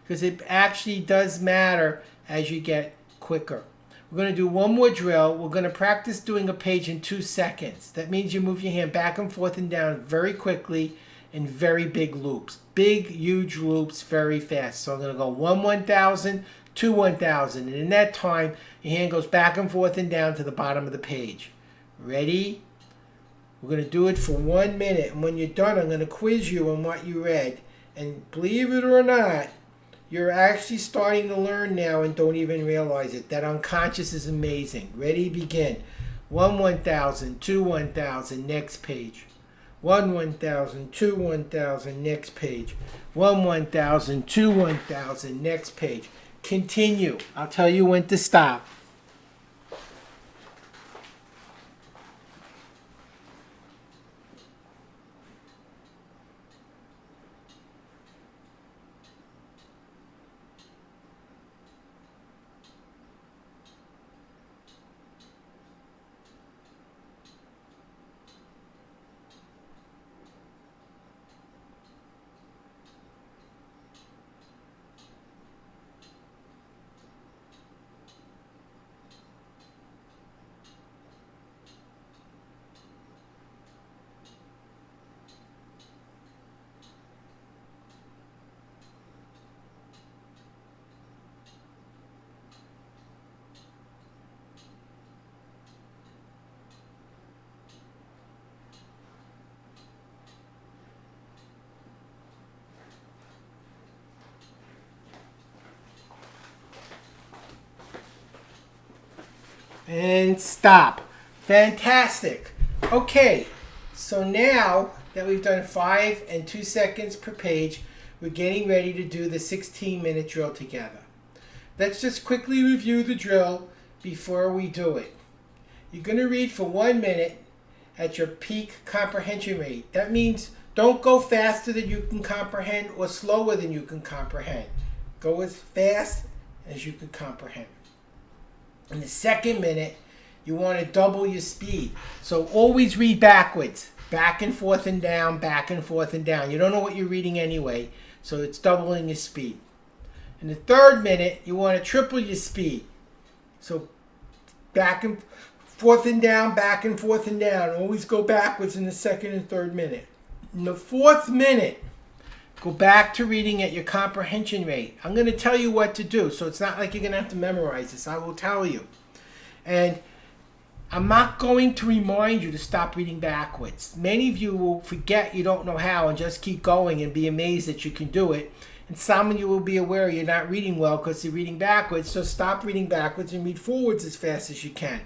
S2: Because it actually does matter as you get quicker. We're going to do one more drill. We're going to practice doing a page in 2 seconds. That means you move your hand back and forth and down very quickly in very big loops. Big, huge loops very fast. So I'm going to go 1, 1,000, 2, 1,000. And in that time, your hand goes back and forth and down to the bottom of the page. Ready? We're going to do it for 1 minute. And when you're done, I'm going to quiz you on what you read. And believe it or not, you're actually starting to learn now and don't even realize it. That unconscious is amazing. Ready? Begin. 1, 1,000, 2, 1,000. Next page. 1, 1,000, 2, 1,000. Next page. 1, 1,000, 2, 1,000. Next page. Continue. I'll tell you when to stop. And stop. Fantastic. Okay, so now that we've done 5 and 2 seconds per page, we're getting ready to do the 16-minute drill together. Let's just quickly review the drill before we do it. You're going to read for 1 minute at your peak comprehension rate. That means don't go faster than you can comprehend or slower than you can comprehend. Go as fast as you can comprehend. In the second minute, you want to double your speed. So always read backwards. Back and forth and down, back and forth and down. You don't know what you're reading anyway, so it's doubling your speed. In the third minute, you want to triple your speed. So back and forth and down, back and forth and down. Always go backwards in the second and third minute. In the fourth minute, go back to reading at your comprehension rate. I'm going to tell you what to do, so it's not like you're going to have to memorize this. I will tell you. And I'm not going to remind you to stop reading backwards. Many of you will forget you don't know how and just keep going and be amazed that you can do it. And some of you will be aware you're not reading well because you're reading backwards. So stop reading backwards and read forwards as fast as you can.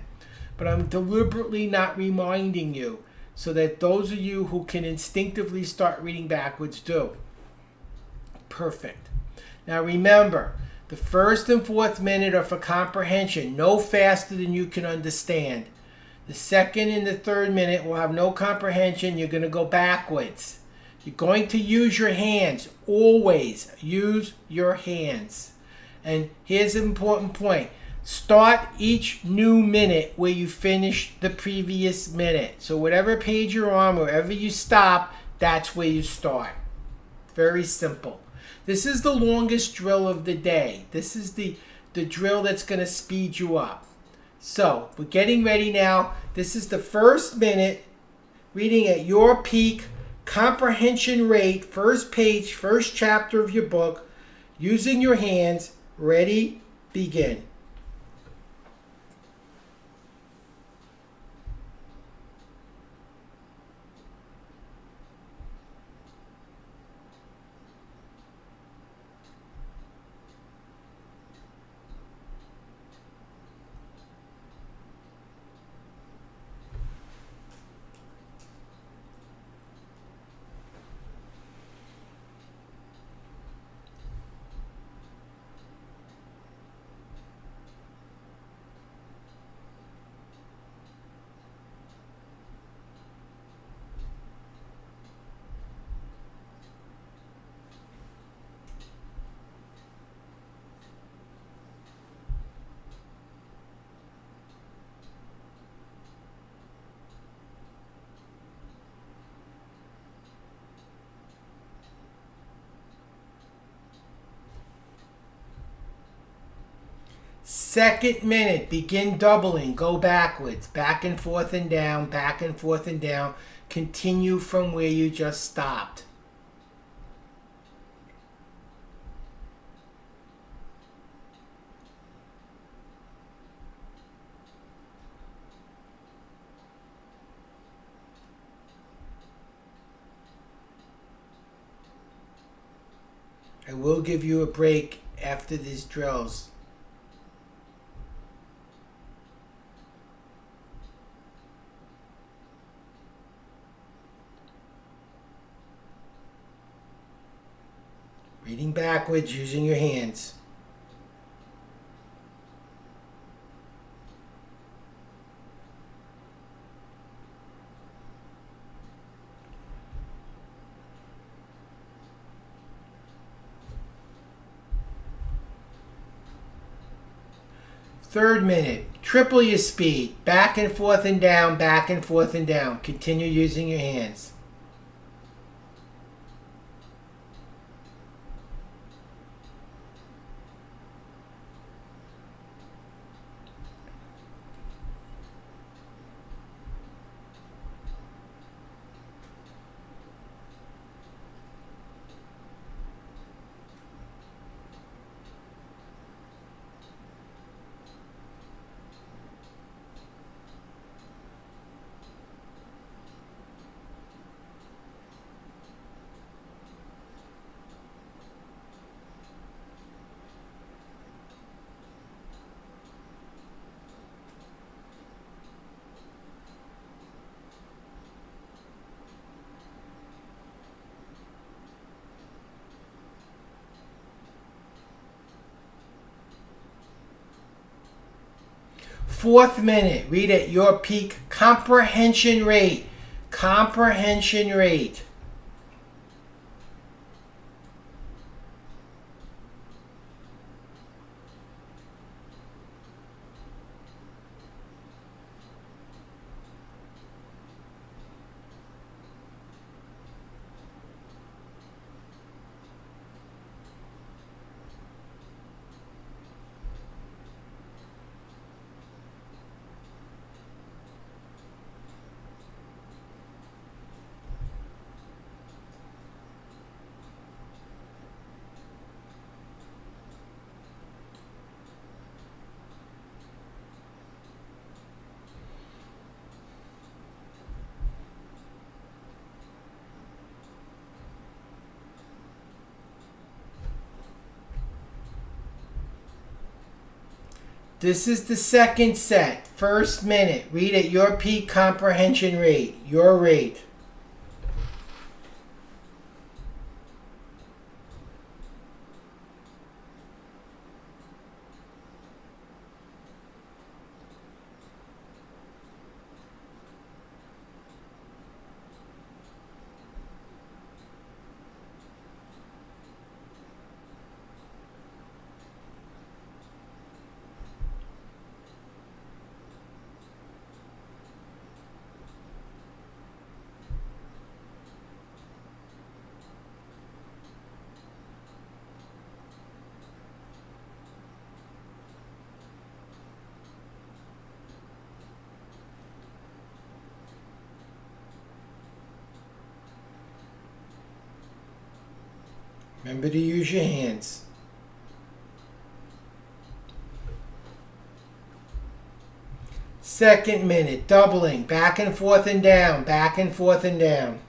S2: But I'm deliberately not reminding you so that those of you who can instinctively start reading backwards do. Perfect. Now remember, the first and fourth minute are for comprehension, no faster than you can understand. The second and the third minute will have no comprehension. You're going to go backwards. You're going to use your hands. Always use your hands. And here's an important point. Start each new minute where you finished the previous minute. So whatever page you're on, wherever you stop, that's where you start. Very simple. This is the longest drill of the day. This is the drill that's going to speed you up. So we're getting ready now. This is the first minute, reading at your peak comprehension rate, first page, first chapter of your book, using your hands. Ready, begin. Second minute, begin doubling. Go backwards, back and forth and down, back and forth and down. Continue from where you just stopped. I will give you a break after these drills. Reading backwards using your hands. Third minute, triple your speed. Back and forth and down, back and forth and down. Continue using your hands. Fourth minute, read at your peak comprehension rate. Comprehension rate. This is the second set. First minute. Read at your peak comprehension rate. Your rate. Remember to use your hands. Second minute, doubling, back and forth and down, back and forth and down.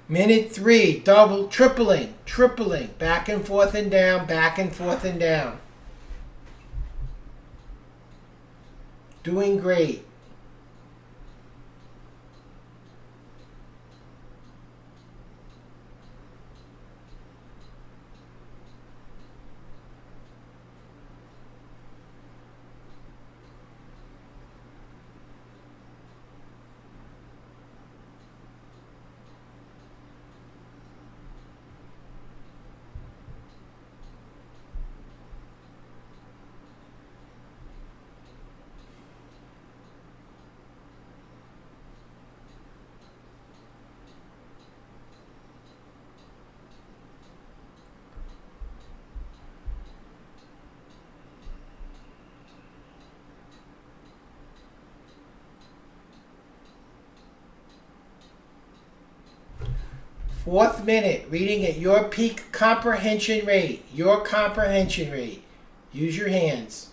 S2: Minute 3, double, tripling, back and forth and down, back and forth and down. Doing great. Fourth minute, reading at your peak comprehension rate. Your comprehension rate. Use your hands.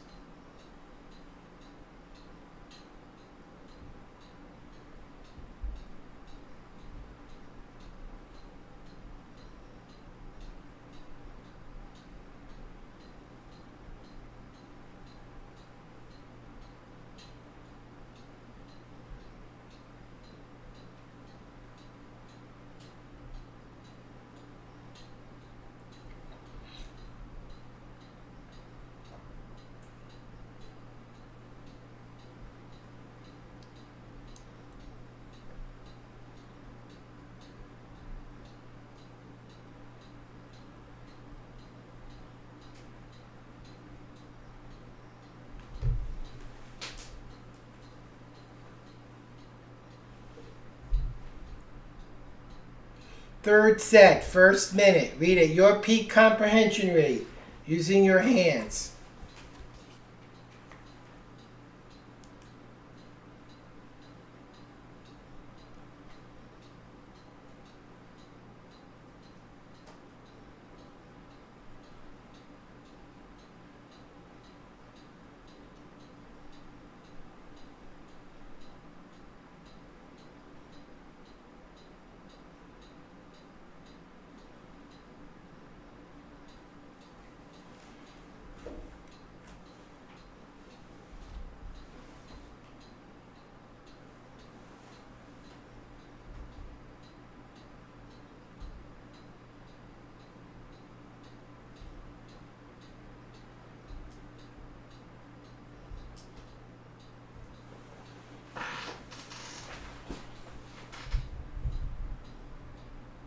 S2: Third set, first minute. Read at your peak comprehension rate using your hands.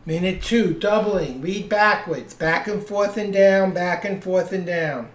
S2: Minute 2, doubling. Read backwards. Back and forth and down, back and forth and down.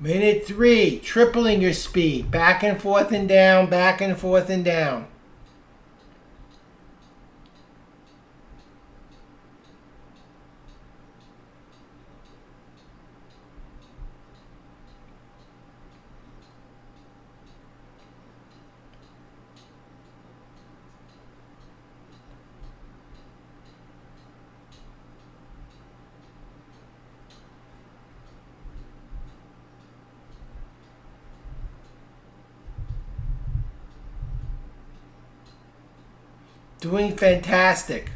S2: Minute 3, tripling your speed. Back and forth and down, back and forth and down. Doing fantastic.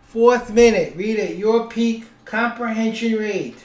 S2: Fourth minute, read at your peak comprehension rate.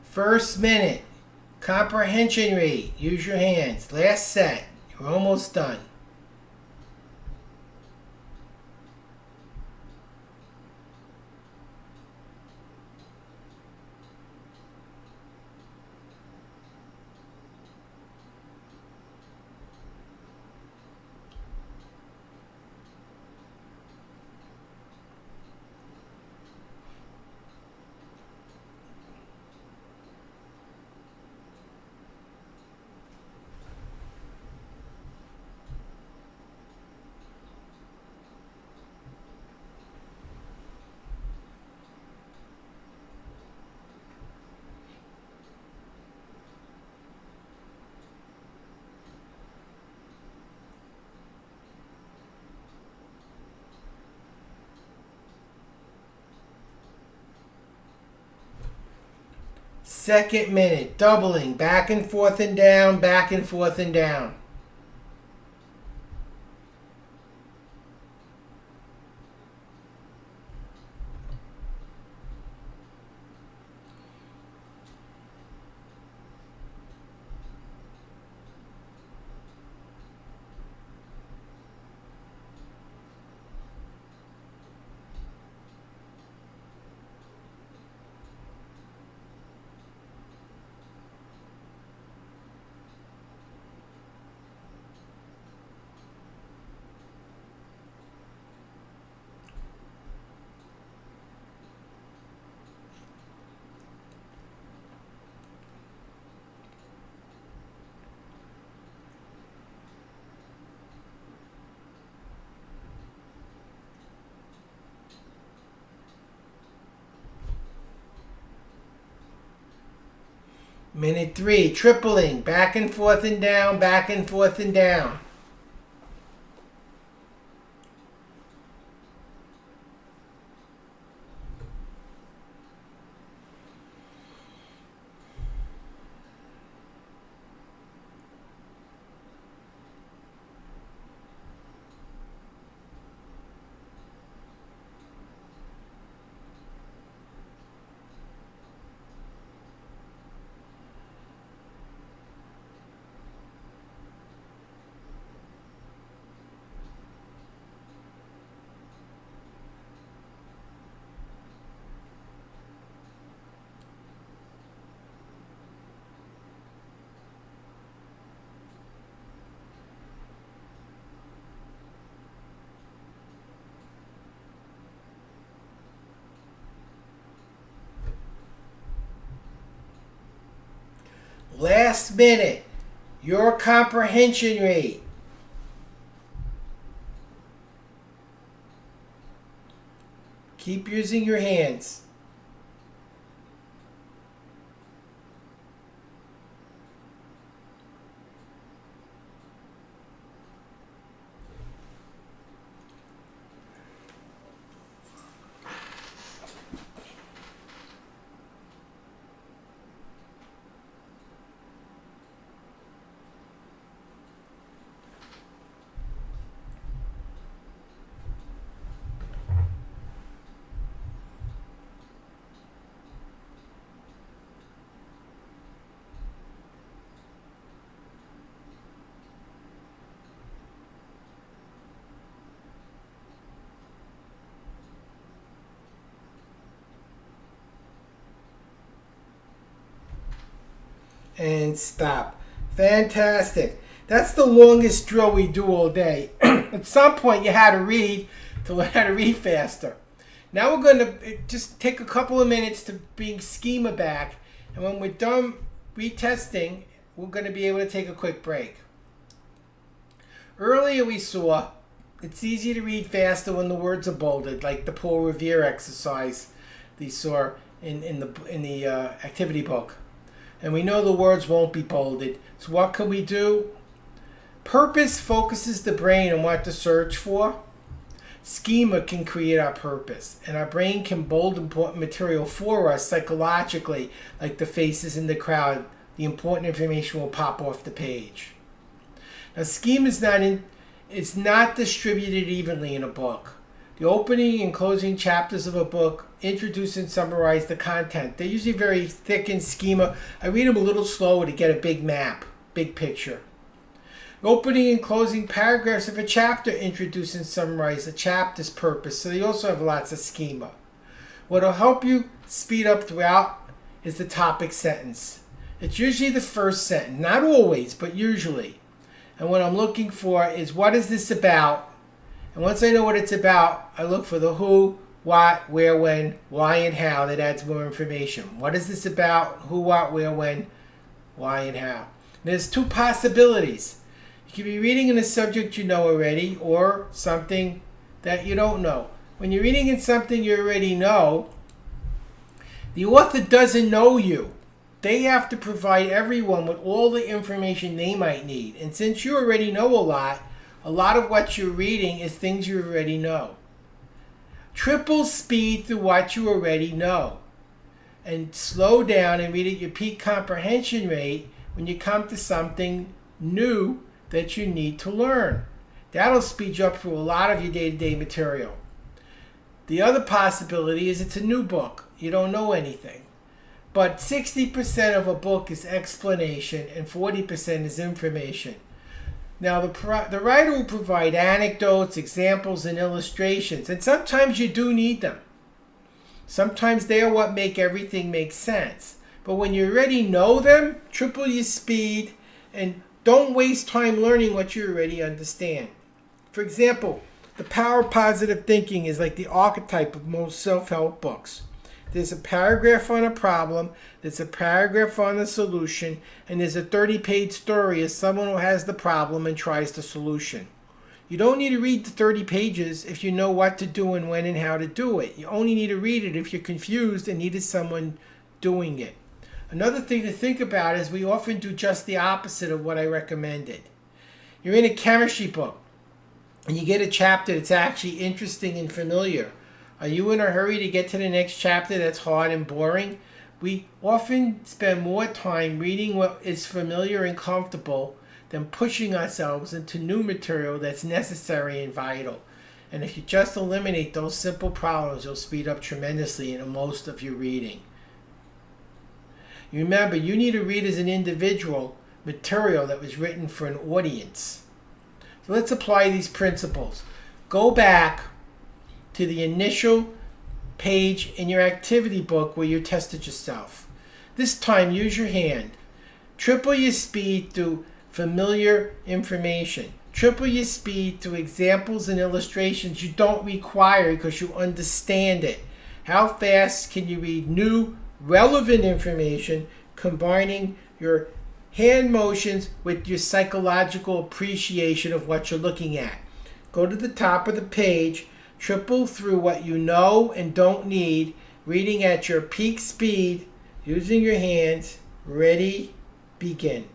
S2: First minute, comprehension rate. Use your hands. Last set. You're almost done. Second minute, doubling, back and forth and down, back and forth and down. Minute 3, tripling, back and forth and down, back and forth and down. Last minute, your comprehension rate. Keep using your hands. And stop. Fantastic. That's the longest drill we do all day. At some point you had to read to learn how to read faster. Now we're going to just take a couple of minutes to bring schema back, and when we're done retesting, we're going to be able to take a quick break. Earlier we saw it's easy to read faster when the words are bolded, like the Paul Revere exercise we saw in the activity book. And we know the words won't be bolded. So what can we do? Purpose focuses the brain on what to search for. Schema can create our purpose, and our brain can bold important material for us psychologically, like the faces in the crowd. The important information will pop off the page. Now, schema is not distributed evenly in a book. The opening and closing chapters of a book introduce and summarize the content. They're usually very thick in schema. I read them a little slower to get a big map, big picture. The opening and closing paragraphs of a chapter introduce and summarize the chapter's purpose, so they also have lots of schema. What will help you speed up throughout is the topic sentence. It's usually the first sentence, not always, but usually. And what I'm looking for is, what is this about? And once I know what it's about, I look for the who, what, where, when, why, and how. That adds more information. What is this about? Who, what, where, when, why, and how. And there's two possibilities. You could be reading in a subject you know already, or something that you don't know. When you're reading in something you already know, the author doesn't know you. They have to provide everyone with all the information they might need. And since you already know a lot of what you're reading is things you already know. Triple speed through what you already know. And slow down and read at your peak comprehension rate when you come to something new that you need to learn. That'll speed you up through a lot of your day-to-day material. The other possibility is it's a new book. You don't know anything. But 60% of a book is explanation and 40% is information. Now, the writer will provide anecdotes, examples, and illustrations, and sometimes you do need them. Sometimes they are what make everything make sense. But when you already know them, triple your speed and don't waste time learning what you already understand. For example, the power of positive thinking is like the archetype of most self-help books. There's a paragraph on a problem, there's a paragraph on the solution, and there's a 30-page story of someone who has the problem and tries the solution. You don't need to read the 30 pages if you know what to do and when and how to do it. You only need to read it if you're confused and needed someone doing it. Another thing to think about is we often do just the opposite of what I recommended. You're in a chemistry book and you get a chapter that's actually interesting and familiar. Are you in a hurry to get to the next chapter that's hard and boring? We often spend more time reading what is familiar and comfortable than pushing ourselves into new material that's necessary and vital. And if you just eliminate those simple problems, you'll speed up tremendously in most of your reading. You remember, you need to read as an individual material that was written for an audience. So let's apply these principles. Go back to the initial page in your activity book where you tested yourself. This time, use your hand. Triple your speed through familiar information. Triple your speed through examples and illustrations you don't require because you understand it. How fast can you read new, relevant information, combining your hand motions with your psychological appreciation of what you're looking at? Go to the top of the page, triple through what you know and don't need, reading at your peak speed, using your hands. Ready, begin.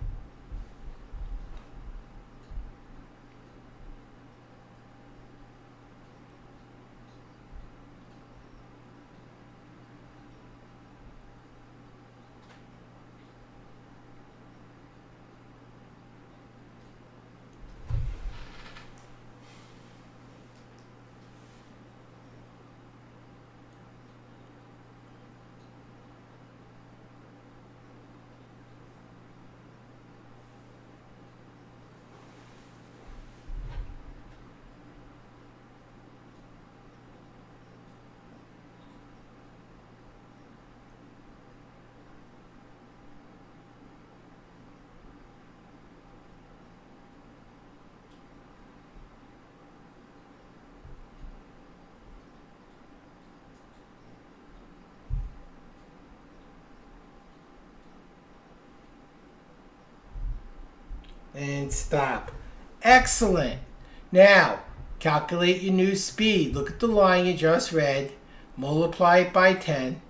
S2: And stop. Excellent. Now, calculate your new speed. Look at the line you just read, multiply it by 10,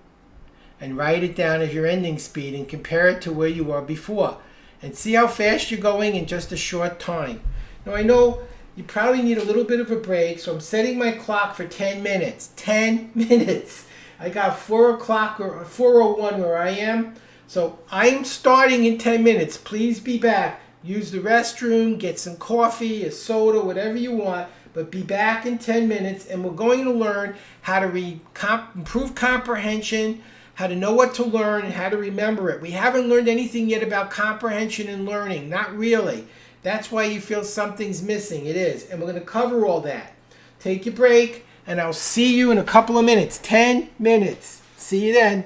S2: and write it down as your ending speed and compare it to where you were before. And see how fast you're going in just a short time. Now, I know you probably need a little bit of a break, so I'm setting my clock for 10 minutes. 10 minutes. I got 4 o'clock or 4:01 where I am. So I'm starting in 10 minutes. Please be back. Use the restroom, get some coffee, a soda, whatever you want, but be back in 10 minutes, and we're going to learn how to improve comprehension, how to know what to learn, and how to remember it. We haven't learned anything yet about comprehension and learning. Not really. That's why you feel something's missing. It is. And we're going to cover all that. Take your break, and I'll see you in a couple of minutes. 10 minutes. See you then.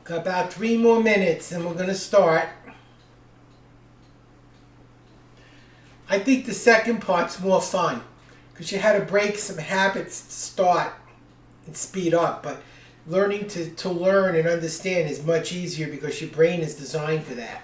S2: Got about 3 more minutes and we're going to start. I think the second part's more fun because you had to break some habits to start and speed up. But learning to learn and understand is much easier because your brain is designed for that.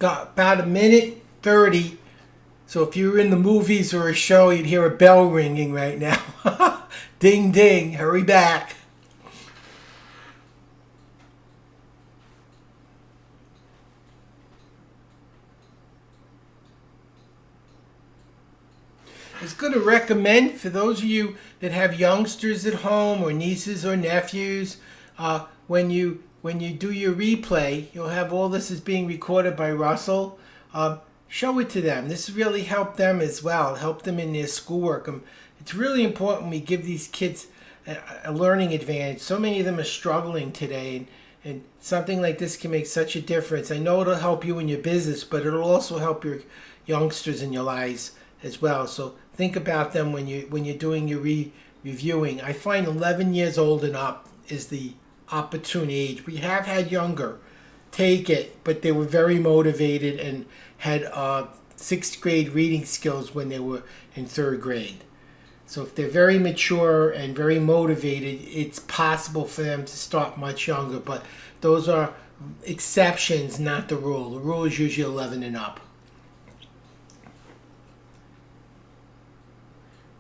S2: Got about 1:30. So if you were in the movies or a show, you'd hear a bell ringing right now. Ding, ding, hurry back. I was going to recommend for those of you that have youngsters at home or nieces or nephews, when you do your replay, you'll have all this is being recorded by Russell. Show it to them. This really helped them as well. Help them in their schoolwork. It's really important we give these kids a learning advantage. So many of them are struggling today, and something like this can make such a difference. I know it'll help you in your business, but it'll also help your youngsters in your lives as well. So think about them when you're doing your reviewing. I find 11 years old and up is the opportune age. We have had younger take it, but they were very motivated and had 6th grade reading skills when they were in 3rd grade. So if they're very mature and very motivated, it's possible for them to start much younger, but those are exceptions, not the rule. The rule is usually 11 and up.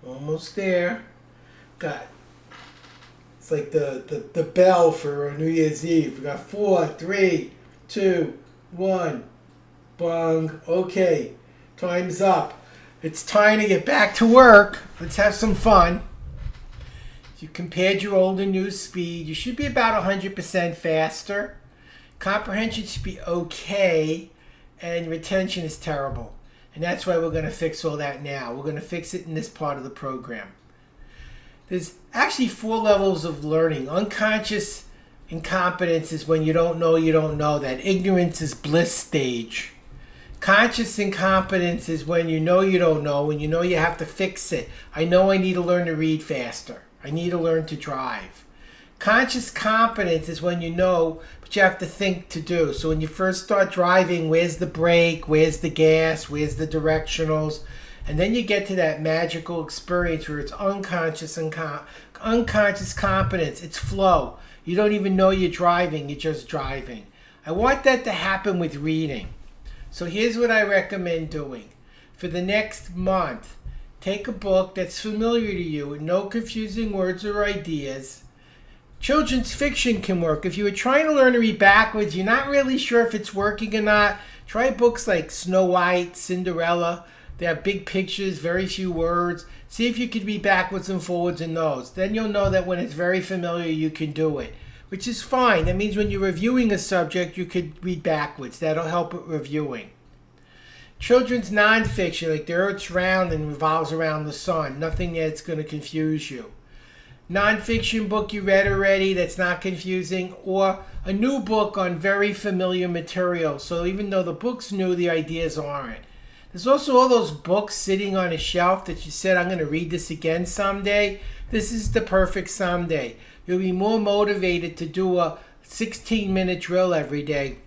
S2: Almost there. It's like the bell for New Year's Eve. We got 4, 3, 2, 1. Bung. Okay. Time's up. It's time to get back to work. Let's have some fun. You compared your old and new speed. You should be about 100% faster. Comprehension should be okay. And retention is terrible. And that's why we're going to fix all that now. We're going to fix it in this part of the program. There's actually 4 levels of learning. Unconscious incompetence is when you don't know. That ignorance is bliss stage. Conscious incompetence is when you know you don't know and you know you have to fix it. I know I need to learn to read faster. I need to learn to drive. Conscious competence is when you know, but you have to think to do. So when you first start driving, where's the brake? Where's the gas? Where's the directionals? And then you get to that magical experience where it's unconscious competence. It's flow. You don't even know you're driving. You're just driving. I want that to happen with reading. So here's what I recommend doing. For the next month, take a book that's familiar to you with no confusing words or ideas. Children's fiction can work. If you were trying to learn to read backwards, you're not really sure if it's working or not, try books like Snow White, Cinderella. They have big pictures, very few words. See if you can read backwards and forwards in those. Then you'll know that when it's very familiar, you can do it, which is fine. That means when you're reviewing a subject, you could read backwards. That'll help with reviewing. Children's nonfiction, like The Earth's Round and revolves around the sun. Nothing that's going to confuse you. Nonfiction book you read already that's not confusing, or a new book on very familiar material. So even though the book's new, the ideas aren't. There's also all those books sitting on a shelf that you said, I'm going to read this again someday. This is the perfect someday. You'll be more motivated to do a 16-minute drill every day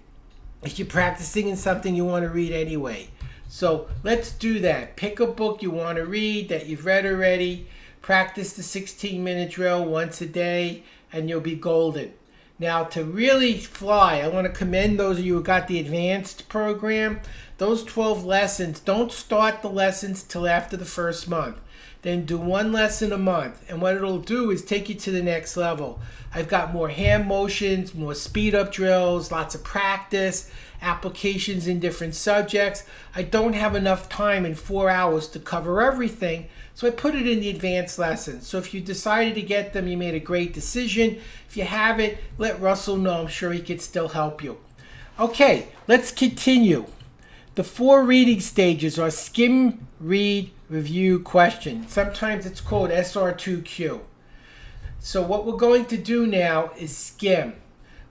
S2: if you're practicing in something you want to read anyway. So let's do that. Pick a book you want to read that you've read already. Practice the 16-minute drill once a day, and you'll be golden. Now, to really fly, I want to commend those of you who got the advanced program. Those 12 lessons, don't start the lessons till after the first month. Then do one lesson a month. And what it'll do is take you to the next level. I've got more hand motions, more speed up drills, lots of practice, applications in different subjects. I don't have enough time in 4 hours to cover everything, so I put it in the advanced lessons. So if you decided to get them, you made a great decision. If you haven't, let Russell know. I'm sure he could still help you. Okay, let's continue. The 4 reading stages are skim, read, review, question. Sometimes it's called SR2Q. So what we're going to do now is skim.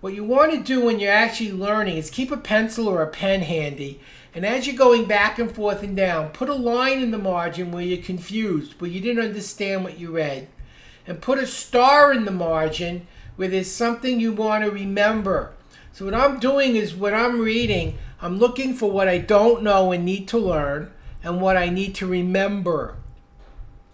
S2: What you want to do when you're actually learning is keep a pencil or a pen handy, and as you're going back and forth and down, put a line in the margin where you're confused, where you didn't understand what you read, and put a star in the margin where there's something you want to remember. So what I'm doing is, when I'm reading, I'm looking for what I don't know and need to learn, and what I need to remember.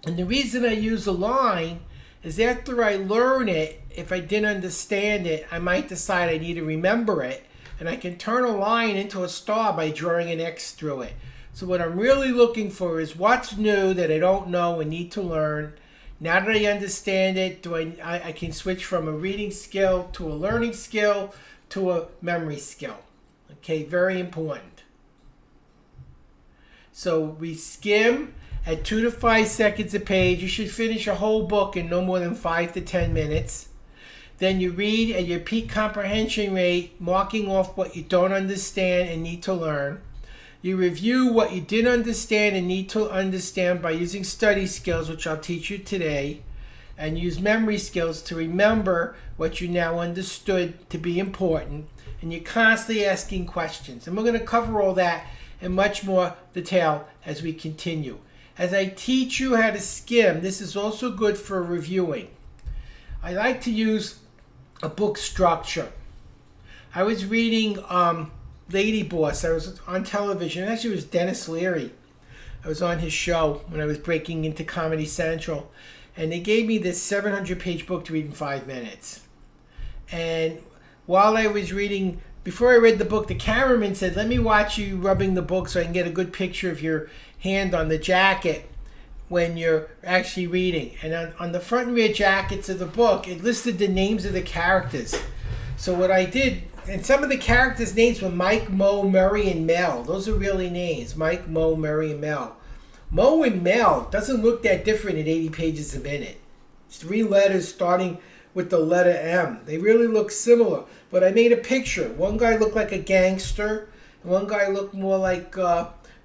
S2: And the reason I use a line is, after I learn it, if I didn't understand it, I might decide I need to remember it, and I can turn a line into a star by drawing an X through it. So what I'm really looking for is what's new that I don't know and need to learn. Now that I understand it, I can switch from a reading skill to a learning skill to a memory skill. Okay, very important. So we skim at 2 to 5 seconds a page. You should finish a whole book in no more than 5 to 10 minutes. Then you read at your peak comprehension rate, marking off what you don't understand and need to learn. You review what you didn't understand and need to understand by using study skills, which I'll teach you today, and use memory skills to remember what you now understood to be important. And you're constantly asking questions. And we're going to cover all that in much more detail as we continue. As I teach you how to skim, this is also good for reviewing. I like to use a book structure. I was reading Lady Boss. I was on television. Actually, it was Dennis Leary. I was on his show when I was breaking into Comedy Central. And they gave me this 700-page book to read in 5 minutes. And while I was reading, before I read the book, the cameraman said, "Let me watch you rubbing the book so I can get a good picture of your hand on the jacket when you're actually reading." And on the front and rear jackets of the book, it listed the names of the characters. So what I did, and some of the characters' names were Mike, Mo, Murray, and Mel. Those are really names. Mike, Mo, Murray, and Mel. Mo and Mel doesn't look that different at 80 pages a minute. It's 3 letters starting with the letter M. They really look similar. But I made a picture. One guy looked like a gangster, and one guy looked more like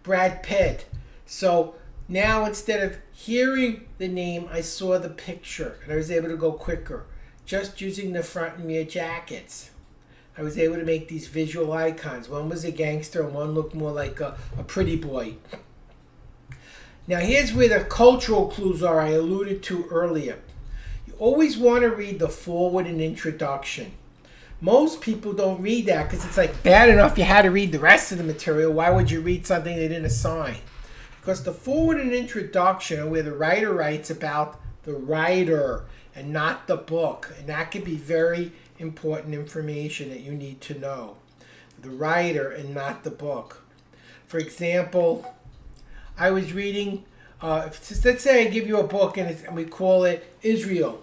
S2: Brad Pitt. So now, instead of hearing the name, I saw the picture, and I was able to go quicker. Just using the front and rear jackets, I was able to make these visual icons. One was a gangster, and one looked more like a pretty boy. Now here's where the cultural clues are I alluded to earlier. You always want to read the foreword and introduction. Most people don't read that because it's like bad enough you had to read the rest of the material. Why would you read something they didn't assign? Because the foreword and introduction are where the writer writes about the writer and not the book. And that could be very important information that you need to know. The writer and not the book. For example, I was reading, let's say I give you a book and we call it Israel.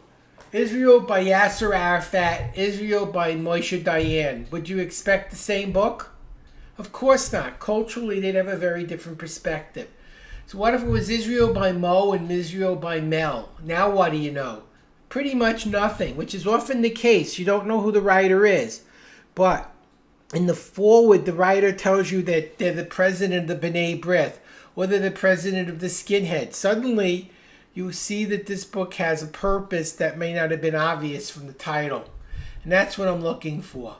S2: Israel by Yasser Arafat, Israel by Moshe Dayan. Would you expect the same book? Of course not. Culturally, they'd have a very different perspective. So what if it was Israel by Mo and Israel by Mel? Now what do you know? Pretty much nothing, which is often the case. You don't know who the writer is. But in the foreword, the writer tells you that they're the president of the B'nai B'rith, or they're the president of the Skinhead. Suddenly, you see that this book has a purpose that may not have been obvious from the title. And that's what I'm looking for.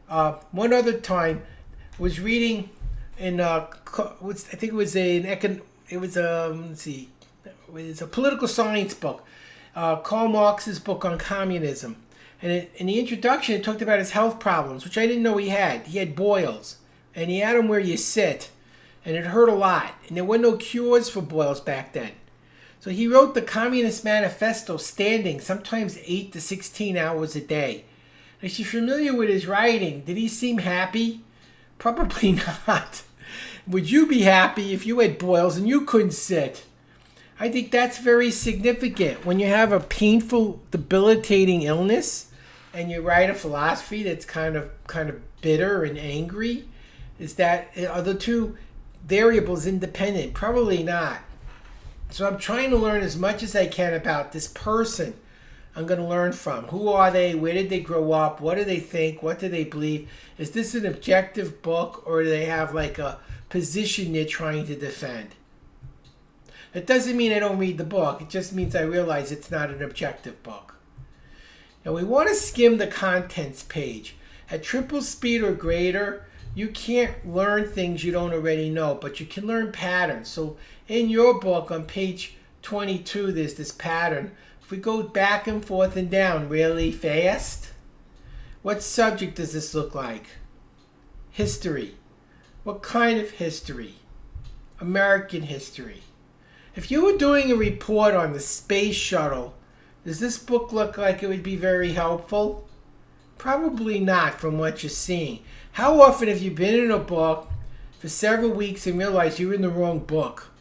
S2: One other time, I was reading in, I think it was a political science book, Karl Marx's book on communism. And in the introduction, it talked about his health problems, which I didn't know he had. He had boils, and he had them where you sit, and it hurt a lot. And there were no cures for boils back then. So he wrote the Communist Manifesto standing, sometimes 8 to 16 hours a day. And if you're familiar with his writing, did he seem happy? Probably not. Would you be happy if you had boils and you couldn't sit? I think that's very significant. When you have a painful, debilitating illness and you write a philosophy that's kind of bitter and angry, are the two variables independent? Probably not. So I'm trying to learn as much as I can about this person I'm going to learn from. Who are they? Where did they grow up? What do they think? What do they believe? Is this an objective book, or do they have like a position they're trying to defend? It doesn't mean I don't read the book. It just means I realize it's not an objective book. Now we want to skim the contents page. At triple speed or greater, you can't learn things you don't already know, but you can learn patterns. So in your book on page 22, there's this pattern. If we go back and forth and down really fast, what subject does this look like? History. What kind of history? American history. If you were doing a report on the space shuttle, does this book look like it would be very helpful? Probably not from what you're seeing. How often have you been in a book for several weeks and realized you're in the wrong book?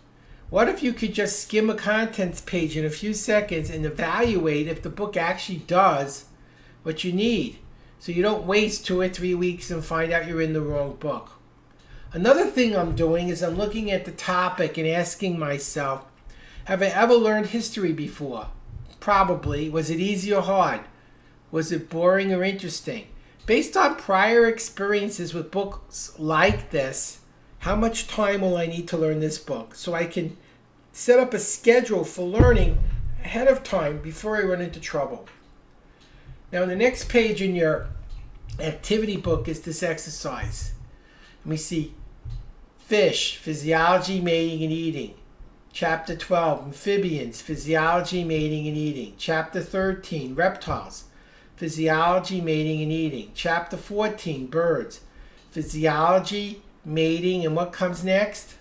S2: What if you could just skim a contents page in a few seconds and evaluate if the book actually does what you need, so you don't waste 2 or 3 weeks and find out you're in the wrong book? Another thing I'm doing is I'm looking at the topic and asking myself, have I ever learned history before? Probably. Was it easy or hard? Was it boring or interesting? Based on prior experiences with books like this, how much time will I need to learn this book? So I can set up a schedule for learning ahead of time before I run into trouble. Now, the next page in your activity book is this exercise. Let me see. Fish, physiology, mating, and eating. Chapter 12, amphibians, physiology, mating, and eating. Chapter 13, reptiles, physiology, mating, and eating. Chapter 14, birds, physiology, mating, and what comes next?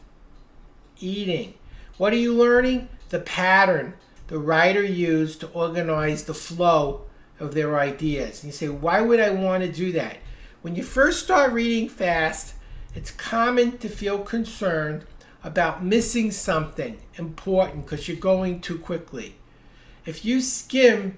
S2: Eating. What are you learning? The pattern the writer used to organize the flow of their ideas. And you say, why would I want to do that? When you first start reading fast, it's common to feel concerned about missing something important because you're going too quickly. If you skim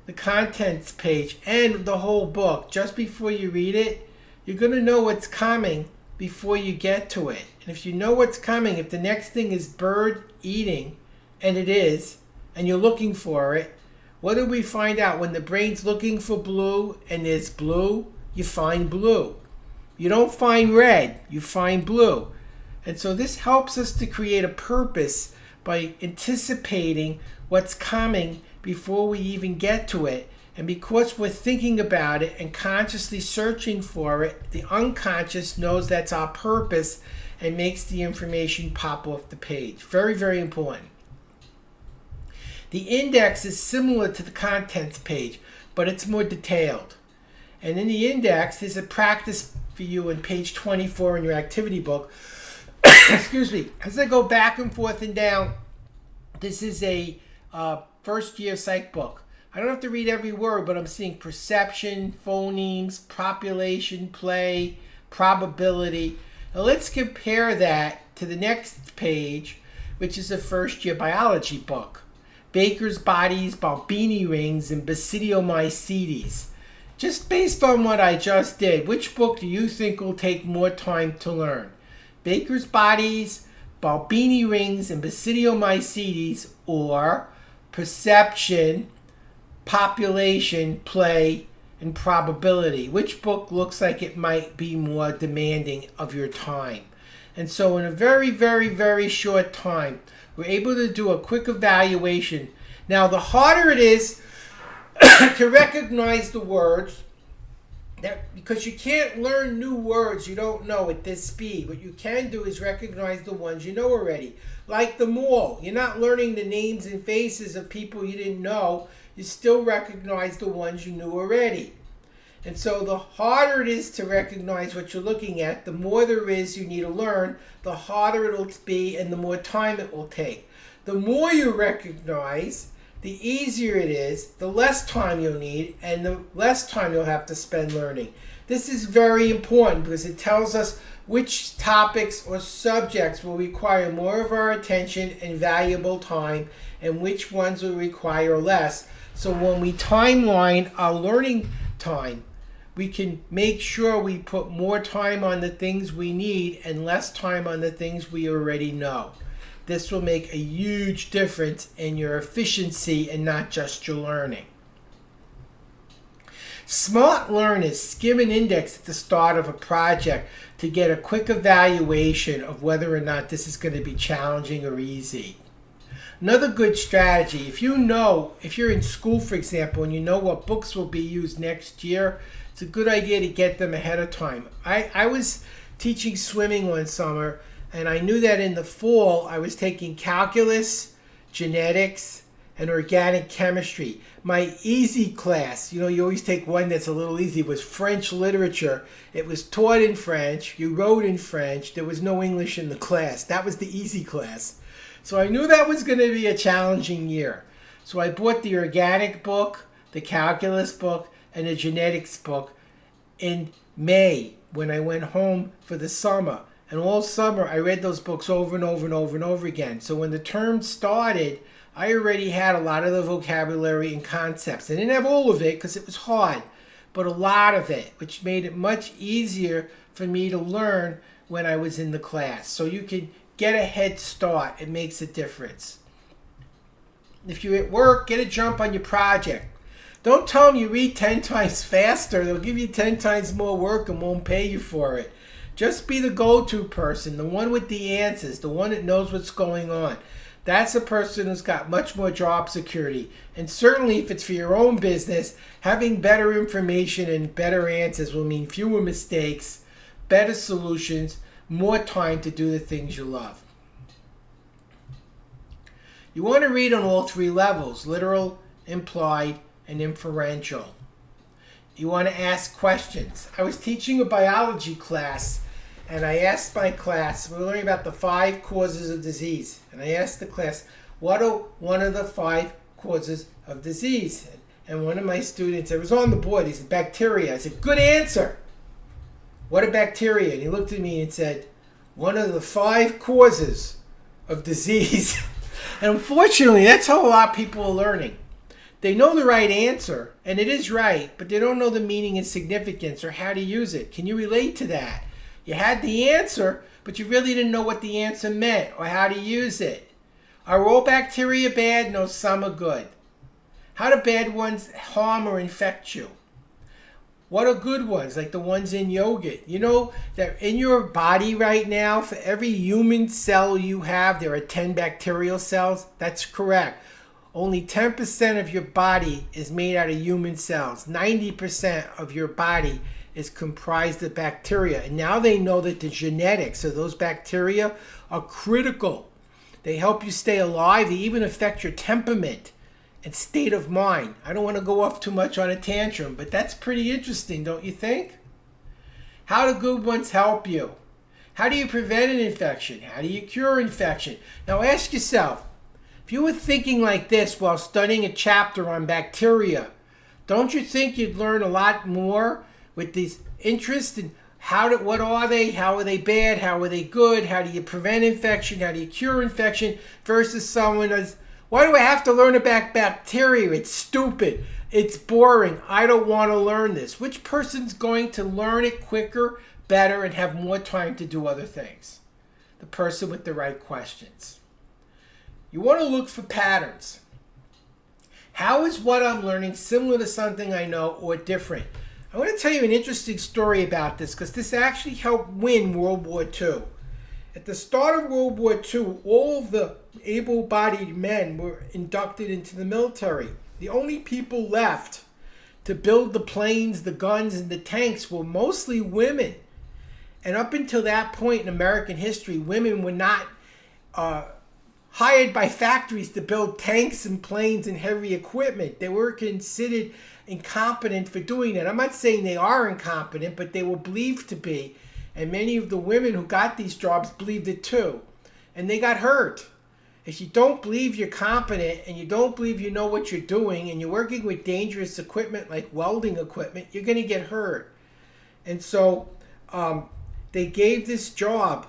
S2: the contents page and the whole book just before you read it, you're going to know what's coming before you get to it. And if you know what's coming, if the next thing is bird eating, and it is, and you're looking for it, what do we find out? When the brain's looking for blue and there's blue, you find blue. You don't find red, you find blue. And so this helps us to create a purpose by anticipating what's coming before we even get to it. And because we're thinking about it and consciously searching for it, the unconscious knows that's our purpose and makes the information pop off the page. Very, very important. The index is similar to the contents page, but it's more detailed. And in the index, there's a practice for you in page 24 in your activity book. Excuse me. As I go back and forth and down, this is a first year psych book. I don't have to read every word, but I'm seeing perception, phonemes, population, play, probability. Now let's compare that to the next page, which is a first year biology book. Baker's bodies, Balbini rings, and Basidiomycetes. Just based on what I just did, which book do you think will take more time to learn? Baker's bodies, Balbini rings, and Basidiomycetes, or perception, population, play, and probability? Which book looks like it might be more demanding of your time? And so in a very, very, very short time, we're able to do a quick evaluation. Now, the harder it is to recognize the words, because you can't learn new words you don't know at this speed. What you can do is recognize the ones you know already. Like the mall. You're not learning the names and faces of people you didn't know. you still recognize the ones you knew already. And so the harder it is to recognize what you're looking at, the more there is you need to learn, the harder it'll be and the more time it will take. The more you recognize, the easier it is, the less time you'll need, and the less time you'll have to spend learning. This is very important because it tells us which topics or subjects will require more of our attention and valuable time, and which ones will require less. So when we timeline our learning time, we can make sure we put more time on the things we need and less time on the things we already know. This will make a huge difference in your efficiency and not just your learning. Smart learners skim an index at the start of a project to get a quick evaluation of whether or not this is going to be challenging or easy. Another good strategy, if you're in school, for example, and you know what books will be used next year, it's a good idea to get them ahead of time. I was teaching swimming one summer, and I knew that in the fall I was taking calculus, genetics, and organic chemistry. My easy class, you always take one that's a little easy, was French literature. It was taught in French, you wrote in French, there was no English in the class. That was the easy class. So I knew that was going to be a challenging year. So I bought the organic book, the calculus book, and the genetics book in May when I went home for the summer. And all summer I read those books over and over and over and over again. So when the term started, I already had a lot of the vocabulary and concepts. I didn't have all of it because it was hard, but a lot of it, which made it much easier for me to learn when I was in the class. So you can get a head start. It makes a difference. If you're at work, get a jump on your project. Don't tell them you read 10 times faster. They'll give you 10 times more work and won't pay you for it. Just be the go-to person, the one with the answers, the one that knows what's going on. That's a person who's got much more job security. And certainly if it's for your own business, having better information and better answers will mean fewer mistakes, better solutions, more time to do the things you love. You want to read on all three levels, literal, implied, and inferential. You want to ask questions. I was teaching a biology class, and I asked my class, we were learning about the 5 causes of disease, and I asked the class, what are one of the 5 causes of disease? And one of my students, it was on the board, he said, bacteria. I said, good answer. What are bacteria? And he looked at me and said, one of the 5 causes of disease. And unfortunately, that's how a lot of people are learning. They know the right answer, and it is right, but they don't know the meaning and significance or how to use it. Can you relate to that? You had the answer, but you really didn't know what the answer meant or how to use it. Are all bacteria bad? No, some are good. How do bad ones harm or infect you? What are good ones, like the ones in yogurt? You know that in your body right now, for every human cell you have, there are 10 bacterial cells? That's correct. Only 10% of your body is made out of human cells. 90% of your body is comprised of bacteria. And now they know that the genetics of those bacteria are critical. They help you stay alive. They even affect your temperament and state of mind. I don't want to go off too much on a tantrum, but that's pretty interesting, don't you think? How do good ones help you? How do you prevent an infection? How do you cure infection? Now ask yourself, if you were thinking like this while studying a chapter on bacteria, don't you think you'd learn a lot more with these interests in what are they, how are they bad, how are they good, how do you prevent infection, how do you cure infection, versus someone who's, why do I have to learn about bacteria? It's stupid. It's boring. I don't want to learn this. Which person's going to learn it quicker, better, and have more time to do other things? The person with the right questions. You want to look for patterns. How is what I'm learning similar to something I know or different? I want to tell you an interesting story about this because this actually helped win World War II. At the start of World War II, all of the able-bodied men were inducted into the military. The only people left to build the planes, the guns, and the tanks were mostly women. And up until that point in American history, women were not hired by factories to build tanks and planes and heavy equipment. They were considered incompetent for doing that. I'm not saying they are incompetent, but they were believed to be. And many of the women who got these jobs believed it too. And they got hurt. If you don't believe you're competent and you don't believe you know what you're doing and you're working with dangerous equipment like welding equipment, you're going to get hurt. And so they gave this job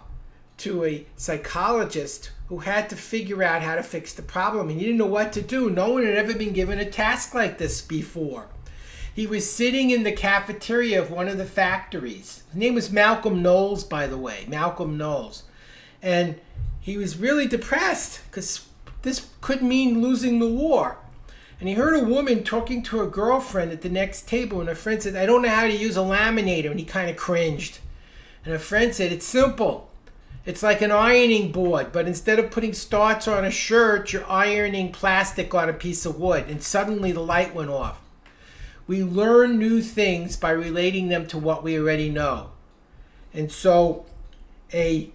S2: to a psychologist who had to figure out how to fix the problem. And he didn't know what to do. No one had ever been given a task like this before. He was sitting in the cafeteria of one of the factories. His name was Malcolm Knowles, by the way, Malcolm Knowles. And he was really depressed because this could mean losing the war. And he heard a woman talking to her girlfriend at the next table, and her friend said, "I don't know how to use a laminator." And he kind of cringed. And her friend said, "It's simple. It's like an ironing board, but instead of putting starch on a shirt, you're ironing plastic on a piece of wood." And suddenly the light went off. We learn new things by relating them to what we already know. And so a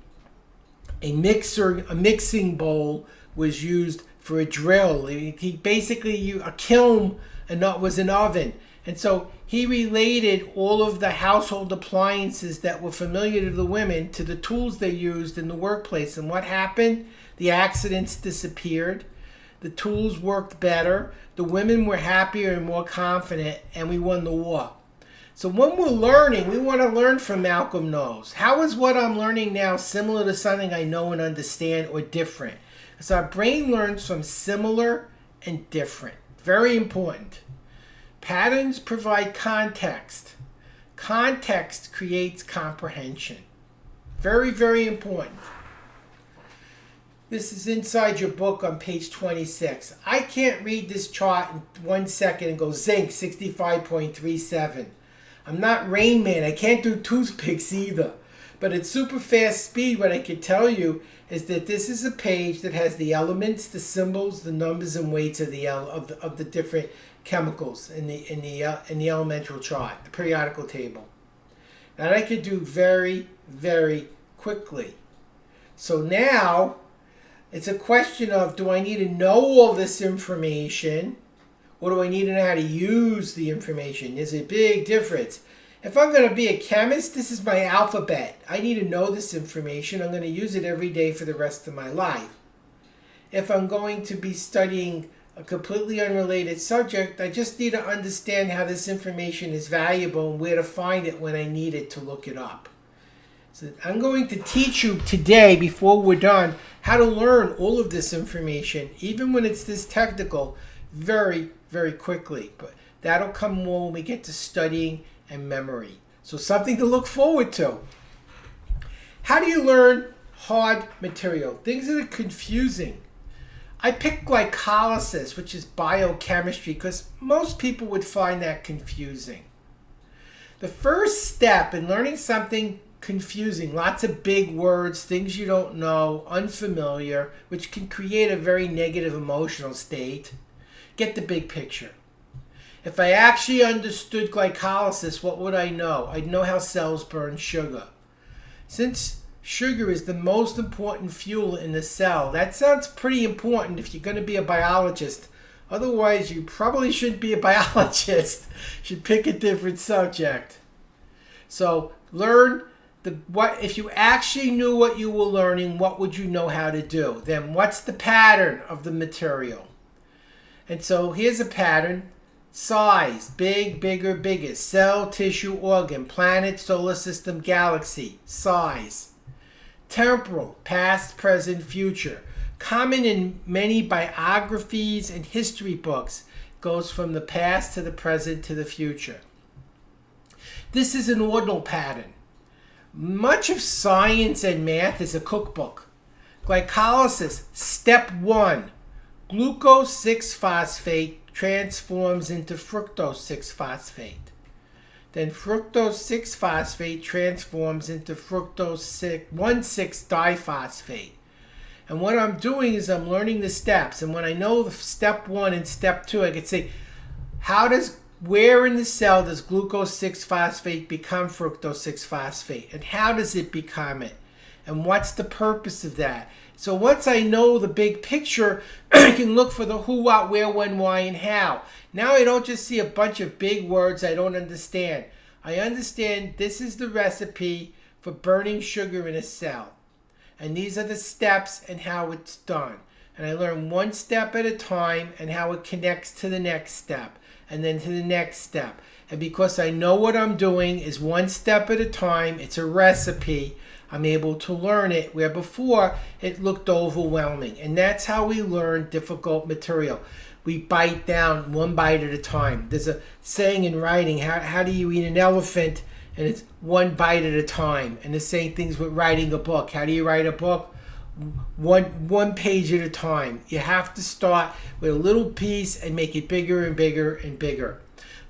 S2: mixing bowl was used for a drill. A kiln was an oven. And so he related all of the household appliances that were familiar to the women to the tools they used in the workplace. And what happened? The accidents disappeared. The tools worked better. The women were happier and more confident, and we won the war. So when we're learning, we want to learn from Malcolm Knowles. How is what I'm learning now similar to something I know and understand, or different? So our brain learns from similar and different. Very important. Patterns provide context. Context creates comprehension. Very, very important. This is inside your book on page 26. I can't read this chart in 1 second and go zinc 65.37. I'm not Rain Man. I can't do toothpicks either. But at super fast speed, what I can tell you is that this is a page that has the elements, the symbols, the numbers, and weights of the different chemicals in the elemental chart, the periodical table. That I could do very, very quickly. So now it's a question of, do I need to know all this information, or do I need to know how to use the information? There's a big difference. If I'm going to be a chemist, this is my alphabet. I need to know this information. I'm going to use it every day for the rest of my life. If I'm going to be studying a completely unrelated subject, I just need to understand how this information is valuable and where to find it when I need it to look it up. So I'm going to teach you today, before we're done, how to learn all of this information, even when it's this technical, very, very quickly. But that'll come more when we get to studying and memory. So something to look forward to. How do you learn hard material? Things that are confusing. I picked glycolysis, which is biochemistry, because most people would find that confusing. The first step in learning something confusing, lots of big words, things you don't know, unfamiliar, which can create a very negative emotional state. Get the big picture. If I actually understood glycolysis, what would I know? I'd know how cells burn sugar. Since sugar is the most important fuel in the cell, that sounds pretty important if you're going to be a biologist. Otherwise, you probably shouldn't be a biologist. You should pick a different subject. So learn if you actually knew what you were learning, what would you know how to do? Then what's the pattern of the material? And so here's a pattern. Size, big, bigger, biggest. Cell, tissue, organ. Planet, solar system, galaxy. Size. Temporal, past, present, future. Common in many biographies and history books. Goes from the past to the present to the future. This is an ordinal pattern. Much of science and math is a cookbook. Glycolysis, step 1. Glucose 6-phosphate transforms into fructose 6-phosphate. Then fructose 6-phosphate transforms into fructose 1,6-diphosphate. And what I'm doing is I'm learning the steps. And when I know the step 1 and step 2, I can say, where in the cell does glucose 6-phosphate become fructose 6-phosphate? And how does it become it? And what's the purpose of that? So once I know the big picture, I can look for the who, what, where, when, why, and how. Now I don't just see a bunch of big words I don't understand. I understand this is the recipe for burning sugar in a cell. And these are the steps and how it's done. And I learn one step at a time and how it connects to the next step and then to the next step. And because I know what I'm doing is one step at a time, it's a recipe, I'm able to learn it where before it looked overwhelming. And that's how we learn difficult material. We bite down one bite at a time. There's a saying in writing, how do you eat an elephant? And it's one bite at a time. And the same things with writing a book. How do you write a book? One page at a time. You have to start with a little piece and make it bigger and bigger and bigger.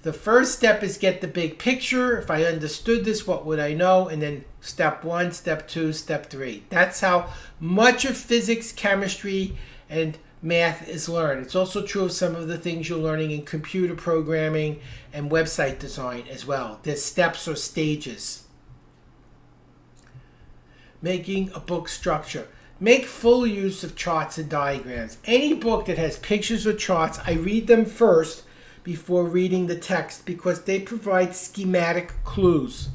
S2: The first step is get the big picture. If I understood this, what would I know? And then step 1, step 2, step 3. That's how much of physics, chemistry, and math is learned. It's also true of some of the things you're learning in computer programming and website design as well. There's steps or stages. Making a book structure. Make full use of charts and diagrams. Any book that has pictures or charts, I read them first before reading the text because they provide schematic clues.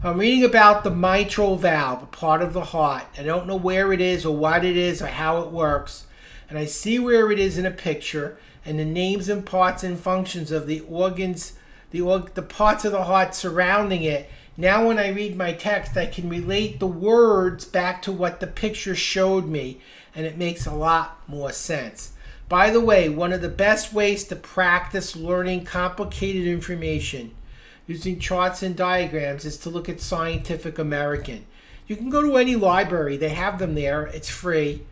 S2: I'm reading about the mitral valve, a part of the heart. I don't know where it is or what it is or how it works. And I see where it is in a picture and the names and parts and functions of the organs, the parts of the heart surrounding it. Now when I read my text, I can relate the words back to what the picture showed me, and it makes a lot more sense. By the way, one of the best ways to practice learning complicated information using charts and diagrams is to look at Scientific American. You can go to any library, they have them there, it's free,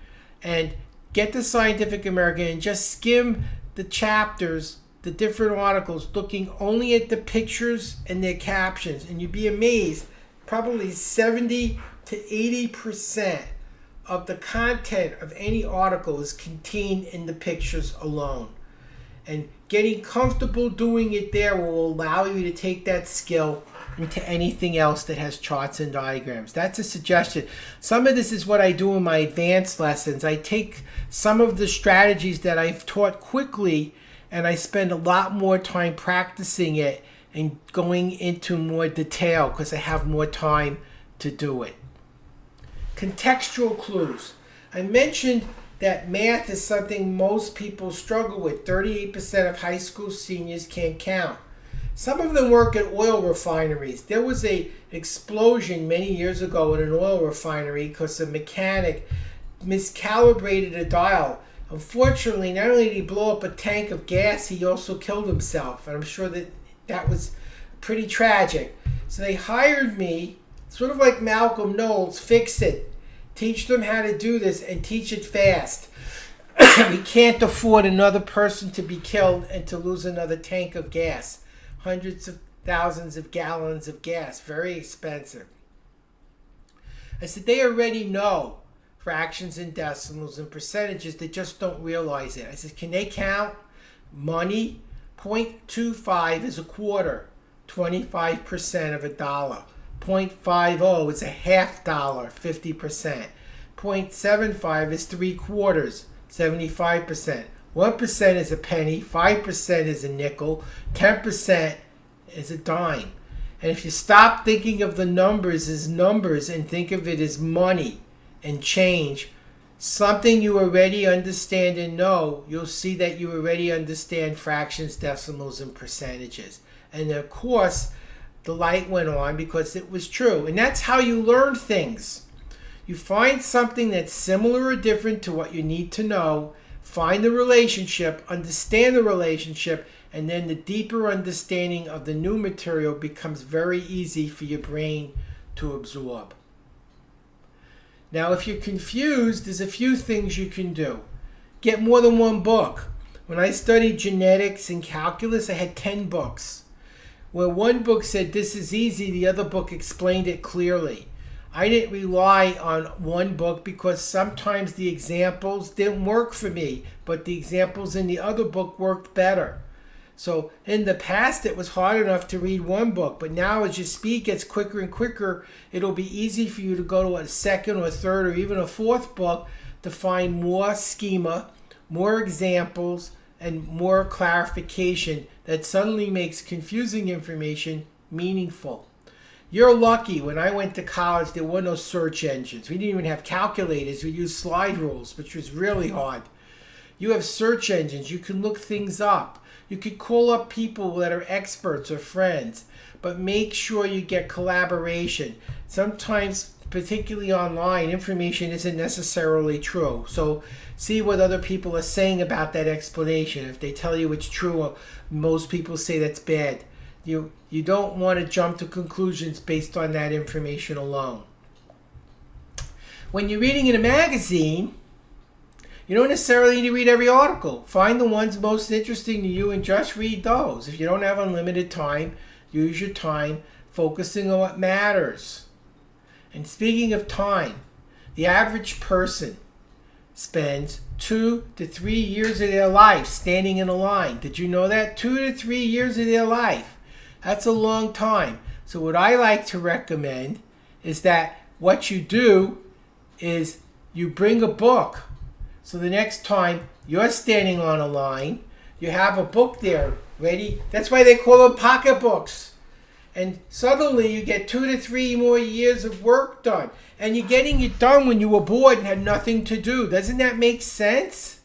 S2: and get the Scientific American and just skim the chapters, the different articles, looking only at the pictures and their captions, and you'd be amazed. Probably 70 to 80% of the content of any article is contained in the pictures alone. And getting comfortable doing it there will allow you to take that skill into anything else that has charts and diagrams. That's a suggestion. Some of this is what I do in my advanced lessons. I take some of the strategies that I've taught quickly and I spend a lot more time practicing it and going into more detail because I have more time to do it. Contextual clues. I mentioned that math is something most people struggle with. 38% of high school seniors can't count. Some of them work at oil refineries. There was an explosion many years ago in an oil refinery because a mechanic miscalibrated a dial. Unfortunately, not only did he blow up a tank of gas, he also killed himself. And I'm sure that was pretty tragic. So they hired me, sort of like Malcolm Knowles, fix it. Teach them how to do this and teach it fast. We can't afford another person to be killed and to lose another tank of gas. Hundreds of thousands of gallons of gas. Very expensive. I said, they already know fractions and decimals and percentages. They just don't realize it. I said, can they count money? 0.25 is a quarter. 25% of a dollar. 0.50 is a half dollar, 50%. 0.75 is 3/4, 75%. 1% is a penny, 5% is a nickel, 10% is a dime. And if you stop thinking of the numbers as numbers and think of it as money and change, something you already understand and know, you'll see that you already understand fractions, decimals, and percentages. And of course, the light went on because it was true. And that's how you learn things. You find something that's similar or different to what you need to know, find the relationship, understand the relationship, and then the deeper understanding of the new material becomes very easy for your brain to absorb. Now, if you're confused, there's a few things you can do. Get more than one book. When I studied genetics and calculus, I had 10 books. Where one book said this is easy, the other book explained it clearly. I didn't rely on one book because sometimes the examples didn't work for me, but the examples in the other book worked better. So in the past, it was hard enough to read one book, but now as your speed gets quicker and quicker, it'll be easy for you to go to a second or third or even a fourth book to find more schema, more examples, and more clarification that suddenly makes confusing information meaningful. You're lucky. When I went to college, there were no search engines. We didn't even have calculators. We used slide rules, which was really hard. You have search engines. You can look things up. You could call up people that are experts or friends, but make sure you get collaboration. Sometimes, particularly online, information isn't necessarily true. So see what other people are saying about that explanation. If they tell you it's true, most people say that's bad. You don't want to jump to conclusions based on that information alone. When you're reading in a magazine, you don't necessarily need to read every article. Find the ones most interesting to you and just read those. If you don't have unlimited time, use your time focusing on what matters. And speaking of time, the average person spends 2 to 3 years of their life standing in a line. Did you know that? 2 to 3 years of their life. That's a long time. So what I like to recommend is that what you do is you bring a book. So the next time you're standing on a line, you have a book there ready. That's why they call them pocketbooks. And suddenly you get 2 to 3 more years of work done. And you're getting it done when you were bored and had nothing to do. Doesn't that make sense?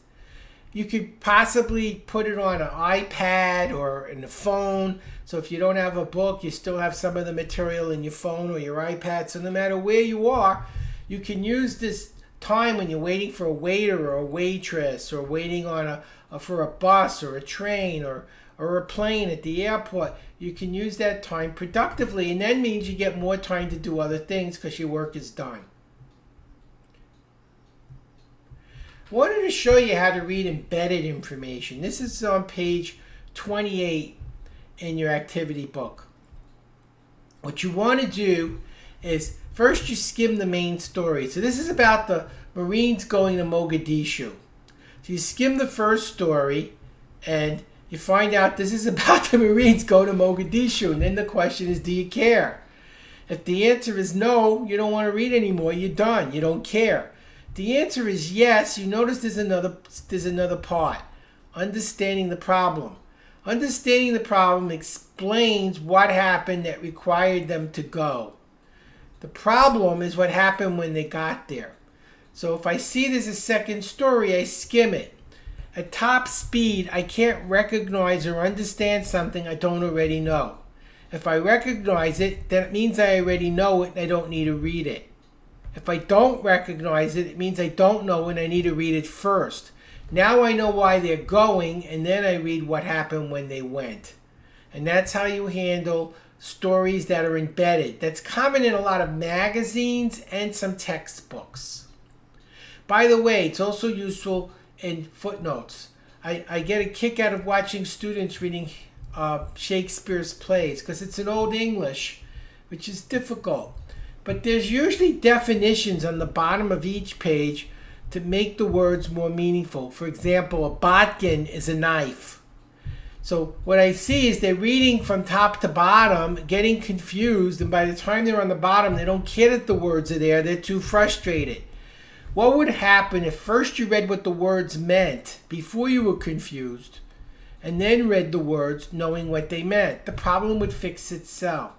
S2: You could possibly put it on an iPad or in the phone. So if you don't have a book, you still have some of the material in your phone or your iPad. So no matter where you are, you can use this time when you're waiting for a waiter or a waitress or waiting on for a bus or a train or a plane at the airport. You can use that time productively, and that means you get more time to do other things because your work is done. I wanted to show you how to read embedded information. This is on page 28 in your activity book. What you want to do is first you skim the main story. So this is about the Marines going to Mogadishu. So you skim the first story and you find out this is about the Marines going to Mogadishu. And then the question is, do you care? If the answer is no, you don't want to read anymore. You're done. You don't care. The answer is yes. You notice there's another part. Understanding the problem. Understanding the problem explains what happened that required them to go. The problem is what happened when they got there. So if I see there's a second story, I skim it. At top speed, I can't recognize or understand something I don't already know. If I recognize it, then it means I already know it and I don't need to read it. If I don't recognize it, it means I don't know and I need to read it first. Now I know why they're going, and then I read what happened when they went. And that's how you handle stories that are embedded. That's common in a lot of magazines and some textbooks. By the way, it's also useful in footnotes. I get a kick out of watching students reading Shakespeare's plays because it's in Old English, which is difficult. But there's usually definitions on the bottom of each page to make the words more meaningful. For example, a bodkin is a knife. So what I see is they're reading from top to bottom, getting confused, and by the time they're on the bottom, they don't care that the words are there. They're too frustrated. What would happen if first you read what the words meant before you were confused, and then read the words knowing what they meant? The problem would fix itself.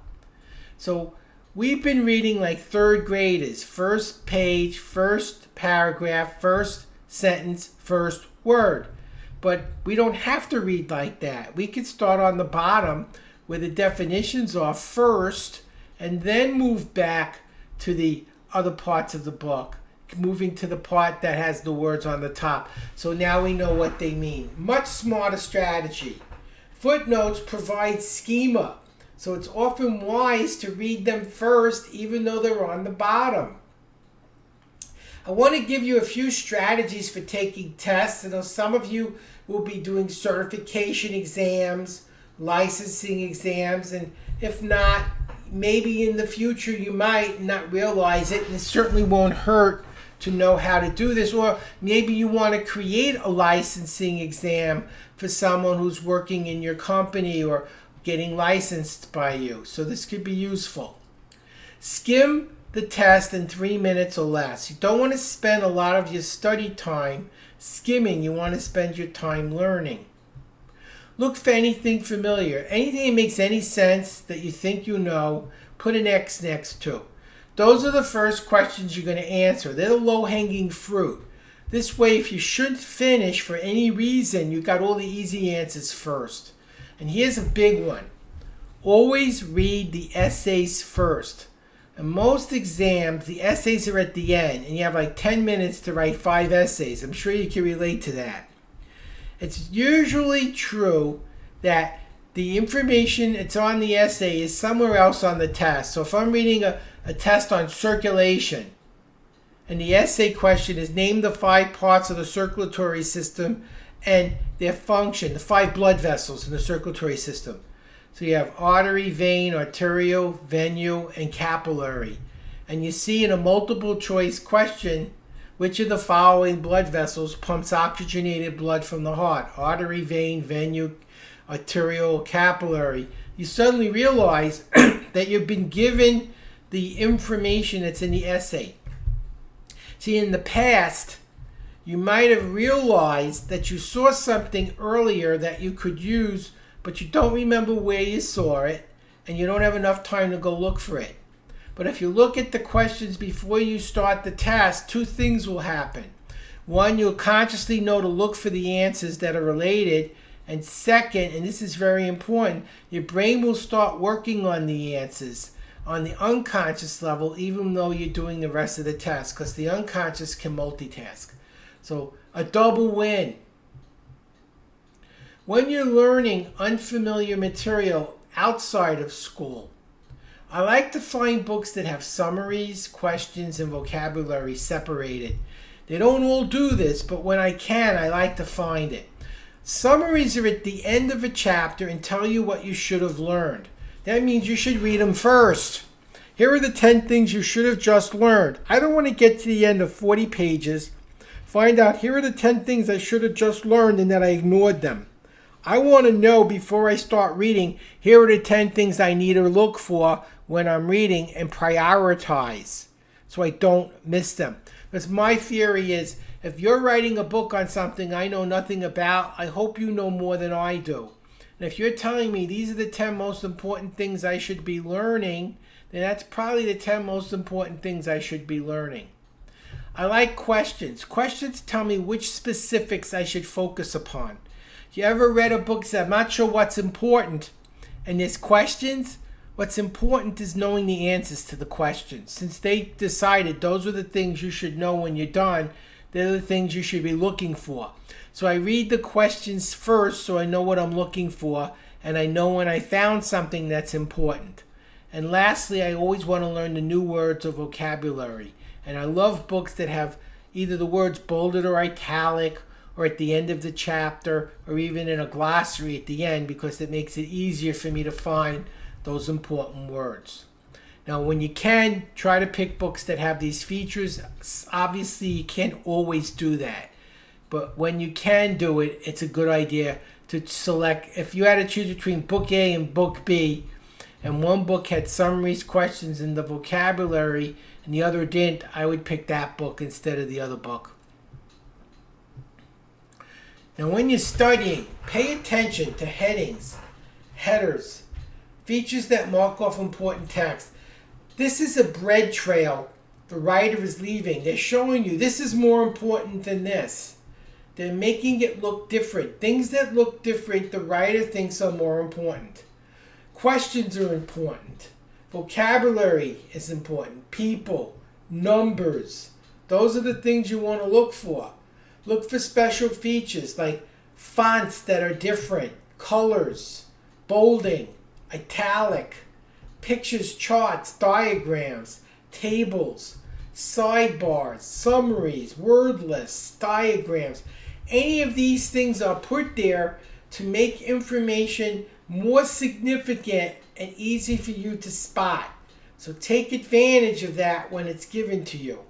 S2: So we've been reading like third graders. First page, first paragraph, first sentence, first word. But we don't have to read like that. We could start on the bottom where the definitions are first and then move back to the other parts of the book, moving to the part that has the words on the top. So now we know what they mean. Much smarter strategy. Footnotes provide schema. So it's often wise to read them first, even though they're on the bottom. I want to give you a few strategies for taking tests. I know some of you will be doing certification exams, licensing exams, and if not, maybe in the future you might not realize it, and it certainly won't hurt to know how to do this. Or maybe you want to create a licensing exam for someone who's working in your company or getting licensed by you. So this could be useful. Skim the test in 3 minutes or less. You don't want to spend a lot of your study time skimming. You want to spend your time learning. Look for anything familiar. Anything that makes any sense that you think you know, put an X next to. Those are the first questions you're going to answer. They're the low-hanging fruit. This way, if you shouldn't finish for any reason, you got all the easy answers first. And here's a big one. Always read the essays first. In most exams, the essays are at the end, and you have like 10 minutes to write 5 essays. I'm sure you can relate to that. It's usually true that the information that's on the essay is somewhere else on the test. So if I'm reading a test on circulation, and the essay question is name the 5 parts of the circulatory system and their function, the 5 blood vessels in the circulatory system. So you have artery, vein, arterial, venule, and capillary. And you see in a multiple choice question, which of the following blood vessels pumps oxygenated blood from the heart? Artery, vein, venule, arterial, capillary. You suddenly realize that you've been given the information that's in the essay. See, in the past, you might have realized that you saw something earlier that you could use, but you don't remember where you saw it, and you don't have enough time to go look for it. But if you look at the questions before you start the test, 2 things will happen. One, you'll consciously know to look for the answers that are related. And second, and this is very important, your brain will start working on the answers on the unconscious level, even though you're doing the rest of the test, because the unconscious can multitask. So a double win. When you're learning unfamiliar material outside of school, I like to find books that have summaries, questions, and vocabulary separated. They don't all do this, but when I can, I like to find it. Summaries are at the end of a chapter and tell you what you should have learned. That means you should read them first. Here are the 10 things you should have just learned. I don't want to get to the end of 40 pages, find out here are the 10 things I should have just learned and that I ignored them. I want to know before I start reading, here are the 10 things I need to look for when I'm reading and prioritize so I don't miss them. Because my theory is, if you're writing a book on something I know nothing about, I hope you know more than I do. And if you're telling me these are the 10 most important things I should be learning, then that's probably the 10 most important things I should be learning. I like questions. Questions tell me which specifics I should focus upon. You ever read a book that said, I'm not sure what's important, and there's questions? What's important is knowing the answers to the questions. Since they decided those are the things you should know when you're done, they're the things you should be looking for. So I read the questions first so I know what I'm looking for, and I know when I found something that's important. And lastly, I always want to learn the new words or vocabulary. And I love books that have either the words bolded or italic, or at the end of the chapter, or even in a glossary at the end, because it makes it easier for me to find those important words. Now, when you can, try to pick books that have these features. Obviously, you can't always do that. But when you can do it, it's a good idea to select. If you had to choose between book A and book B, and one book had summaries, questions, and the vocabulary, and the other didn't, I would pick that book instead of the other book. Now, when you're studying, pay attention to headings, headers, features that mark off important text. This is a bread trail the writer is leaving. They're showing you this is more important than this. They're making it look different. Things that look different, the writer thinks are more important. Questions are important. Vocabulary is important. People, numbers. Those are the things you want to look for. Look for special features like fonts that are different, colors, bolding, italic, pictures, charts, diagrams, tables, sidebars, summaries, word lists, diagrams. Any of these things are put there to make information more significant and easy for you to spot. So take advantage of that when it's given to you.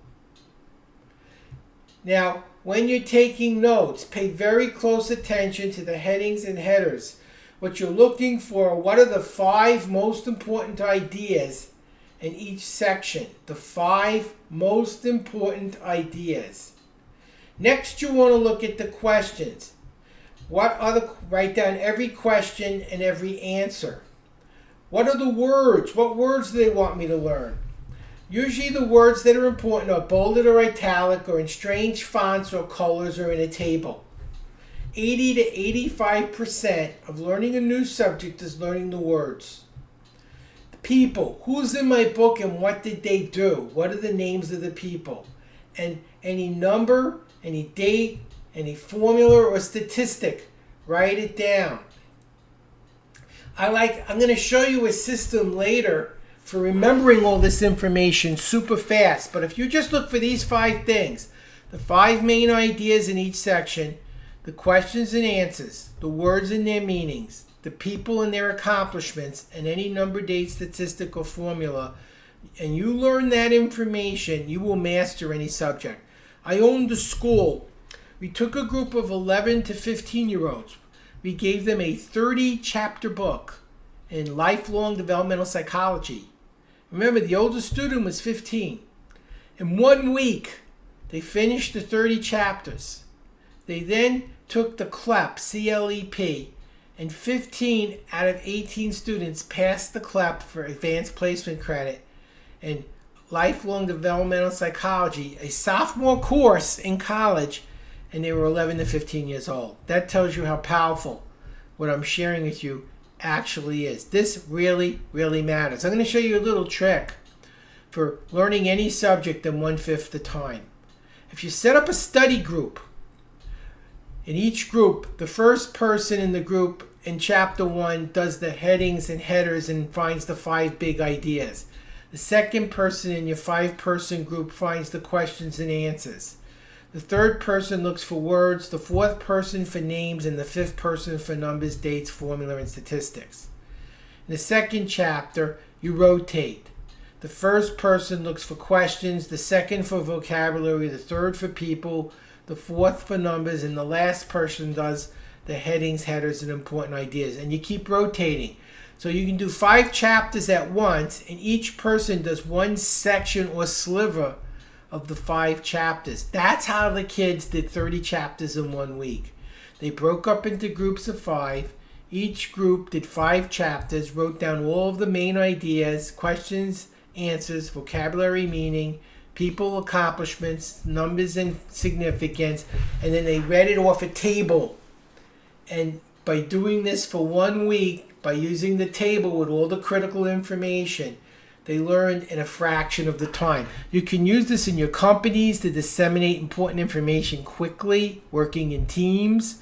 S2: Now, when you're taking notes, pay very close attention to the headings and headers. What you're looking for, what are the 5 most important ideas in each section? The 5 most important ideas. Next, you want to look at the questions. Write down every question and every answer. What are the words? What words do they want me to learn? Usually the words that are important are bolded or italic or in strange fonts or colors or in a table. 80 to 85% of learning a new subject is learning the words. The people. Who's in my book and what did they do? What are the names of the people? And any number, any date, any formula or statistic, write it down. I'm going to show you a system later for remembering all this information super fast. But if you just look for these 5 things, the 5 main ideas in each section, the questions and answers, the words and their meanings, the people and their accomplishments, and any number, date, statistic, or formula, and you learn that information, you will master any subject. I owned a school. We took a group of 11 to 15-year-olds. We gave them a 30-chapter book in lifelong developmental psychology. Remember, the oldest student was 15. In 1 week, they finished the 30 chapters. They then took the CLEP, C-L-E-P, and 15 out of 18 students passed the CLEP for advanced placement credit in lifelong developmental psychology, a sophomore course in college, and they were 11 to 15 years old. That tells you how powerful what I'm sharing with you actually is. This really, really matters. I'm going to show you a little trick for learning any subject in 1/5 the time. If you set up a study group, in each group, the first person in the group in chapter 1 does the headings and headers and finds the 5 big ideas. The second person in your 5-person group finds the questions and answers. The third person looks for words, the 4th person for names, and the 5th person for numbers, dates, formula, and statistics. In the second chapter, you rotate. The first person looks for questions, the second for vocabulary, the third for people, the 4th for numbers, and the last person does the headings, headers, and important ideas. And you keep rotating. So you can do 5 chapters at once, and each person does 1 section or sliver of the 5 chapters. That's how the kids did 30 chapters in 1 week. They broke up into groups of 5. Each group did 5 chapters, wrote down all of the main ideas, questions, answers, vocabulary, meaning, people, accomplishments, numbers, and significance, and then they read it off a table. And by doing this for 1 week, by using the table with all the critical information, they learned in a fraction of the time. You can use this in your companies to disseminate important information quickly, working in teams,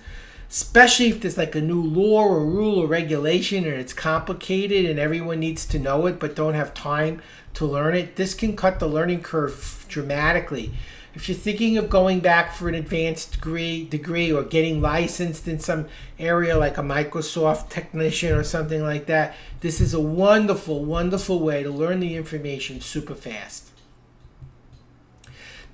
S2: especially if there's like a new law or rule or regulation and it's complicated and everyone needs to know it but don't have time to learn it. This can cut the learning curve dramatically. If you're thinking of going back for an advanced degree or getting licensed in some area like a Microsoft technician or something like that, this is a wonderful, wonderful way to learn the information super fast.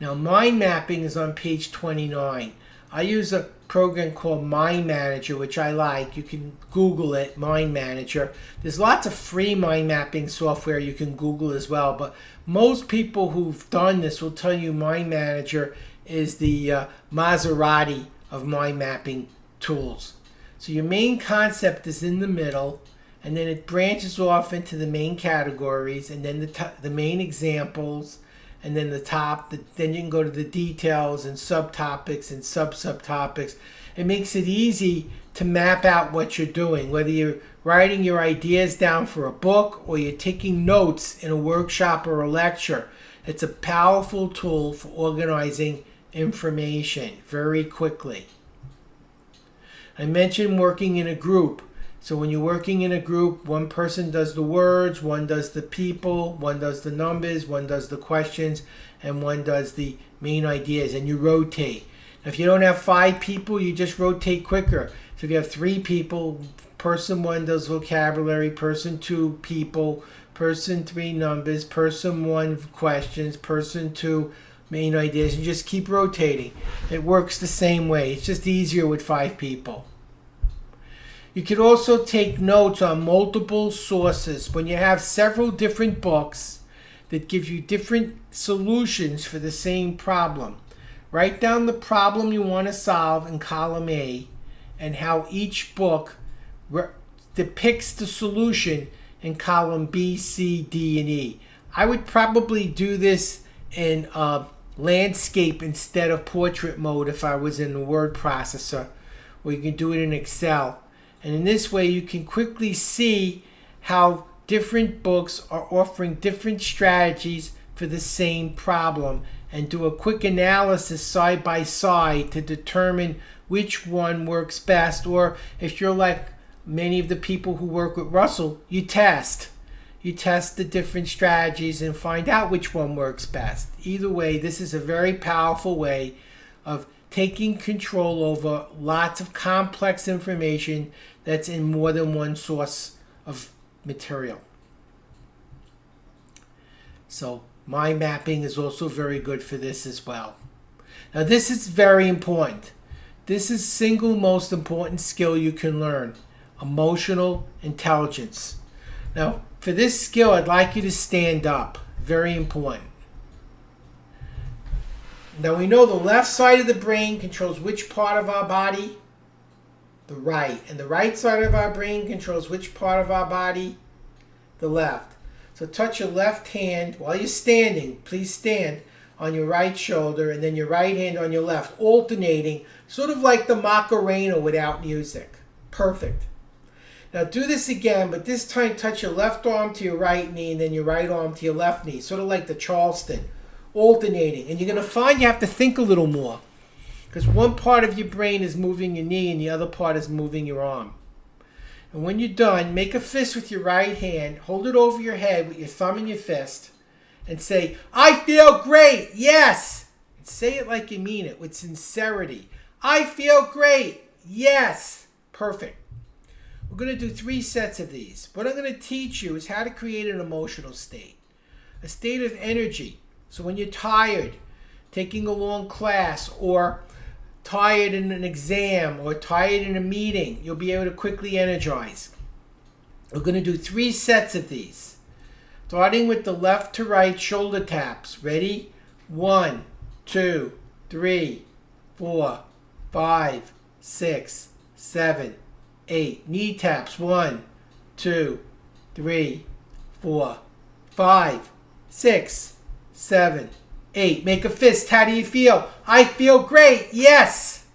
S2: Now, mind mapping is on page 29. I use a program called Mind Manager, which I like. You can Google it, Mind Manager. There's lots of free mind mapping software you can Google as well, but most people who've done this will tell you Mind Manager is the Maserati of mind mapping tools. So your main concept is in the middle, and then it branches off into the main categories, and then the main examples, and then the top. Then you can go to the details and subtopics and sub-subtopics. It makes it easy to map out what you're doing, whether you're writing your ideas down for a book or you're taking notes in a workshop or a lecture. It's a powerful tool for organizing information very quickly. I mentioned working in a group. So when you're working in a group, one person does the words, one does the people, one does the numbers, one does the questions, and one does the main ideas, and you rotate. Now, if you don't have 5 people, you just rotate quicker. So if you have 3 people, person 1 does vocabulary, person 2 people, person 3 numbers, person 1 questions, person 2 main ideas and just keep rotating. It works the same way. It's just easier with 5 people. You could also take notes on multiple sources. When you have several different books that give you different solutions for the same problem, write down the problem you want to solve in column A and how each book depicts the solution in column B, C, D, and E. I would probably do this in landscape instead of portrait mode if I was in the word processor, or you can do it in Excel. And in this way you can quickly see how different books are offering different strategies for the same problem and do a quick analysis side by side to determine which one works best. Or if you're like many of the people who work with Russell, you test. You test the different strategies and find out which one works best. Either way, this is a very powerful way of taking control over lots of complex information that's in more than one source of material. So mind mapping is also very good for this as well. Now this is very important. This is single most important skill you can learn, emotional intelligence. Now for this skill, I'd like you to stand up. Very important. Now we know the left side of the brain controls which part of our body? The right. And the right side of our brain controls which part of our body? The left. So touch your left hand while you're standing. Please stand on your right shoulder and then your right hand on your left, alternating, sort of like the Macarena without music. Perfect. Now do this again, but this time touch your left arm to your right knee and then your right arm to your left knee, sort of like the Charleston, alternating. And you're going to find you have to think a little more because one part of your brain is moving your knee and the other part is moving your arm. And when you're done, make a fist with your right hand, hold it over your head with your thumb and your fist, and say, I feel great, yes! And say it like you mean it, with sincerity. I feel great, yes! Perfect. We're going to do 3 sets of these. What I'm going to teach you is how to create an emotional state. A state of energy. So when you're tired, taking a long class, or tired in an exam, or tired in a meeting, you'll be able to quickly energize. We're going to do 3 sets of these. Starting with the left to right shoulder taps. Ready? 1, 2, 3, 4, 5, 6, 7, 8. Knee taps. 1, 2, 3, 4, 5, 6, 7, 8. Make a fist. How do you feel? I feel great. Yes.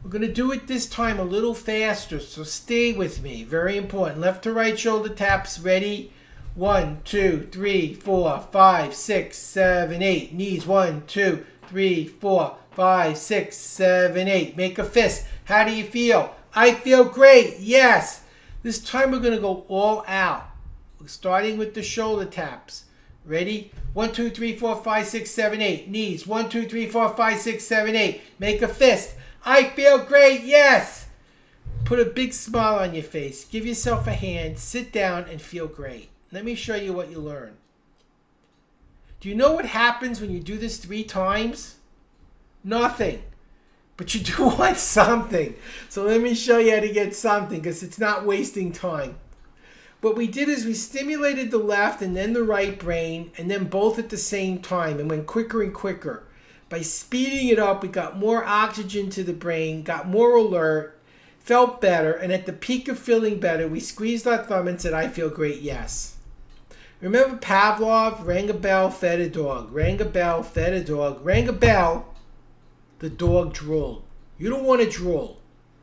S2: We're going to do it this time a little faster, so stay with me. Very important. Left to right shoulder taps. Ready? 1, 2, 3, 4, 5, 6, 7, 8. Knees. 1, 2, 3, 4, 5, 6, 7, 8. Make a fist. How do you feel? I feel great. Yes. This time we're going to go all out. Starting with the shoulder taps. Ready? 1, 2, 3, 4, 5, 6, 7, 8. Knees. 1, 2, 3, 4, 5, 6, 7, 8. Make a fist. I feel great. Yes. Put a big smile on your face. Give yourself a hand. Sit down and feel great. Let me show you what you learn. Do you know what happens when you do this 3 times? Nothing. But you do want something. So let me show you how to get something because it's not wasting time. What we did is we stimulated the left and then the right brain and then both at the same time and went quicker and quicker. By speeding it up, we got more oxygen to the brain, got more alert, felt better, and at the peak of feeling better, we squeezed our thumb and said, I feel great, yes. Remember Pavlov? Rang a bell, fed a dog. Rang a bell, fed a dog. Rang a bell, the dog drooled. You don't want to drool,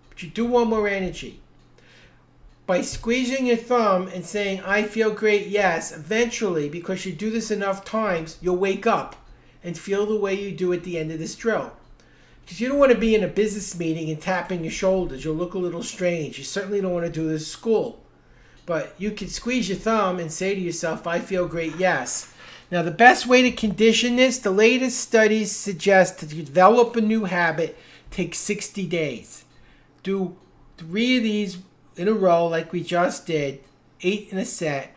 S2: but you do want more energy. By squeezing your thumb and saying, I feel great, yes, eventually, because you do this enough times, you'll wake up and feel the way you do at the end of this drill. Because you don't want to be in a business meeting and tapping your shoulders. You'll look a little strange. You certainly don't want to do this at school. But you can squeeze your thumb and say to yourself, I feel great, yes. Now, the best way to condition this, the latest studies suggest to develop a new habit takes 60 days. Do 3 of these in a row like we just did, 8 in a set,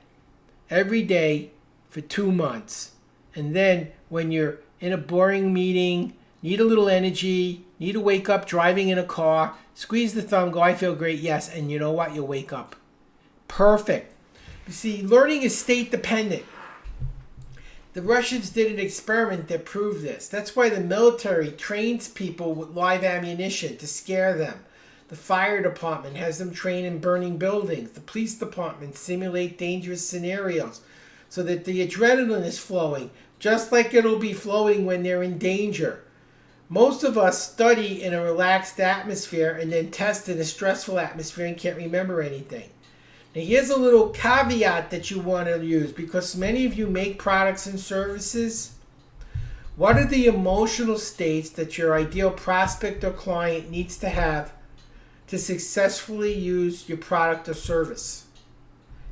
S2: every day for 2 months. And then when you're in a boring meeting, need a little energy, need to wake up driving in a car, squeeze the thumb, go, I feel great, yes, and you know what? You'll wake up. Perfect. You see, learning is state dependent. The Russians did an experiment that proved this. That's why the military trains people with live ammunition to scare them. The fire department has them train in burning buildings. The police department simulate dangerous scenarios so that the adrenaline is flowing, just like it'll be flowing when they're in danger. Most of us study in a relaxed atmosphere and then test in a stressful atmosphere and can't remember anything. Now here's a little caveat that you want to use, because many of you make products and services. What are the emotional states that your ideal prospect or client needs to have to successfully use your product or service?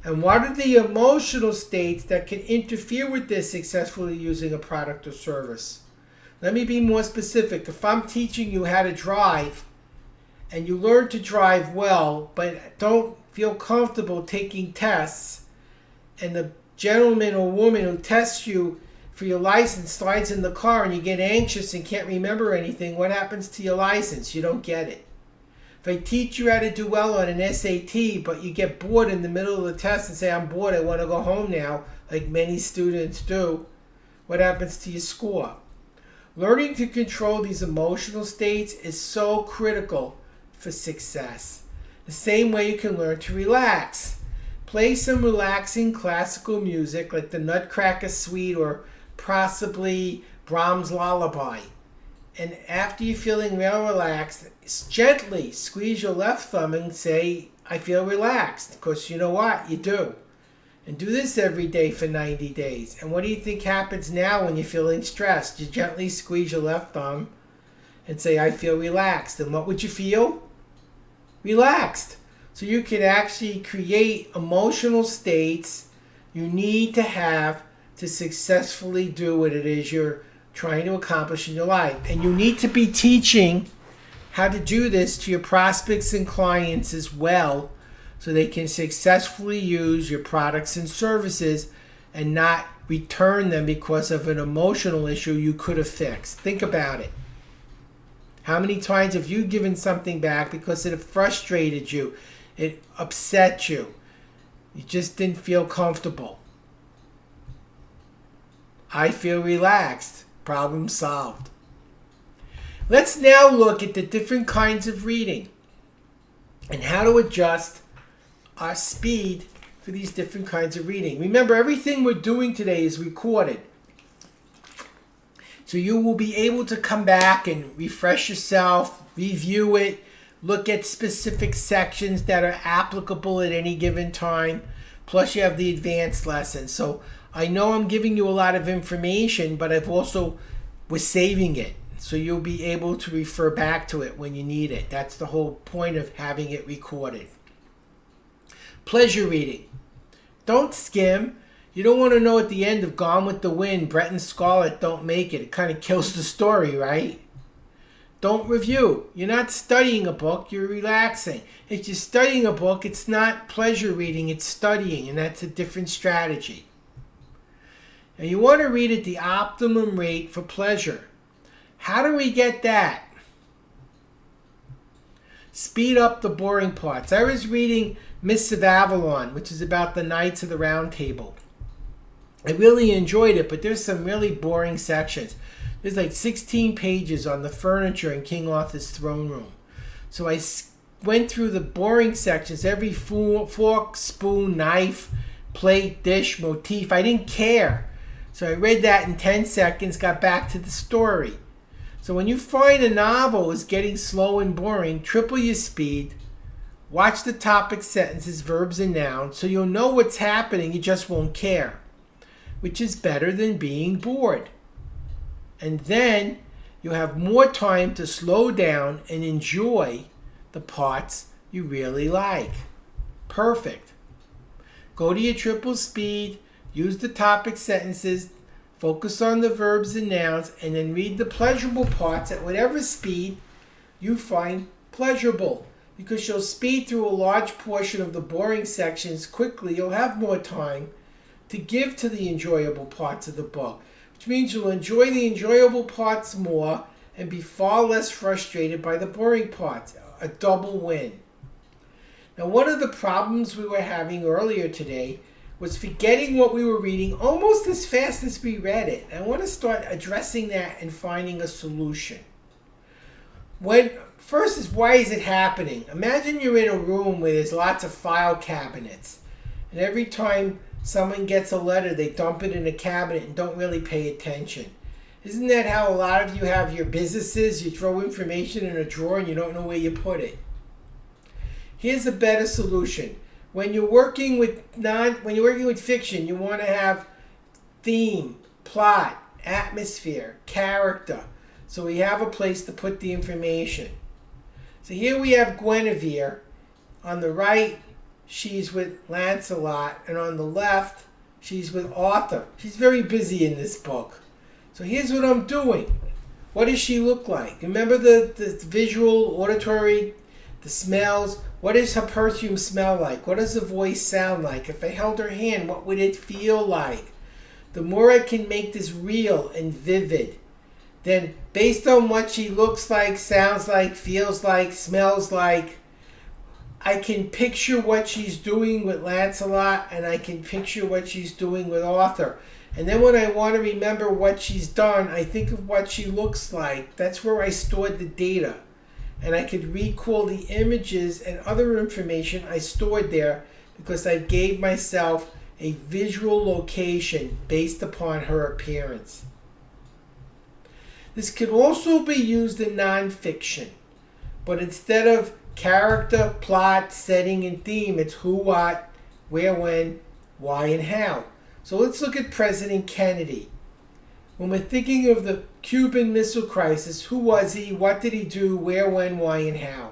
S2: And what are the emotional states that can interfere with this successfully using a product or service? Let me be more specific. If I'm teaching you how to drive and you learn to drive well, but don't feel comfortable taking tests, and the gentleman or woman who tests you for your license slides in the car and you get anxious and can't remember anything, what happens to your license? You don't get it. If I teach you how to do well on an SAT, but you get bored in the middle of the test and say, I'm bored, I want to go home now, like many students do, what happens to your score? Learning to control these emotional states is so critical for success. The same way you can learn to relax. Play some relaxing classical music like the Nutcracker Suite or possibly Brahms' Lullaby. And after you're feeling real relaxed, gently squeeze your left thumb and say, I feel relaxed. Because you know what? You do. And do this every day for 90 days. And what do you think happens now when you're feeling stressed? You gently squeeze your left thumb and say, I feel relaxed. And what would you feel? Relaxed. So you can actually create emotional states you need to have to successfully do what it is you're trying to accomplish in your life. And you need to be teaching how to do this to your prospects and clients as well, so they can successfully use your products and services and not return them because of an emotional issue you could have fixed. Think about it. How many times have you given something back because it frustrated you, it upset you, you just didn't feel comfortable? I feel relaxed. Problem solved. Let's now look at the different kinds of reading and how to adjust our speed for these different kinds of reading. Remember, everything we're doing today is recorded. So you will be able to come back and refresh yourself, review it, look at specific sections that are applicable at any given time. Plus you have the advanced lessons. So I know I'm giving you a lot of information, but I've also was saving it. So you'll be able to refer back to it when you need it. That's the whole point of having it recorded. Pleasure reading. Don't skim. You don't want to know at the end of Gone with the Wind, Brett and Scarlett don't make it. It kind of kills the story, right? Don't review. You're not studying a book, you're relaxing. If you're studying a book, it's not pleasure reading, it's studying, and that's a different strategy. Now you want to read at the optimum rate for pleasure. How do we get that? Speed up the boring parts. I was reading Mists of Avalon, which is about the Knights of the Round Table. I really enjoyed it, but there's some really boring sections. There's like 16 pages on the furniture in King Arthur's throne room. So I went through the boring sections, every fork, spoon, knife, plate, dish, motif. I didn't care. So I read that in 10 seconds, got back to the story. So when you find a novel is getting slow and boring, triple your speed. Watch the topic sentences, verbs, and nouns, so you'll know what's happening, you just won't care. Which is better than being bored. And then you have more time to slow down and enjoy the parts you really like. Perfect. Go to your triple speed, use the topic sentences, focus on the verbs and nouns, and then read the pleasurable parts at whatever speed you find pleasurable. Because you'll speed through a large portion of the boring sections quickly, you'll have more time to give to the enjoyable parts of the book. which means you'll enjoy the enjoyable parts more and be far less frustrated by the boring parts. A double win. Now, one of the problems we were having earlier today was forgetting what we were reading almost as fast as we read it. I want to start addressing that and finding a solution. First is, why is it happening? Imagine you're in a room where there's lots of file cabinets, and every time someone gets a letter, they dump it in a cabinet and don't really pay attention. Isn't that how a lot of you have your businesses? You throw information in a drawer and you don't know where you put it. Here's a better solution. When you're working with fiction, you want to have theme, plot, atmosphere, character. So we have a place to put the information. So here we have Guinevere. On the right, she's with Lancelot, and on the left, she's with Arthur. She's very busy in this book. So here's what I'm doing. What does she look like? Remember the visual, auditory, the smells? What does her perfume smell like? What does her voice sound like? If I held her hand, what would it feel like? The more I can make this real and vivid, then based on what she looks like, sounds like, feels like, smells like, I can picture what she's doing with Lancelot, and I can picture what she's doing with Arthur. And then when I want to remember what she's done, I think of what she looks like. That's where I stored the data. And I could recall the images and other information I stored there because I gave myself a visual location based upon her appearance. This could also be used in nonfiction, but instead of character, plot, setting, and theme, it's who, what, where, when, why, and how. So let's look at President Kennedy. When we're thinking of the Cuban Missile Crisis, who was he, what did he do, where, when, why, and how?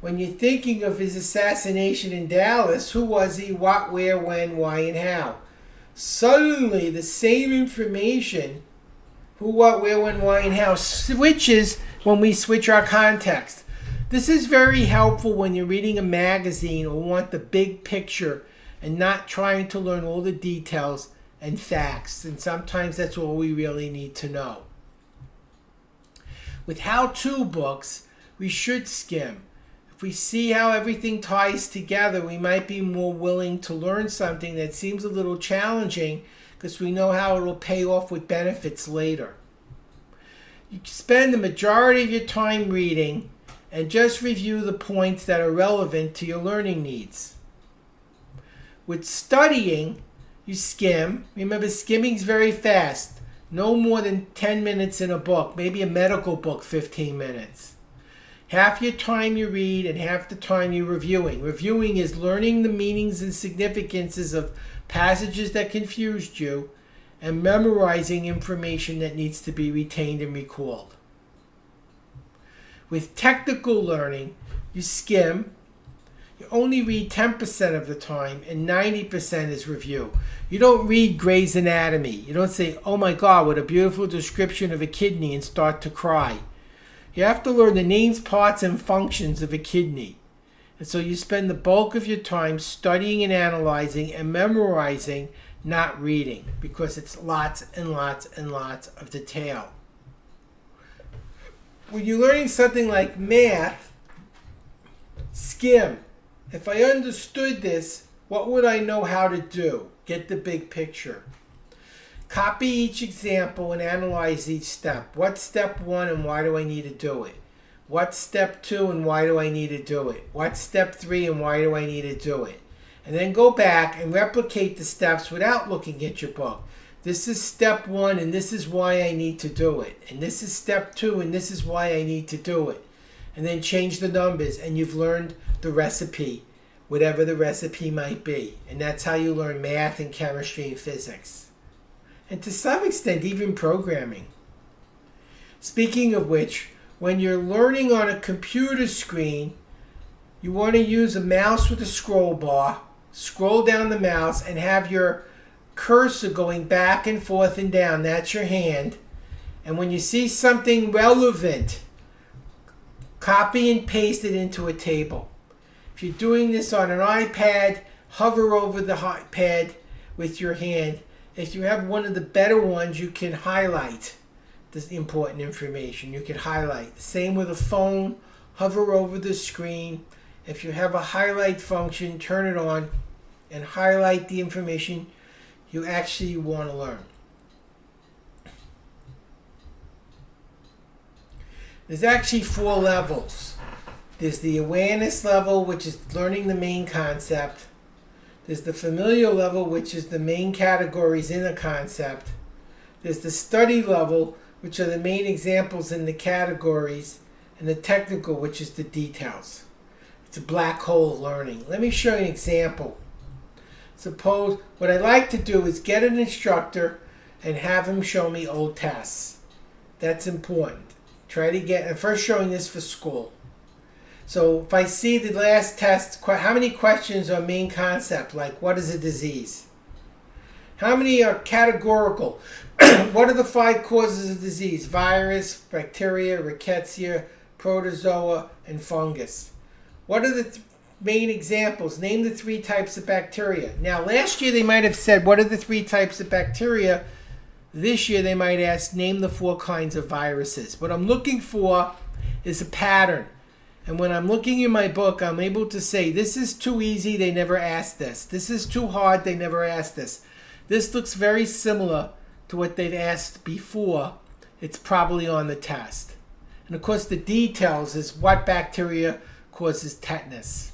S2: When you're thinking of his assassination in Dallas, who was he, what, where, when, why, and how? Suddenly, the same information, who, what, where, when, why, and how, switches when we switch our context. This is very helpful when you're reading a magazine or want the big picture and not trying to learn all the details and facts. And sometimes that's all we really need to know. With how-to books, we should skim. If we see how everything ties together, we might be more willing to learn something that seems a little challenging because we know how it will pay off with benefits later. You spend the majority of your time reading and just review the points that are relevant to your learning needs. With studying, you skim. Remember, skimming's very fast. No more than 10 minutes in a book. Maybe a medical book, 15 minutes. Half your time you read and half the time you're reviewing. Reviewing is learning the meanings and significances of passages that confused you and memorizing information that needs to be retained and recalled. With technical learning, you skim. You only read 10% of the time, and 90% is review. You don't read Grey's Anatomy. You don't say, oh my God, what a beautiful description of a kidney, and start to cry. You have to learn the names, parts, and functions of a kidney. And so you spend the bulk of your time studying and analyzing and memorizing, not reading, because it's lots and lots and lots of detail. When you're learning something like math, skim. If I understood this, what would I know how to do? Get the big picture. Copy each example and analyze each step. What's step 1 and why do I need to do it? What's step 2 and why do I need to do it? What's step 3 and why do I need to do it? And then go back and replicate the steps without looking at your book. This is step 1 and this is why I need to do it. And this is step 2 and this is why I need to do it. And then change the numbers and you've learned the recipe, whatever the recipe might be. And that's how you learn math and chemistry and physics. And to some extent, even programming. Speaking of which, when you're learning on a computer screen, you want to use a mouse with a scroll bar, scroll down the mouse, and have your cursor going back and forth and down. That's your hand. And when you see something relevant, copy and paste it into a table. If you're doing this on an iPad, hover over the iPad with your hand If you have one of the better ones, you can highlight this important information. You can highlight. Same with a phone. Hover over the screen. If you have a highlight function, turn it on and highlight the information you actually want to learn. There's actually 4 levels. There's the awareness level, which is learning the main concept. There's the familiar level, which is the main categories in a concept. There's the study level, which are the main examples in the categories. And the technical, which is the details. It's a black hole of learning. Let me show you an example. Suppose what I like to do is get an instructor and have him show me old tests. That's important. Try to get, and first showing this for school. So if I see the last test, how many questions are main concept, like what is a disease? How many are categorical? What are the 5 causes of disease? Virus, bacteria, rickettsia, protozoa, and fungus. What are the main examples? Name the 3 types of bacteria. Now, last year they might have said, what are the 3 types of bacteria? This year they might ask, name the 4 kinds of viruses. What I'm looking for is a pattern. And when I'm looking in my book, I'm able to say, this is too easy, they never asked this. This is too hard, they never asked this. This looks very similar to what they've asked before. It's probably on the test. And of course the details is what bacteria causes tetanus.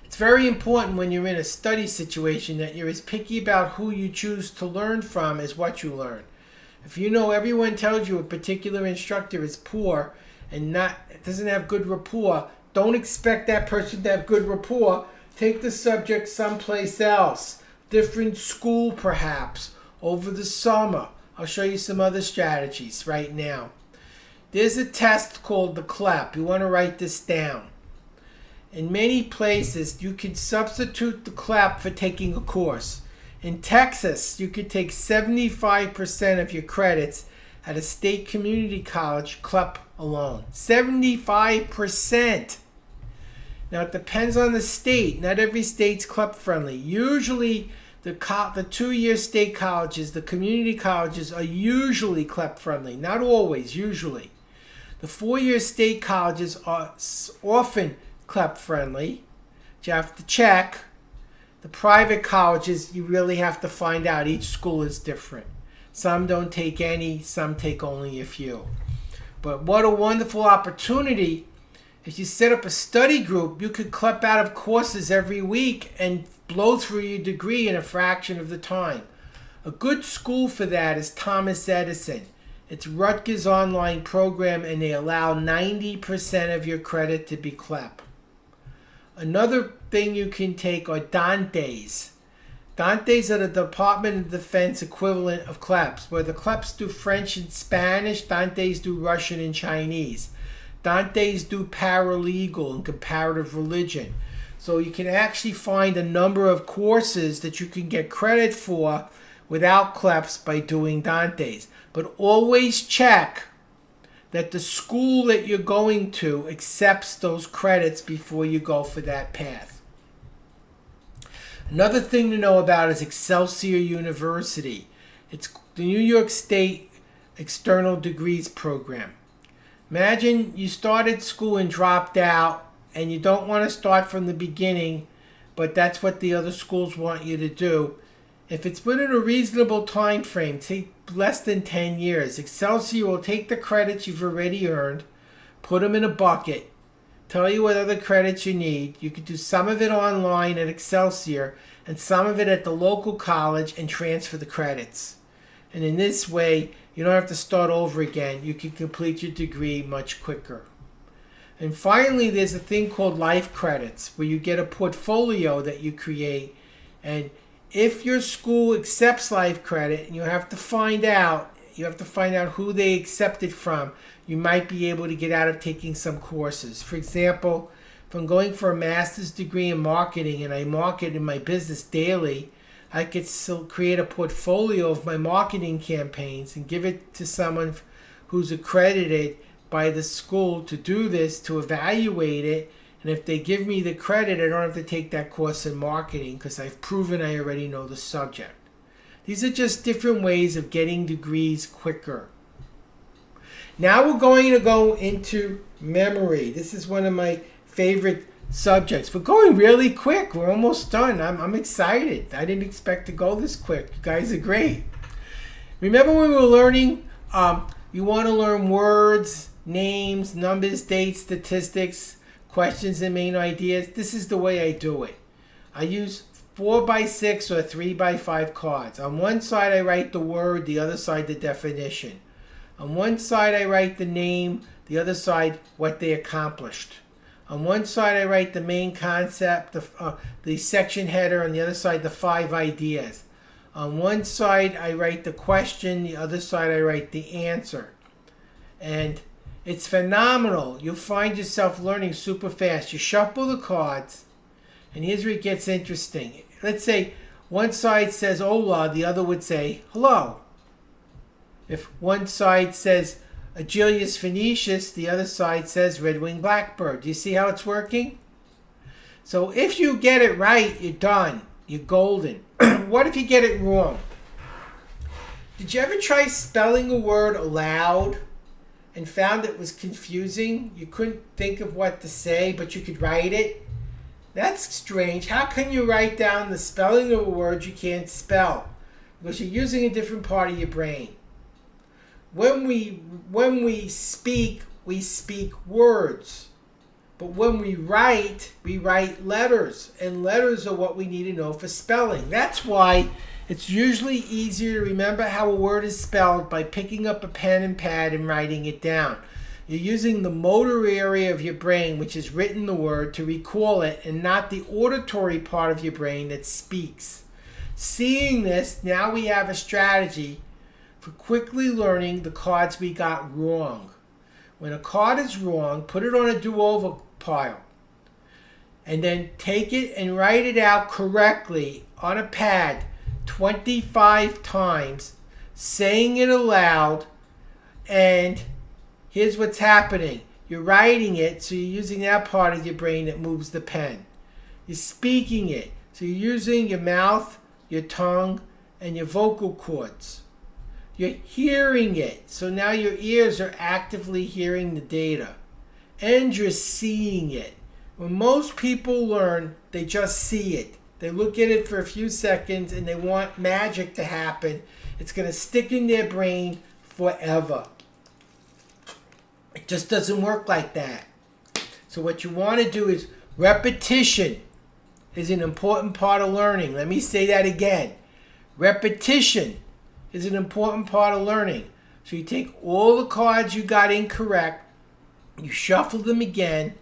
S2: It's very important when you're in a study situation that you're as picky about who you choose to learn from as what you learn. If you know everyone tells you a particular instructor is poor and doesn't have good rapport, don't expect that person to have good rapport. Take the subject someplace else. Different school perhaps, over the summer. I'll show you some other strategies right now. There's a test called the CLEP. You want to write this down. In many places, you can substitute the CLEP for taking a course. In Texas, you could take 75% of your credits at a state community college CLEP alone. 75%. Now, it depends on the state. Not every state's CLEP friendly. Usually, the 2-year state colleges, the community colleges, are usually CLEP friendly. Not always, usually. The 4-year state colleges are often CLEP friendly. You have to check. The private colleges, you really have to find out. Each school is different. Some don't take any, some take only a few. But what a wonderful opportunity. If you set up a study group, you could CLEP out of courses every week and blow through your degree in a fraction of the time. A good school for that is Thomas Edison. It's Rutgers online program, and they allow 90% of your credit to be CLEP. Another thing you can take are Dantes. Dantes are the Department of Defense equivalent of CLEPs. Where the CLEPs do French and Spanish, Dantes do Russian and Chinese. Dantes do paralegal and comparative religion. So you can actually find a number of courses that you can get credit for without CLEPs by doing Dantes. But always check that the school that you're going to accepts those credits before you go for that path. Another thing to know about is Excelsior University. It's the New York State External Degrees Program. Imagine you started school and dropped out, and you don't want to start from the beginning, but that's what the other schools want you to do. If it's within a reasonable time frame, say less than 10 years, Excelsior will take the credits you've already earned, put them in a bucket, tell you what other credits you need. You could do some of it online at Excelsior and some of it at the local college and transfer the credits. And in this way, you don't have to start over again. You can complete your degree much quicker. And finally, there's a thing called life credits, where you get a portfolio that you create. And if your school accepts life credit, and you have to find out who they accept it from, you might be able to get out of taking some courses. For example, if I'm going for a master's degree in marketing and I market in my business daily, I could still create a portfolio of my marketing campaigns and give it to someone who's accredited by the school to do this, to evaluate it. And if they give me the credit, I don't have to take that course in marketing because I've proven I already know the subject. These are just different ways of getting degrees quicker. Now we're going to go into memory. This is one of my favorite subjects. We're going really quick. We're almost done. I'm excited. I didn't expect to go this quick. You guys are great. Remember when we were learning, you want to learn words, names, numbers, dates, statistics, questions, and main ideas? This is the way I do it. I use 4x6 or 3x5 cards. On one side I write the word, the other side the definition. On one side I write the name, the other side what they accomplished. On one side I write the main concept, the section header, on the other side the 5 ideas. On one side I write the question, the other side I write the answer. And it's phenomenal. You'll find yourself learning super fast. You shuffle the cards, and here's where it gets interesting. Let's say one side says hola, the other would say hello. If one side says Agellius phoenicius, the other side says red-winged blackbird. Do you see how it's working? So if you get it right, you're done. You're golden. What if you get it wrong? Did you ever try spelling a word aloud and found it was confusing? You couldn't think of what to say, but you could write it? That's strange. How can you write down the spelling of a word you can't spell? Because you're using a different part of your brain. When we speak words. But when we write letters. And letters are what we need to know for spelling. That's why it's usually easier to remember how a word is spelled by picking up a pen and pad and writing it down. You're using the motor area of your brain, which has written the word, to recall it, and not the auditory part of your brain that speaks. Seeing this, now we have a strategy for quickly learning the cards we got wrong. When a card is wrong, put it on a do-over pile. And then take it and write it out correctly on a pad 25 times, saying it aloud, and here's what's happening. You're writing it, so you're using that part of your brain that moves the pen. You're speaking it, so you're using your mouth, your tongue, and your vocal cords. You're hearing it, so now your ears are actively hearing the data. And you're seeing it. When most people learn, they just see it. They look at it for a few seconds and they want magic to happen. It's going to stick in their brain forever. It just doesn't work like that. So what you want to do is repetition is an important part of learning. Let me say that again. Repetition is an important part of learning. So you take all the cards you got incorrect, you shuffle them again,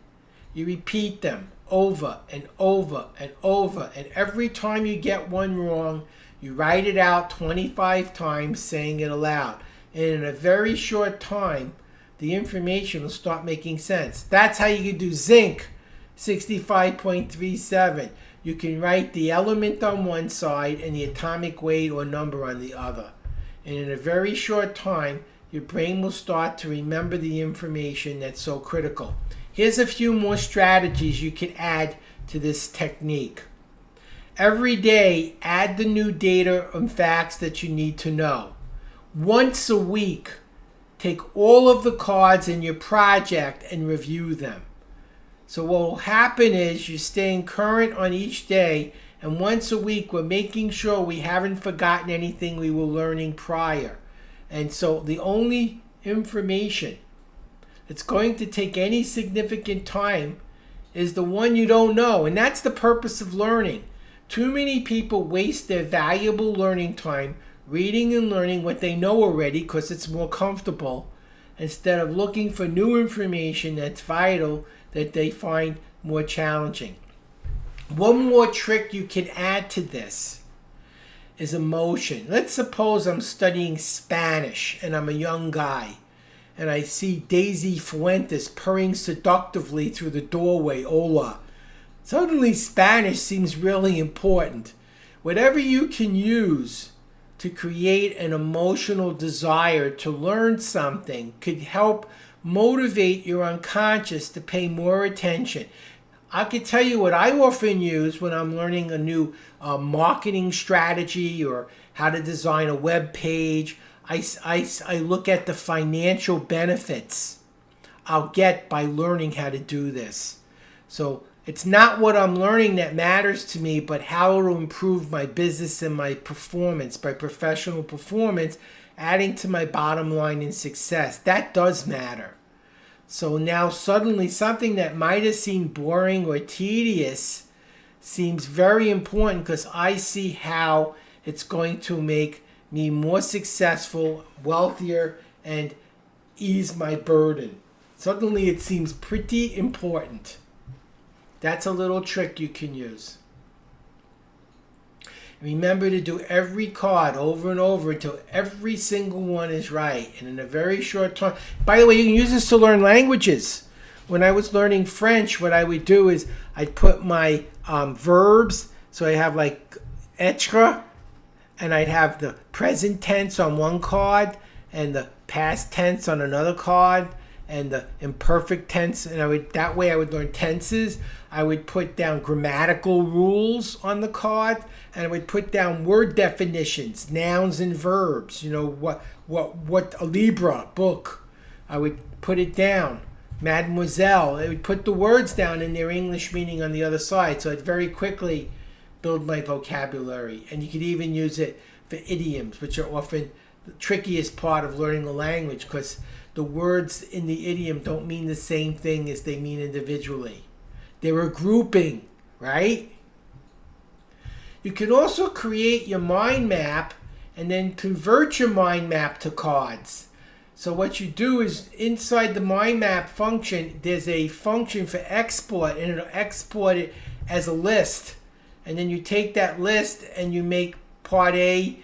S2: you repeat them over and over and over, and every time you get one wrong, you write it out 25 times, saying it aloud. And in a very short time, the information will start making sense. That's how you can do zinc 65.37. You can write the element on one side and the atomic weight or number on the other. And in a very short time, your brain will start to remember the information that's so critical. Here's a few more strategies you can add to this technique. Every day, add the new data and facts that you need to know. Once a week, take all of the cards in your project and review them. So what will happen is you're staying current on each day, and once a week we're making sure we haven't forgotten anything we were learning prior. And so the only information that's going to take any significant time is the one you don't know. And that's the purpose of learning. Too many people waste their valuable learning time reading and learning what they know already because it's more comfortable, instead of looking for new information that's vital that they find more challenging. One more trick you can add to this is emotion. Let's suppose I'm studying Spanish and I'm a young guy and I see Daisy Fuentes purring seductively through the doorway, hola. Suddenly Spanish seems really important. Whatever you can use to create an emotional desire to learn something could help motivate your unconscious to pay more attention. I could tell you what I often use when I'm learning a new marketing strategy or how to design a web page. I look at the financial benefits I'll get by learning how to do this. So it's not what I'm learning that matters to me, but how to improve my business and my performance, my professional performance, adding to my bottom line and success. That does matter. So now suddenly something that might have seemed boring or tedious seems very important because I see how it's going to make me more successful, wealthier, and ease my burden. Suddenly it seems pretty important. That's a little trick you can use. Remember to do every card over and over until every single one is right. And in a very short time. By the way, you can use this to learn languages. When I was learning French, what I would do is I'd put my verbs. So I have like être, and I'd have the present tense on one card and the past tense on another card and the imperfect tense. And that way I would learn tenses. I would put down grammatical rules on the card, and I would put down word definitions, nouns and verbs. You know, what a Libra book. I would put it down. Mademoiselle. I would put the words down in their English meaning on the other side, so I'd very quickly build my vocabulary. And you could even use it for idioms, which are often the trickiest part of learning a language, because the words in the idiom don't mean the same thing as they mean individually. They're a grouping, right? You can also create your mind map and then convert your mind map to cards. So what you do is inside the mind map function, there's a function for export, and it'll export it as a list. And then you take that list and you make part A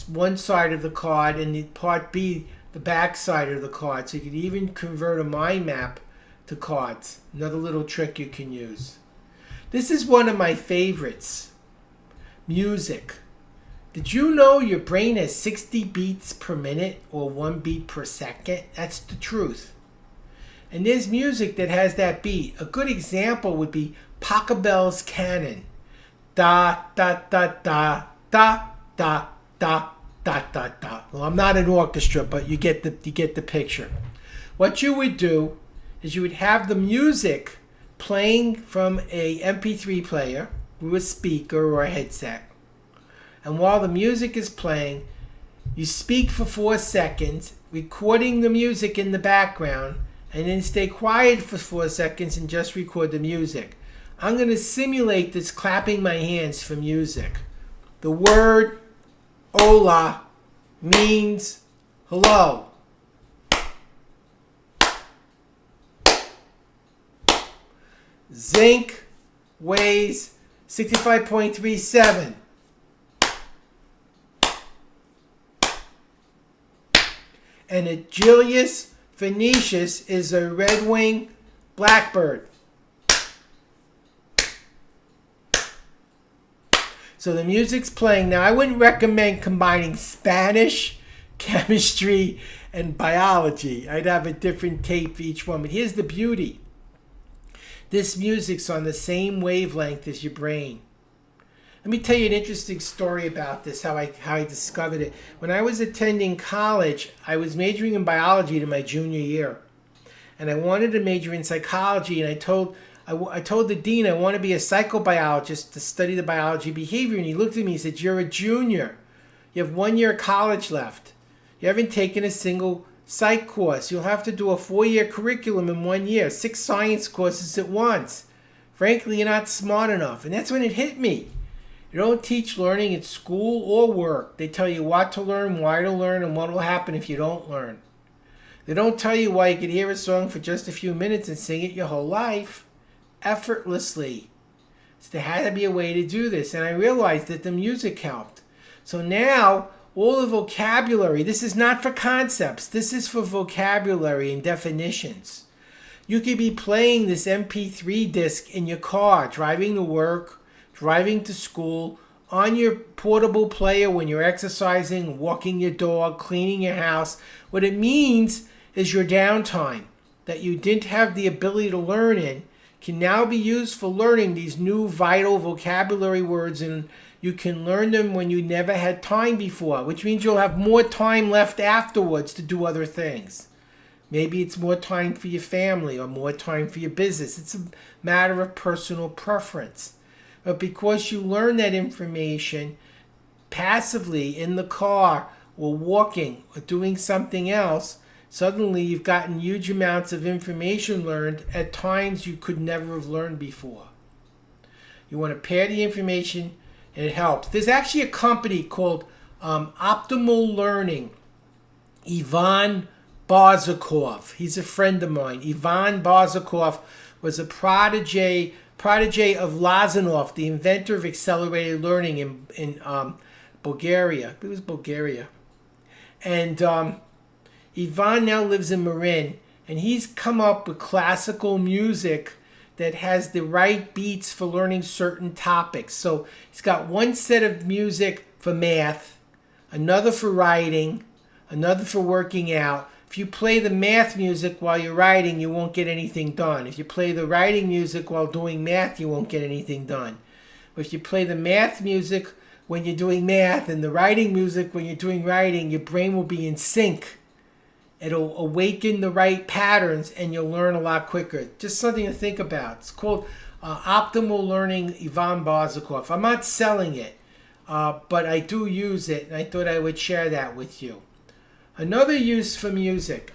S2: one side of the card and part B the back side of the card. So you can even convert a mind map to cards. Another little trick you can use. This is one of my favorites. Music. Did you know your brain has 60 beats per minute or 1 beat per second? That's the truth. And there's music that has that beat. A good example would be Pachelbel's Canon. Da, da, da, da, da, da, da, da, da, da. Well, I'm not an orchestra, but you get the picture. What you would do is you would have the music playing from a MP3 player with a speaker or a headset. And while the music is playing, you speak for 4 seconds, recording the music in the background, and then stay quiet for 4 seconds and just record the music. I'm going to simulate this clapping my hands for music. The word hola means hello. Zinc weighs 65.37. And Agellius phoenicius is a red-winged blackbird. So the music's playing. Now, I wouldn't recommend combining Spanish, chemistry, and biology. I'd have a different tape for each one. But here's the beauty. This music's on the same wavelength as your brain. Let me tell you an interesting story about this, how I discovered it. When I was attending college, I was majoring in biology to my junior year. And I wanted to major in psychology, and I told the dean I want to be a psychobiologist to study the biology of behavior. And he looked at me and said, "You're a junior. You have 1 year of college left. You haven't taken a single psych course. You'll have to do a 4-year curriculum in 1 year, 6 science courses at once. Frankly, you're not smart enough." And that's when it hit me. You don't teach learning at school or work. They tell you what to learn, why to learn, and what will happen if you don't learn. They don't tell you why you could hear a song for just a few minutes and sing it your whole life effortlessly. So there had to be a way to do this, and I realized that the music helped. So now, all the vocabulary, this is not for concepts, this is for vocabulary and definitions. You could be playing this MP3 disc in your car, driving to work, driving to school, on your portable player when you're exercising, walking your dog, cleaning your house. What it means is your downtime that you didn't have the ability to learn in can now be used for learning these new vital vocabulary words and You can learn them when you never had time before, which means you'll have more time left afterwards to do other things. Maybe it's more time for your family or more time for your business. It's a matter of personal preference. But because you learn that information passively in the car or walking or doing something else, suddenly you've gotten huge amounts of information learned at times you could never have learned before. You want to pair the information, and it helps. There's actually a company called Optimal Learning. Ivan Barzakov, he's a friend of mine. Ivan Barzakov was a protege of Lazarov, the inventor of accelerated learning in Bulgaria. It was Bulgaria. And Ivan now lives in Marin, and he's come up with classical music that has the right beats for learning certain topics. So he's got one set of music for math, another for writing, another for working out. If you play the math music while you're writing, you won't get anything done. If you play the writing music while doing math, you won't get anything done. But if you play the math music when you're doing math and the writing music when you're doing writing, your brain will be in sync. It'll awaken the right patterns and you'll learn a lot quicker. Just something to think about. It's called Optimal Learning, Ivan Barzakov. I'm not selling it, but I do use it, and I thought I would share that with you. Another use for music.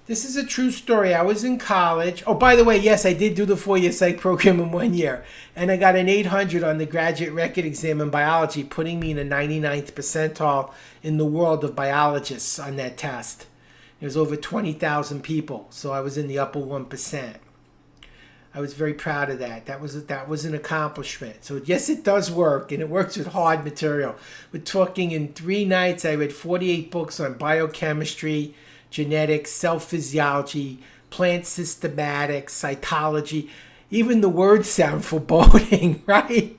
S2: This is a true story. I was in college. Oh, by the way, yes, I did do the 4-year psych program in 1 year. And I got an 800 on the graduate record exam in biology, putting me in the 99th percentile in the world of biologists on that test. It was over 20,000 people, so I was in the upper 1%. I was very proud of that. That was an accomplishment. So yes, it does work, and it works with hard material. We're talking in 3 nights, I read 48 books on biochemistry, genetics, cell physiology, plant systematics, cytology. Even the words sound foreboding, right?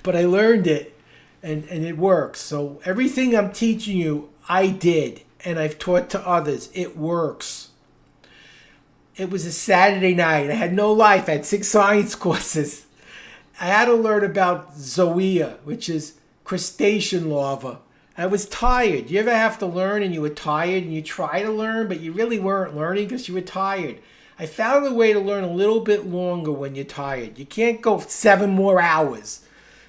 S2: But I learned it, and it works. So everything I'm teaching you, I did. And I've taught to others. It works. It was a Saturday night. I had no life. I had 6 science courses. I had to learn about zoea, which is crustacean larvae. I was tired. You ever have to learn and you were tired and you try to learn, but you really weren't learning because you were tired? I found a way to learn a little bit longer when you're tired. You can't go 7 more hours.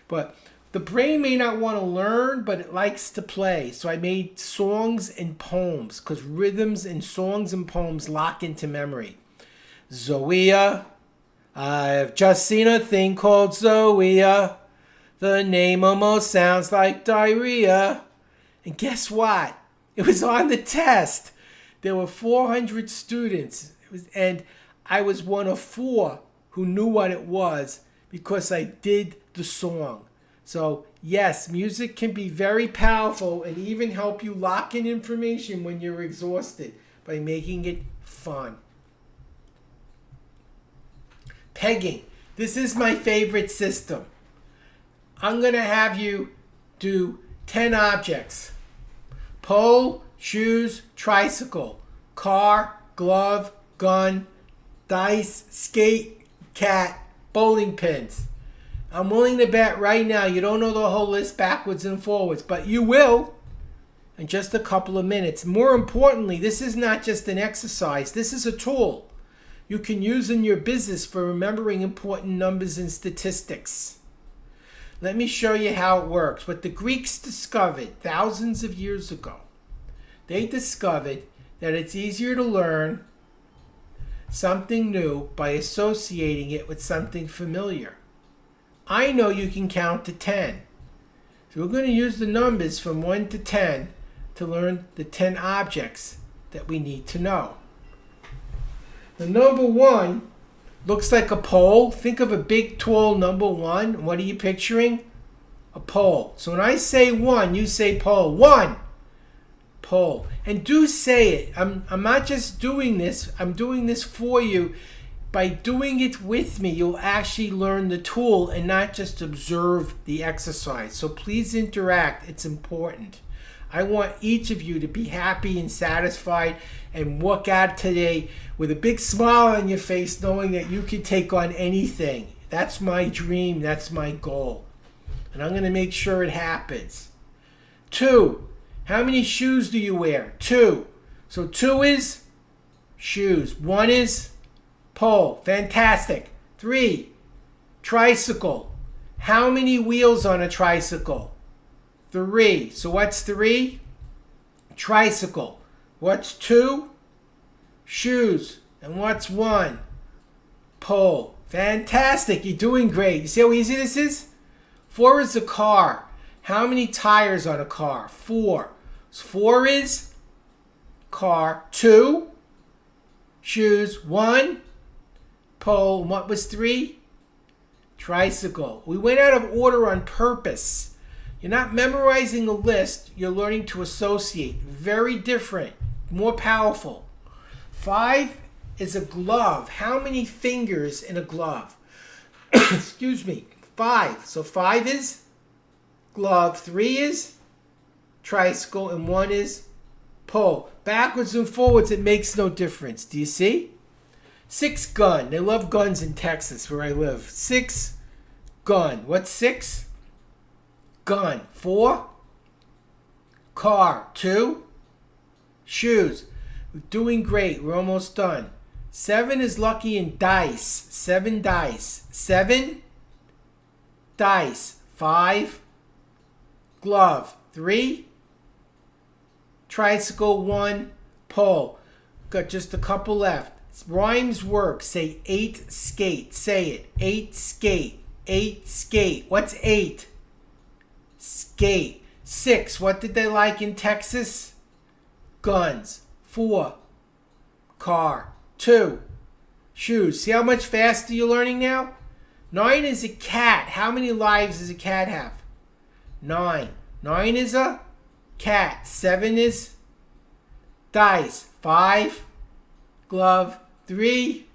S2: But the brain may not want to learn, but it likes to play. So I made songs and poems, because rhythms and songs and poems lock into memory. Zoea. I've just seen a thing called zoea. The name almost sounds like diarrhea. And guess what? It was on the test. There were 400 students. And I was one of 4 who knew what it was because I did the song. So, yes, music can be very powerful and even help you lock in information when you're exhausted by making it fun. Pegging. This is my favorite system. I'm going to have you do 10 objects. Pole, shoes, tricycle, car, glove, gun, dice, skate, cat, bowling pins. I'm willing to bet right now you don't know the whole list backwards and forwards, but you will in just a couple of minutes. More importantly, this is not just an exercise. This is a tool you can use in your business for remembering important numbers and statistics. Let me show you how it works. What the Greeks discovered thousands of years ago, they discovered that it's easier to learn something new by associating it with something familiar. I know you can count to 10. So we're going to use the numbers from 1 to 10 to learn the 10 objects that we need to know. The number 1 looks like a pole. Think of a big, tall number 1. What are you picturing? A pole. So when I say 1, you say pole. 1. Pole. And do say it. I'm not just doing this. I'm doing this for you. By doing it with me, you'll actually learn the tool and not just observe the exercise. So please interact. It's important. I want each of you to be happy and satisfied and walk out today with a big smile on your face knowing that you can take on anything. That's my dream. That's my goal. And I'm going to make sure it happens. 2. How many shoes do you wear? 2. So 2 is shoes. 1 is pole. Fantastic. 3. Tricycle. How many wheels on a tricycle? 3. So what's 3? Tricycle. What's 2? Shoes. And what's 1? Pole. Fantastic. You're doing great. You see how easy this is? 4 is a car. How many tires on a car? 4. So 4 is car. 2. Shoes. 1. Pole. And what was 3? Tricycle. We went out of order on purpose. You're not memorizing a list. You're learning to associate. Very different. More powerful. 5 is a glove. How many fingers in a glove? Excuse me. 5. So 5 is glove. 3 is tricycle. And 1 is pole. Backwards and forwards, it makes no difference. Do you see? 6 gun. They love guns in Texas where I live. 6 gun. What's 6? Gun. 4 car. 2 shoes. We're doing great. We're almost done. 7 is lucky in dice. 7 dice. 7 dice. 5 glove. 3 tricycle. 1 pole. Got just a couple left. Rhymes work. Say 8 skate. Say it. 8 skate. 8 skate. What's 8? Skate. 6. What did they like in Texas? Guns. 4 car. 2 shoes. See how much faster you're learning now? 9 is a cat. How many lives does a cat have? 9. 9 is a cat. 7 is dice. 5 glove. 3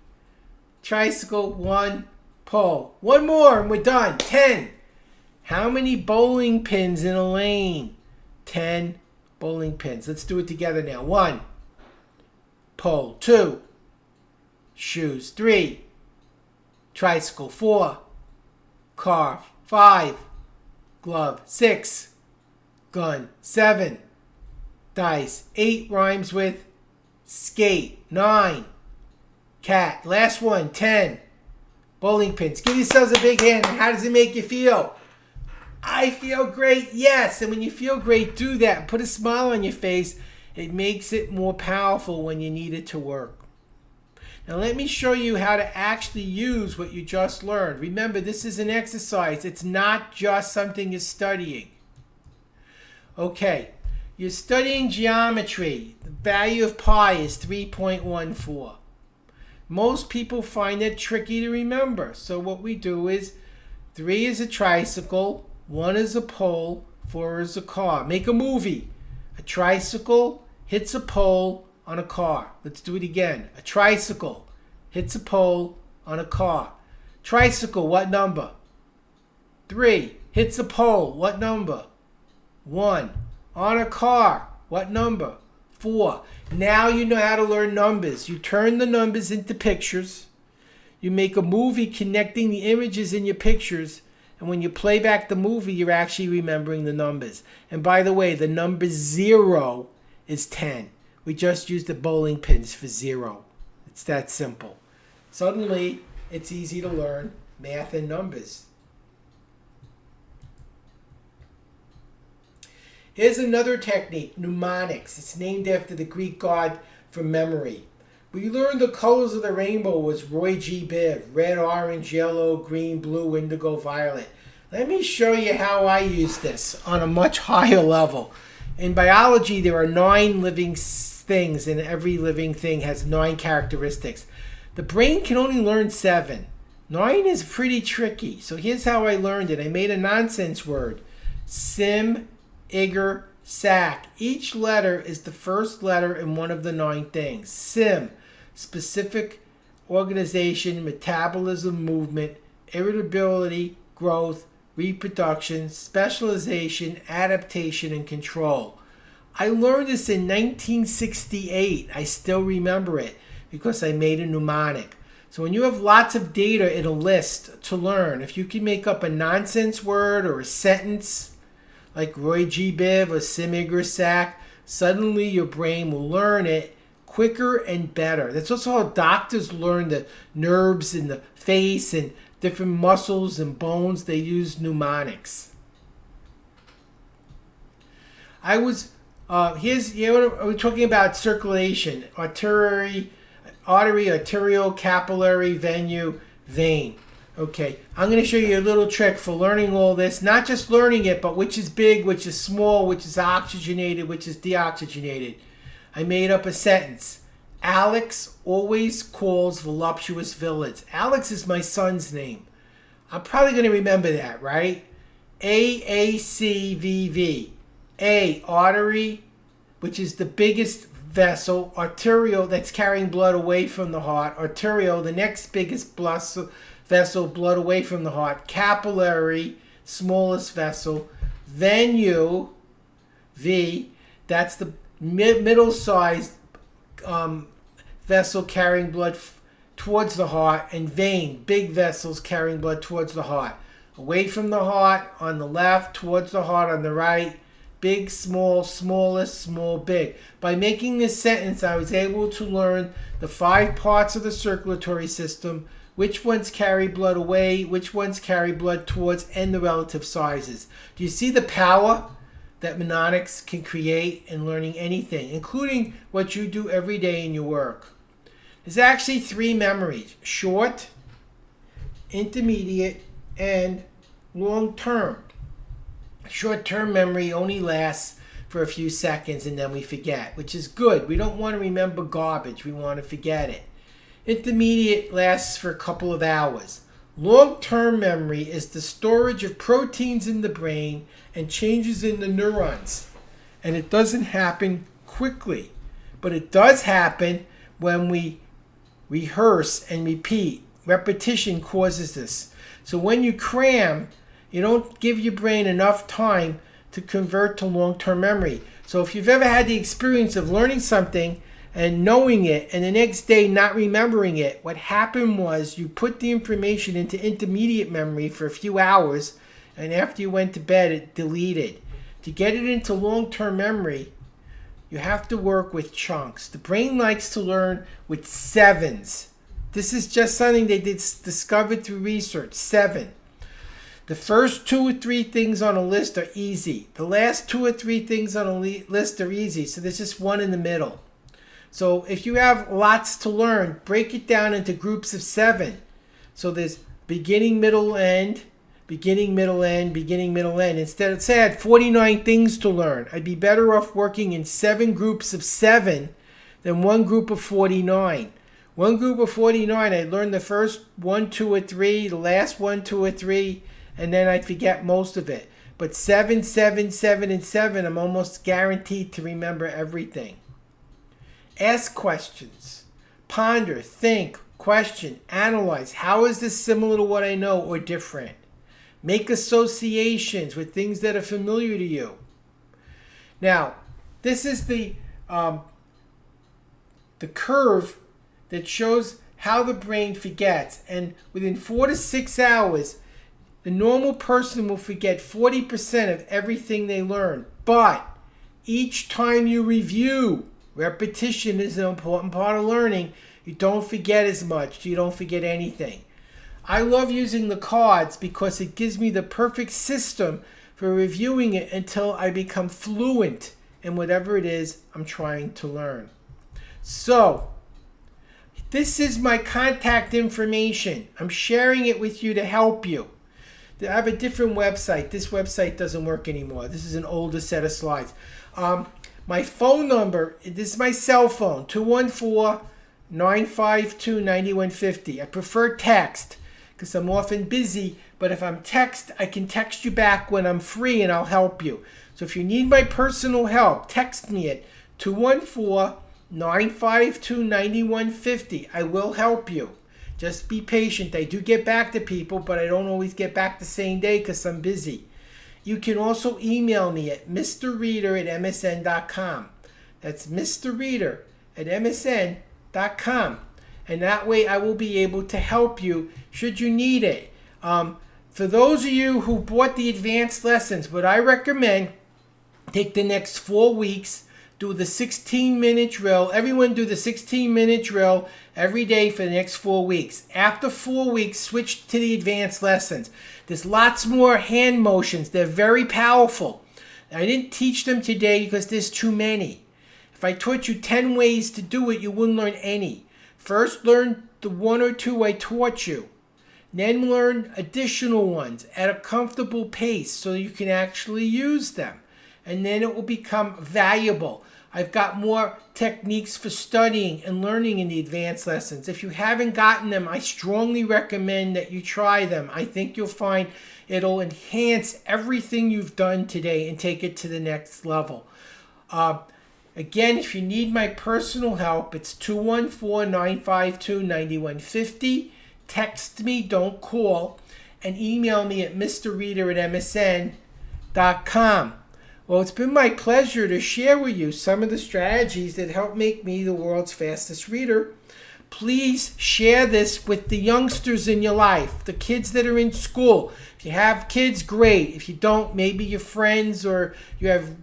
S2: tricycle. 1 pole. 1 more and we're done. 10. How many bowling pins in a lane? 10 bowling pins. Let's do it together now. 1 pole. 2 shoes. 3 tricycle. 4 car. 5 glove. 6 gun. 7 dice. 8 rhymes with skate. 9 cat. Last one. 10 bowling pins. Give yourselves a big hand. And how does it make you feel? I feel great. Yes. And when you feel great, do that. Put a smile on your face. It makes it more powerful when you need it to work. Now let me show you how to actually use what you just learned. Remember, this is an exercise. It's not just something you're studying. Okay, you're studying geometry. The value of pi is 3.14. Most people find it tricky to remember. So what we do is 3 is a tricycle, 1 is a pole, 4 is a car. Make a movie. A tricycle hits a pole on a car. Let's do it again. A tricycle hits a pole on a car. Tricycle, what number? 3. Hits a pole, what number? 1. On a car, what number? 4. Now you know how to learn numbers. You turn the numbers into pictures. You make a movie connecting the images in your pictures. And when you play back the movie, you're actually remembering the numbers. And by the way, the number 0 is 10. We just used the bowling pins for 0. It's that simple. Suddenly, it's easy to learn math and numbers. Here's another technique, mnemonics. It's named after the Greek god for memory. We learned the colors of the rainbow was Roy G. Biv. Red, orange, yellow, green, blue, indigo, violet. Let me show you how I use this on a much higher level. In biology, there are 9 living things, and every living thing has 9 characteristics. The brain can only learn 7. 9 is pretty tricky. So here's how I learned it. I made a nonsense word. Sim, Igor, Sac. Each letter is the first letter in one of the 9 things. Sim, specific, organization, metabolism, movement, irritability, growth, reproduction, specialization, adaptation, and control. I learned this in 1968. I still remember it because I made a mnemonic. So when you have lots of data in a list to learn, if you can make up a nonsense word or a sentence like Roy G. Biv or Sim Igersak, suddenly your brain will learn it quicker and better. That's also how doctors learn the nerves in the face and different muscles and bones. They use mnemonics. We're talking about circulation, artery, arterial, capillary, venu, vein. Okay, I'm going to show you a little trick for learning all this. Not just learning it, but which is big, which is small, which is oxygenated, which is deoxygenated. I made up a sentence. Alex always calls voluptuous villains. Alex is my son's name. I'm probably going to remember that, right? AACVV. A, artery, which is the biggest vessel. Arterial, that's carrying blood away from the heart. Arterial, the next biggest vessel, blood away from the heart. Capillary, smallest vessel. Venu, V, that's the middle-sized vessel carrying blood towards the heart. And vein, big vessels carrying blood towards the heart. Away from the heart on the left, towards the heart on the right. Big, small, smallest, small, big. By making this sentence, I was able to learn the 5 parts of the circulatory system, which ones carry blood away, which ones carry blood towards, and the relative sizes. Do you see the power that mnemonics can create in learning anything, including what you do every day in your work? There's actually 3 memories: short, intermediate, and long-term. Short-term memory only lasts for a few seconds and then we forget, which is good. We don't want to remember garbage. We want to forget it. Intermediate lasts for a couple of hours. Long-term memory is the storage of proteins in the brain and changes in the neurons. And it doesn't happen quickly, but it does happen when we rehearse and repeat. Repetition causes this. So when you cram, you don't give your brain enough time to convert to long-term memory. So if you've ever had the experience of learning something and knowing it and the next day not remembering it, what happened was you put the information into intermediate memory for a few hours, and after you went to bed, it deleted. To get it into long-term memory, you have to work with chunks. The brain likes to learn with 7s. This is just something they discovered through research. 7. The first 2 or 3 things on a list are easy. The last 2 or 3 things on a list are easy, so there's just one in the middle. So if you have lots to learn, break it down into groups of 7. So there's beginning, middle, end, beginning, middle, end, beginning, middle, end. Instead of, say I had 49 things to learn, I'd be better off working in 7 groups of 7 than one group of 49. One group of 49, I'd learn the first 1, 2, or 3, the last 1, 2, or 3, and then I'd forget most of it. But 7, 7, 7, and 7, I'm almost guaranteed to remember everything. Ask questions. Ponder, think, question, analyze. How is this similar to what I know or different? Make associations with things that are familiar to you. Now, this is the curve that shows how the brain forgets. And within 4 to 6 hours, the normal person will forget 40% of everything they learn. But each time you review, repetition is an important part of learning. You don't forget as much. You don't forget anything. I love using the cards because it gives me the perfect system for reviewing it until I become fluent in whatever it is I'm trying to learn. So, this is my contact information. I'm sharing it with you to help you. I have a different website. This website doesn't work anymore. This is an older set of slides. My phone number, this is my cell phone, 214-952-9150. I prefer text because I'm often busy, but if I'm I can text you back when I'm free and I'll help you. So if you need my personal help, text me at 214-952-9150. I will help you. Just be patient. I do get back to people, but I don't always get back the same day because I'm busy. You can also email me at mrreader@msn.com. That's mrreader@msn.com. and that way I will be able to help you should you need it. For those of you who bought the advanced lessons, what I recommend, take the next 4 weeks, do the 16-minute drill. Everyone do the 16-minute drill every day for the next 4 weeks. After 4 weeks, switch to the advanced lessons. There's lots more hand motions. They're very powerful. I didn't teach them today because there's too many. If I taught you 10 ways to do it, you wouldn't learn any. First, learn the 1 or 2 I taught you. Then learn additional ones at a comfortable pace so you can actually use them. And then it will become valuable. I've got more techniques for studying and learning in the advanced lessons. If you haven't gotten them, I strongly recommend that you try them. I think you'll find it'll enhance everything you've done today and take it to the next level. Again, if you need my personal help, it's 214-952-9150. Text me, don't call, and email me at mrreader@msn.com. Well, it's been my pleasure to share with you some of the strategies that help make me the world's fastest reader. Please share this with the youngsters in your life, the kids that are in school. If you have kids, great. If you don't, maybe your friends or you have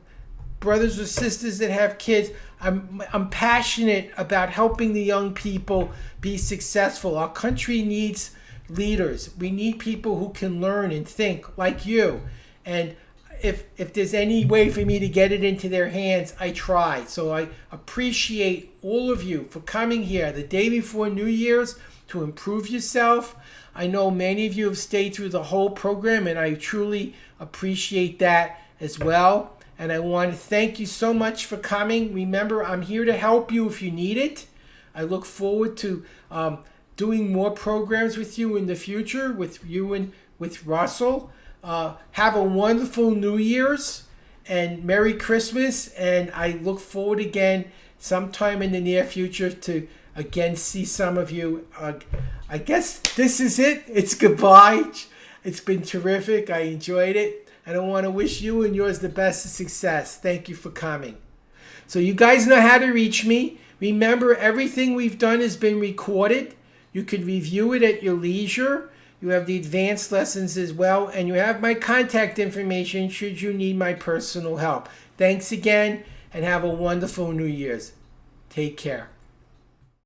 S2: brothers or sisters that have kids. I'm passionate about helping the young people be successful. Our country needs leaders. We need people who can learn and think like you. And if there's any way for me to get it into their hands, I try. So I appreciate all of you for coming here the day before New Year's to improve yourself. I know many of you have stayed through the whole program, and I truly appreciate that as well. And I want to thank you so much for coming. Remember, I'm here to help you if you need it. I look forward to doing more programs with you in the future, with you and with Russell. Have a wonderful New Year's and Merry Christmas. And I look forward again sometime in the near future to again see some of you. I guess this is it. It's goodbye. It's been terrific. I enjoyed it. And I want to wish you and yours the best of success. Thank you for coming. So you guys know how to reach me. Remember, everything we've done has been recorded. You can review it at your leisure. You have the advanced lessons as well. And you have my contact information should you need my personal help. Thanks again, and have a wonderful New Year's. Take care.